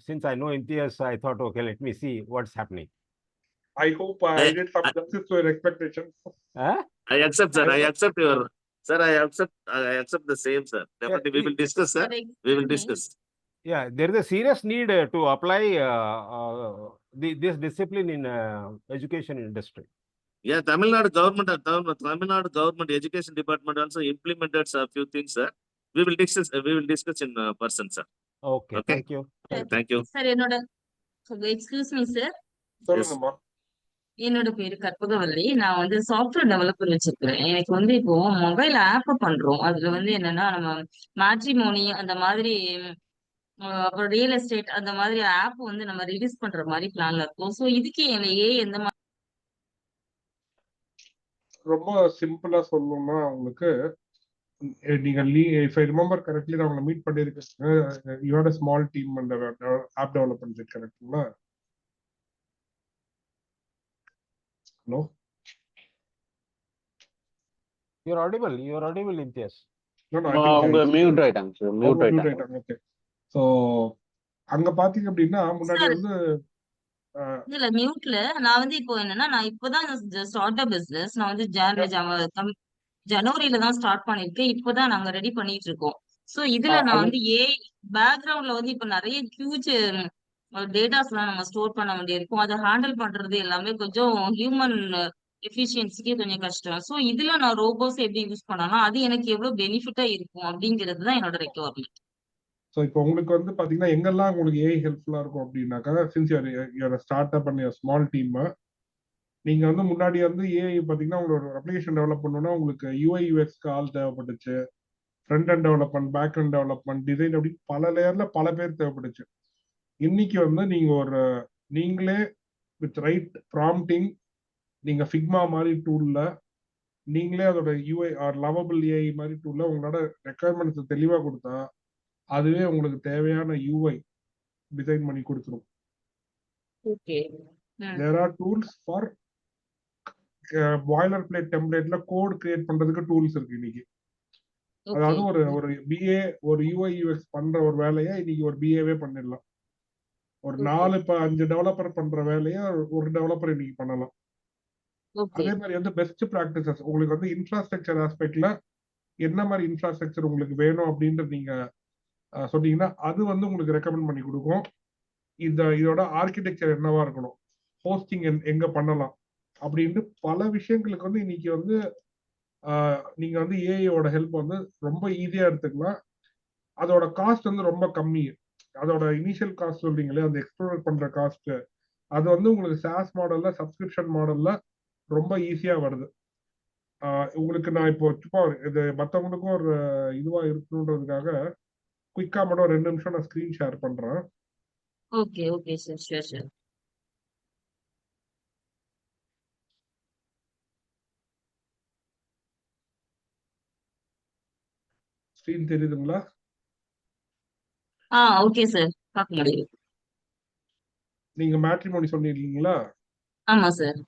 Speaker 12: since I know Imtiaz, I thought, okay, let me see what's happening.
Speaker 3: I hope I did some justice to your expectations.
Speaker 6: I accept, sir. I accept your, sir. I accept the same, sir. Definitely, we will discuss, sir. We will discuss.
Speaker 12: Yeah, there is a serious need to apply this discipline in education industry.
Speaker 6: Yeah, Tamil Nadu government education department also implemented a few things, sir. We will discuss in person, sir.
Speaker 12: Okay, thank you.
Speaker 6: Thank you.
Speaker 13: Sir excuse me sir,
Speaker 3: சொல்லுங்கம்மா.
Speaker 13: என்னோட பேரு கற்பகவல்லி. நான் வந்து software developer வச்சிருக்கிறேன். எனக்கு வந்து இப்போ mobile app பண்றோம். அதுல வந்து என்னன்னா நம்ம மேட்ரிமோனி அந்த மாதிரி அப்புறம் ரியல் எஸ்டேட் அந்த மாதிரி ஆப் வந்து நம்ம ரிலீஸ் பண்ற மாதிரி பிளான்ல இருக்கோம். ஸோ இதுக்கு எந்த மாதிரி
Speaker 3: ரொம்ப சிம்பிளா சொல்லணும்னா உங்களுக்கு நீங்க இஃப் ஐ ரிமெம்பர் கரெக்ட்லி நான் உங்களை மீட் பண்ணிருக்கேன். You had a small team அந்த ஆப் டெவலப் பண்றது கரெக்ட்டுங்களா? Hello,
Speaker 12: You're audible, Imtiaz.
Speaker 3: No, I think
Speaker 5: அவங்க மியூட் ஆயிட்டாங்க சார். மியூட் ஆயிட்டாங்க.
Speaker 3: ஆயிட்டாங்க. ஓகே. சோ அங்க பாத்தீங்க அப்படின்னா முன்னாடி
Speaker 13: சார்
Speaker 3: வந்து
Speaker 13: இல்ல மியூட்ல நான் வந்து இப்போ என்னன்னா நான் இப்பதான் ஸ்டார்ட் அப் பிசினஸ் நான் வந்து ஜனவரியில தான் ஸ்டார்ட் பண்ணிருக்கேன். இப்பதான் நாங்க ரெடி பண்ணிட்டு இருக்கோம். சோ இதுல நான் வந்து பேக்ரவுண்ட்ல வந்து இப்ப நிறைய ஹியூஜ் டேட்டாஸ் எல்லாம் நம்ம ஸ்டோர் பண்ண வேண்டியிருக்கும். அதை ஹேண்டில் பண்றது எல்லாமே கொஞ்சம் ஹியூமன் எஃபிஷியன்சிக்கு கொஞ்சம் கஷ்டம். சோ இதுல நான் ரோபோஸ் எப்படி யூஸ் பண்ணலாம், அது எனக்கு எவ்வளவு பெனிஃபிட்டா இருக்கும் அப்படிங்கிறது தான் என்னோட ரெக்வயர்மெண்ட்.
Speaker 3: ஸோ இப்போ உங்களுக்கு வந்து பாத்தீங்கன்னா எங்கெல்லாம் உங்களுக்கு ஏஐ ஹெல்ப்ஃபுல்லா இருக்கும் அப்படின்னாக்கா, since you are start up and small team, நீங்க வந்து முன்னாடி வந்து ஏஐ பாத்தீங்கன்னா உங்களோட அப்ளிகேஷன் டெவலப் பண்ணணும்னா உங்களுக்கு யூஐ யூஎக்ஸ்க்கு ஆள் தேவைப்பட்டுச்சு, front and development, back and development, design, அப்படி பல லேயர்ல பல பேர் தேவைப்பட்டுச்சு. இன்னைக்கு வந்து நீங்களே வித் ரைட் ப்ராம்ப்டிங், நீங்க ஃபிக்மா மாதிரி டூல்ல நீங்களே அதோட யூஐ ஆர் லவபிள் ஏஐ மாதிரி டூல்ல உங்களோட ரெக்குயர்மெண்ட்ஸ் தெளிவா கொடுத்தா அதுவே உங்களுக்கு தேவையான யூஐ டிசைன் பண்ணி கொடுத்துரும்.
Speaker 13: Okay.
Speaker 3: There are tools for boiler plate டெம்ப்ளேட்ல கோட் கிரியேட் பண்றதுக்கு டூல்ஸ் இருக்கு இன்னைக்கு. அதாவது ஒரு பிஏ ஒரு யூஐ யூஎக்ஸ் பண்ற ஒரு வேலையை இன்னைக்கு ஒரு பிஏவே பண்ணிடலாம். ஒரு 4-5 டெவலப்பர் பண்ற வேலையை ஒரு டெவலப்பர் இன்னைக்கு பண்ணலாம். அதே மாதிரி வந்து பெஸ்ட் ப்ராக்டிசஸ் உங்களுக்கு வந்து இன்ஃப்ராஸ்ட்ரக்சர் ஆஸ்பெக்ட்ல என்ன மாதிரி இன்ஃப்ராஸ்ட்ரக்சர் உங்களுக்கு வேணும் அப்படின்றது நீங்க சொன்னீங்கன்னா அது வந்து உங்களுக்கு ரெக்கமெண்ட் பண்ணி கொடுக்கும். இதோட ஆர்கிடெக்சர் என்னவா இருக்கணும், ஹோஸ்டிங் எங்க பண்ணலாம் அப்படின்ட்டு பல விஷயங்களுக்கு வந்து இன்னைக்கு வந்து நீங்க வந்து ஏஐயோட ஹெல்ப் வந்து ரொம்ப ஈஸியா எடுத்துக்கலாம். அதோட காஸ்ட் வந்து ரொம்ப கம்மி. அதோட இனிஷியல் காஸ்ட் சொல்றீங்களே அந்த எக்ஸ்ப்ளோர் பண்ற காஸ்ட், அது வந்து உங்களுக்கு சாஸ் மாடல்ல சப்ஸ்கிரிப்ஷன் மாடல்ல ரொம்ப ஈஸியா வருது. உங்களுக்கு நான் இப்போ சும்மா இது மற்றவங்களுக்கும் ஒரு இதுவா இருக்கணுன்றதுக்காக குயிக்கா மட்டும் 2 நிமிஷம் நான் ஸ்கிரீன் ஷேர் பண்றேன்.
Speaker 13: Okay okay sir, sure sure.
Speaker 3: Screen தெரியுதுங்களா?
Speaker 13: ஓகே சார், பார்க்க முடியும்.
Speaker 3: நீங்க மேட்ரிமோனி சொன்னீங்களா?
Speaker 13: ஆமா சார்.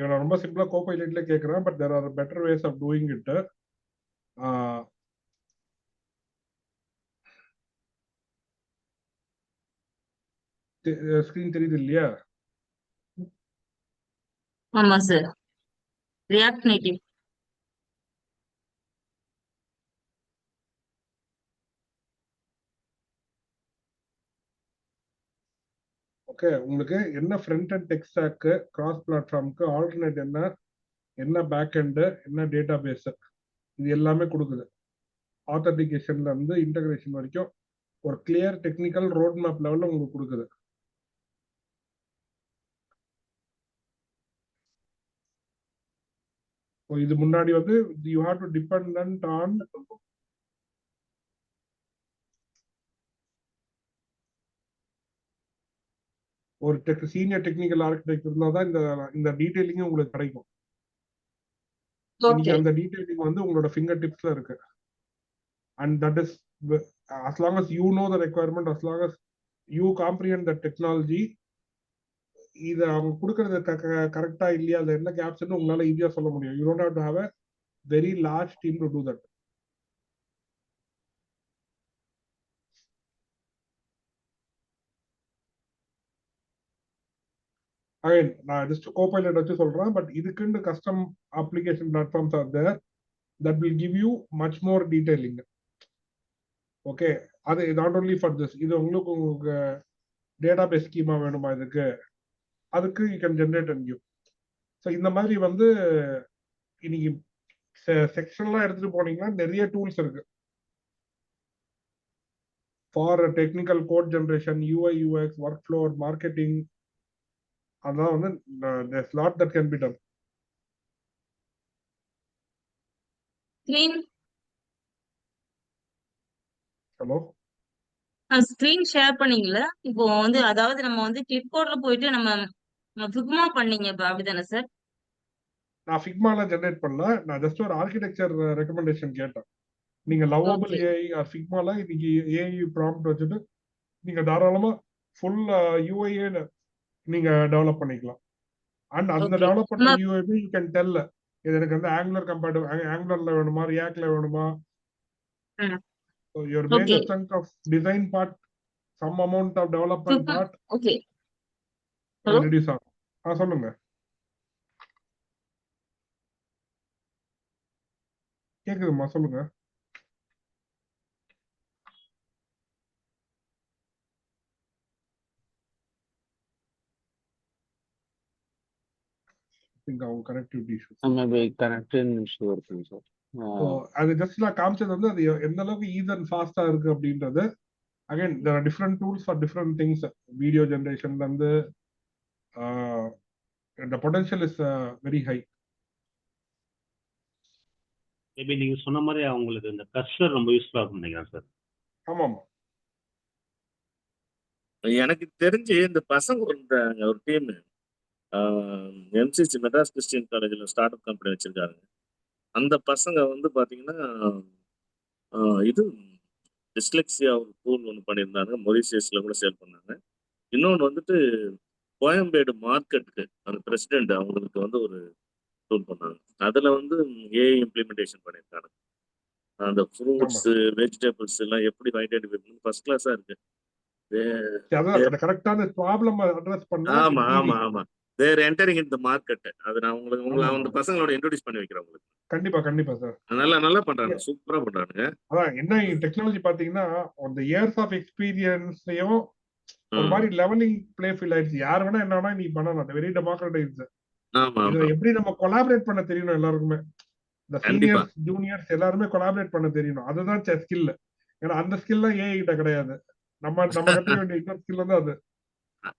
Speaker 3: நான் ரொம்ப சிம்பிளா கோபைலட்ல கேட்கிறேன், but there are better ways of doing it. Screen தெரியுது இல்லையா?
Speaker 13: ஆமா சார். React Native.
Speaker 3: ஓகே, உங்களுக்கு என்ன front end tech stack, cross பிளாட்ஃபார்முக்கு ஆல்டர்னேட் என்ன பேக் எண்டு, என்ன டேட்டா பேஸ், இது எல்லாமே கொடுக்குது. ஆத்தன்டிகேஷன்ல இருந்து இன்டகிரேஷன் வரைக்கும் ஒரு கிளியர் டெக்னிக்கல் ரோட் மேப் லெவல்ல உங்களுக்கு கொடுக்குது. இது முன்னாடி வந்து you have to dependent on ஒரு சீனியர் டெக்னிக்கல் ஆர்கிடெக்ட் இருந்தால் தான் இந்த டீடைலிங்கும் உங்களுக்கு கிடைக்கும். இன்னைக்கு அந்த டீடைலிங் வந்து உங்களோட ஃபிங்கர் டிப்ஸ்ல இருக்கு. And that is as long as you know the requirement, as long as you comprehend the technology, இதை அவங்க கொடுக்கறது கரெக்டா இல்லையா, அதுல என்ன கேப்ஸ்ன்னு உங்களால ஈஸியா சொல்ல முடியும். You don't have to have a very large team to do that. Again, நான் just Copilot வச்சு சொல்றேன், பட் இதுக்குன்னு custom application platforms are there that will give you much more detailing. Okay, அது நாட் ஓன்லி ஃபார் திஸ். இது உங்களுக்கு database schema வேணுமா, அதுக்கு you can generate and give. So இந்த மாதிரி வந்து இன்னைக்கு செக்ஷன்லாம் எடுத்துட்டு போனீங்கன்னா நிறைய டூல்ஸ் இருக்கு for technical code generation, UI UX, workflow, marketing. அதெல்லாம் வந்து there's lot that can be done. Hello,
Speaker 13: screen share பண்ணீங்களா? இப்போ வந்து அதாவது நம்ம வந்து கிளிப் போர்ட்ல போயிட்டு நம்ம ஃபிக்மா பண்ணீங்க இப்ப, அப்படிதானே சார்?
Speaker 3: நான் ஃபிக்மால ஜென்ரேட் பண்ணல, நான் ஜஸ்ட் ஒரு ஆர்கிடெக்சர் ரெக்கமெண்டேஷன் கேட்டேன். நீங்க லவ்வபிள் ஏஐ ஆர் ஃபிக்மால இன்னைக்கு ஏஐ ப்ராம்ப்ட் வச்சுட்டு நீங்க தாராளமா ஃபுல் யூஐஏ நீங்க டெவலப் பண்ணிக்கலாம். அண்ட் அந்த டெவலப் பண்ண யூஐபி யூ கேன் டெல் இது எனக்கு வந்து ஆங்குலர்ல வேணுமா, ரியாக்ட்ல வேணுமா. your major chunk of design part, some amount of development part, reduce ஆகும். சொல்லுங்க, கேக்குதுமா? சொல்லுங்க. கனெக்டிவிட்டி இஷ்யூ
Speaker 5: இருக்குங்க சார்.
Speaker 3: அது ஜஸ்ட் நான் காமிச்சது வந்து அது எந்த அளவுக்கு ஈஸி அண்ட் ஃபாஸ்டா இருக்கு அப்படின்றது. Again there are different tools for different things. Video ஜெனரேஷன்ல இருந்து the potential is very high.
Speaker 10: Maybe நீங்க சொன்ன மாதிரி அவங்களுக்கு இந்த கர்சர் ரொம்ப யூஸ்ஃபுல்லா இருக்கும் நினைக்கிறேன் சார்.
Speaker 3: ஆமா ஆமா,
Speaker 6: எனக்கு தெரிஞ்சு இந்த பசங்க ஒரு டீம் எம்சிசி மெட்ராஸ் கிறிஸ்டியன் காலேஜில் ஸ்டார்ட் அப் கம்பெனி வச்சிருக்காங்க. அந்த பசங்க வந்து பார்த்தீங்கன்னா இது டிஸ்லெக்ஸியா ஒரு டூல் ஒன்று பண்ணியிருந்தாங்க, மொரிஷியஸில் கூட சேல் பண்ணாங்க. இன்னொன்று வந்துட்டு கோயம்பேடு மார்க்கெட்டுக்கு அந்த பிரசிடென்ட் அவங்களுக்கு வந்து ஒரு டூல் பண்ணாங்க. அதில் வந்து ஏஐ இம்ப்ளிமெண்டேஷன் பண்ணியிருக்காங்க. அந்த ஃப்ரூட்ஸ் வெஜிடபிள்ஸ் எல்லாம் எப்படி ஐடென்டிஃபை பண்ணி ஃபர்ஸ்ட் கிளாஸாக இருக்கு.
Speaker 3: கரெக்டான ப்ராப்ளம் அட்ரஸ் பண்ணா.
Speaker 6: ஆமா ஆமா ஆமா, தேர் என்டரிங் இன் தி மார்க்கெட். அது நான் உங்களை அந்த பசங்களோட இன்ட்ரோடியூஸ் பண்ணி வைக்கிறேன் உங்களுக்கு.
Speaker 3: கண்டிப்பா கண்டிப்பா சார்,
Speaker 6: நல்லா பண்றாங்க, சூப்பரா பண்றாங்க.
Speaker 3: அதான் என்ன டெக்னாலஜி பாத்தீங்கன்னா அந்த இயர்ஸ் ஆஃப் எக்ஸ்பீரியன்ஸ்லயும் ஒரு மாதிரி லெவலிங் பிளே ஃபீல் ஆயிடுச்சு. யார் வேணா என்ன வேணா நீ பண்ணலாம், வெரி டெமோக்ரடைஸ்ட். இதுல எப்படி நம்ம கொலாபரேட் பண்ண தெரியணும் எல்லாருக்குமே. இந்த சீனியர்ஸ் ஜூனியர்ஸ் எல்லாருமே கொலாபரேட் பண்ண தெரியணும். அதுதான் ஸ்கில். ஏன்னா அந்த ஸ்கில் தான் ஏஐ கிட்ட கிடையாது. நம்ம கத்துக்க வேண்டிய இன்னொரு ஸ்கில் வந்து அது.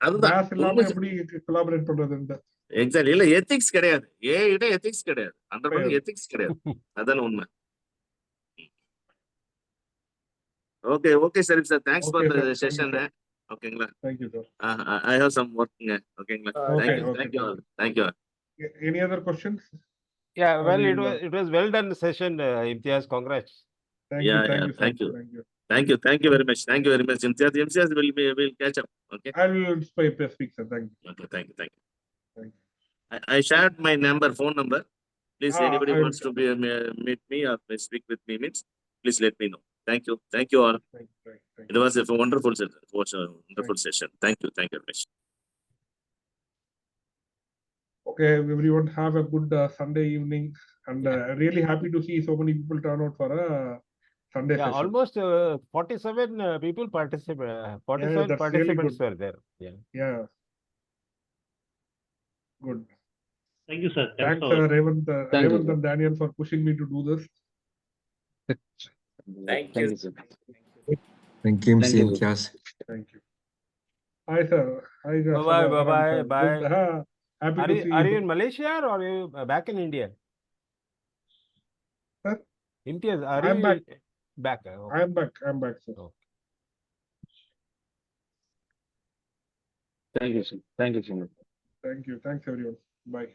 Speaker 6: அதுதான்
Speaker 3: மேத்ஸ் இல்லாம
Speaker 6: உண்மை
Speaker 3: எப்படி கொலாபரேட் பண்றதுன்னு
Speaker 6: எக்ஸாக்ட்லி இல்ல எத்திக்ஸ் கிடையாது. ஏஐட எத்திக்ஸ் கிடையாது. 100% எத்திக்ஸ் கிடையாது. அதான் உண்மை. ஓகே ஓகே சரி sir. Thanks for
Speaker 3: okay
Speaker 6: the
Speaker 3: sir. Thank you
Speaker 6: session.
Speaker 3: Sir.
Speaker 6: ஓகேங்களா?
Speaker 3: Thank you sir.
Speaker 6: I have some ஒர்க்குங்க. ஓகேங்களா?
Speaker 3: Okay
Speaker 6: thank you
Speaker 3: okay
Speaker 6: thank you
Speaker 3: thank you.
Speaker 6: All. Thank you all.
Speaker 3: Any other questions?
Speaker 12: Yeah,
Speaker 3: Or
Speaker 12: well,
Speaker 3: we'll,
Speaker 12: it was well done session, Imtiaz. Congrats.
Speaker 3: thank you,
Speaker 6: Yeah,
Speaker 3: thank
Speaker 6: yeah.
Speaker 3: you, sir.
Speaker 6: Thank you.
Speaker 3: Thank you.
Speaker 6: Thank you very much. Thank you very much. Imtiaz will catch up. Okay.
Speaker 3: I will speak, sir. Thank you.
Speaker 6: Okay. Thank you.
Speaker 3: Thank you.
Speaker 6: I shared my phone number. Please, anybody
Speaker 3: I will.
Speaker 6: wants to meet me or speak with me, please let me know. Thank you. Thank you all.
Speaker 3: Thank you. Thank
Speaker 6: It
Speaker 3: you.
Speaker 6: was a wonderful session. It was a wonderful session. Thank you. Thank you very much.
Speaker 3: Okay, everyone have a good Sunday evening, and really happy to see so many people turn out for a Sunday
Speaker 12: Yeah,
Speaker 3: session.
Speaker 12: almost 47 people participate. 47
Speaker 3: that's really
Speaker 12: participants
Speaker 3: good.
Speaker 12: were there. Yeah.
Speaker 3: Yeah. Good.
Speaker 10: Thank you, sir.
Speaker 3: Thanks,
Speaker 10: for
Speaker 3: Revant,
Speaker 5: Thank you,
Speaker 3: Revant
Speaker 5: sir.
Speaker 3: and Daniel for pushing me to do this.
Speaker 6: Thank you.
Speaker 14: Thank you,
Speaker 5: Thank you.
Speaker 14: Imtiaz.
Speaker 3: Thank you. Hi, sir. Hi,
Speaker 12: Bye bye, bye
Speaker 3: Farhan,
Speaker 12: bye,
Speaker 3: sir.
Speaker 12: bye.
Speaker 3: Good. Happy
Speaker 12: Are
Speaker 3: to
Speaker 12: you
Speaker 3: see
Speaker 12: are
Speaker 3: you.
Speaker 12: you in Malaysia or are you back in India?
Speaker 3: Sir?
Speaker 12: Imtiaz, are
Speaker 3: I'm
Speaker 12: you
Speaker 3: back.
Speaker 12: back? Okay.
Speaker 3: I'm back, sir.
Speaker 12: Okay.
Speaker 5: Thank you, sir. Thank you so much.
Speaker 3: Thank you. Thanks, everyone. Bye.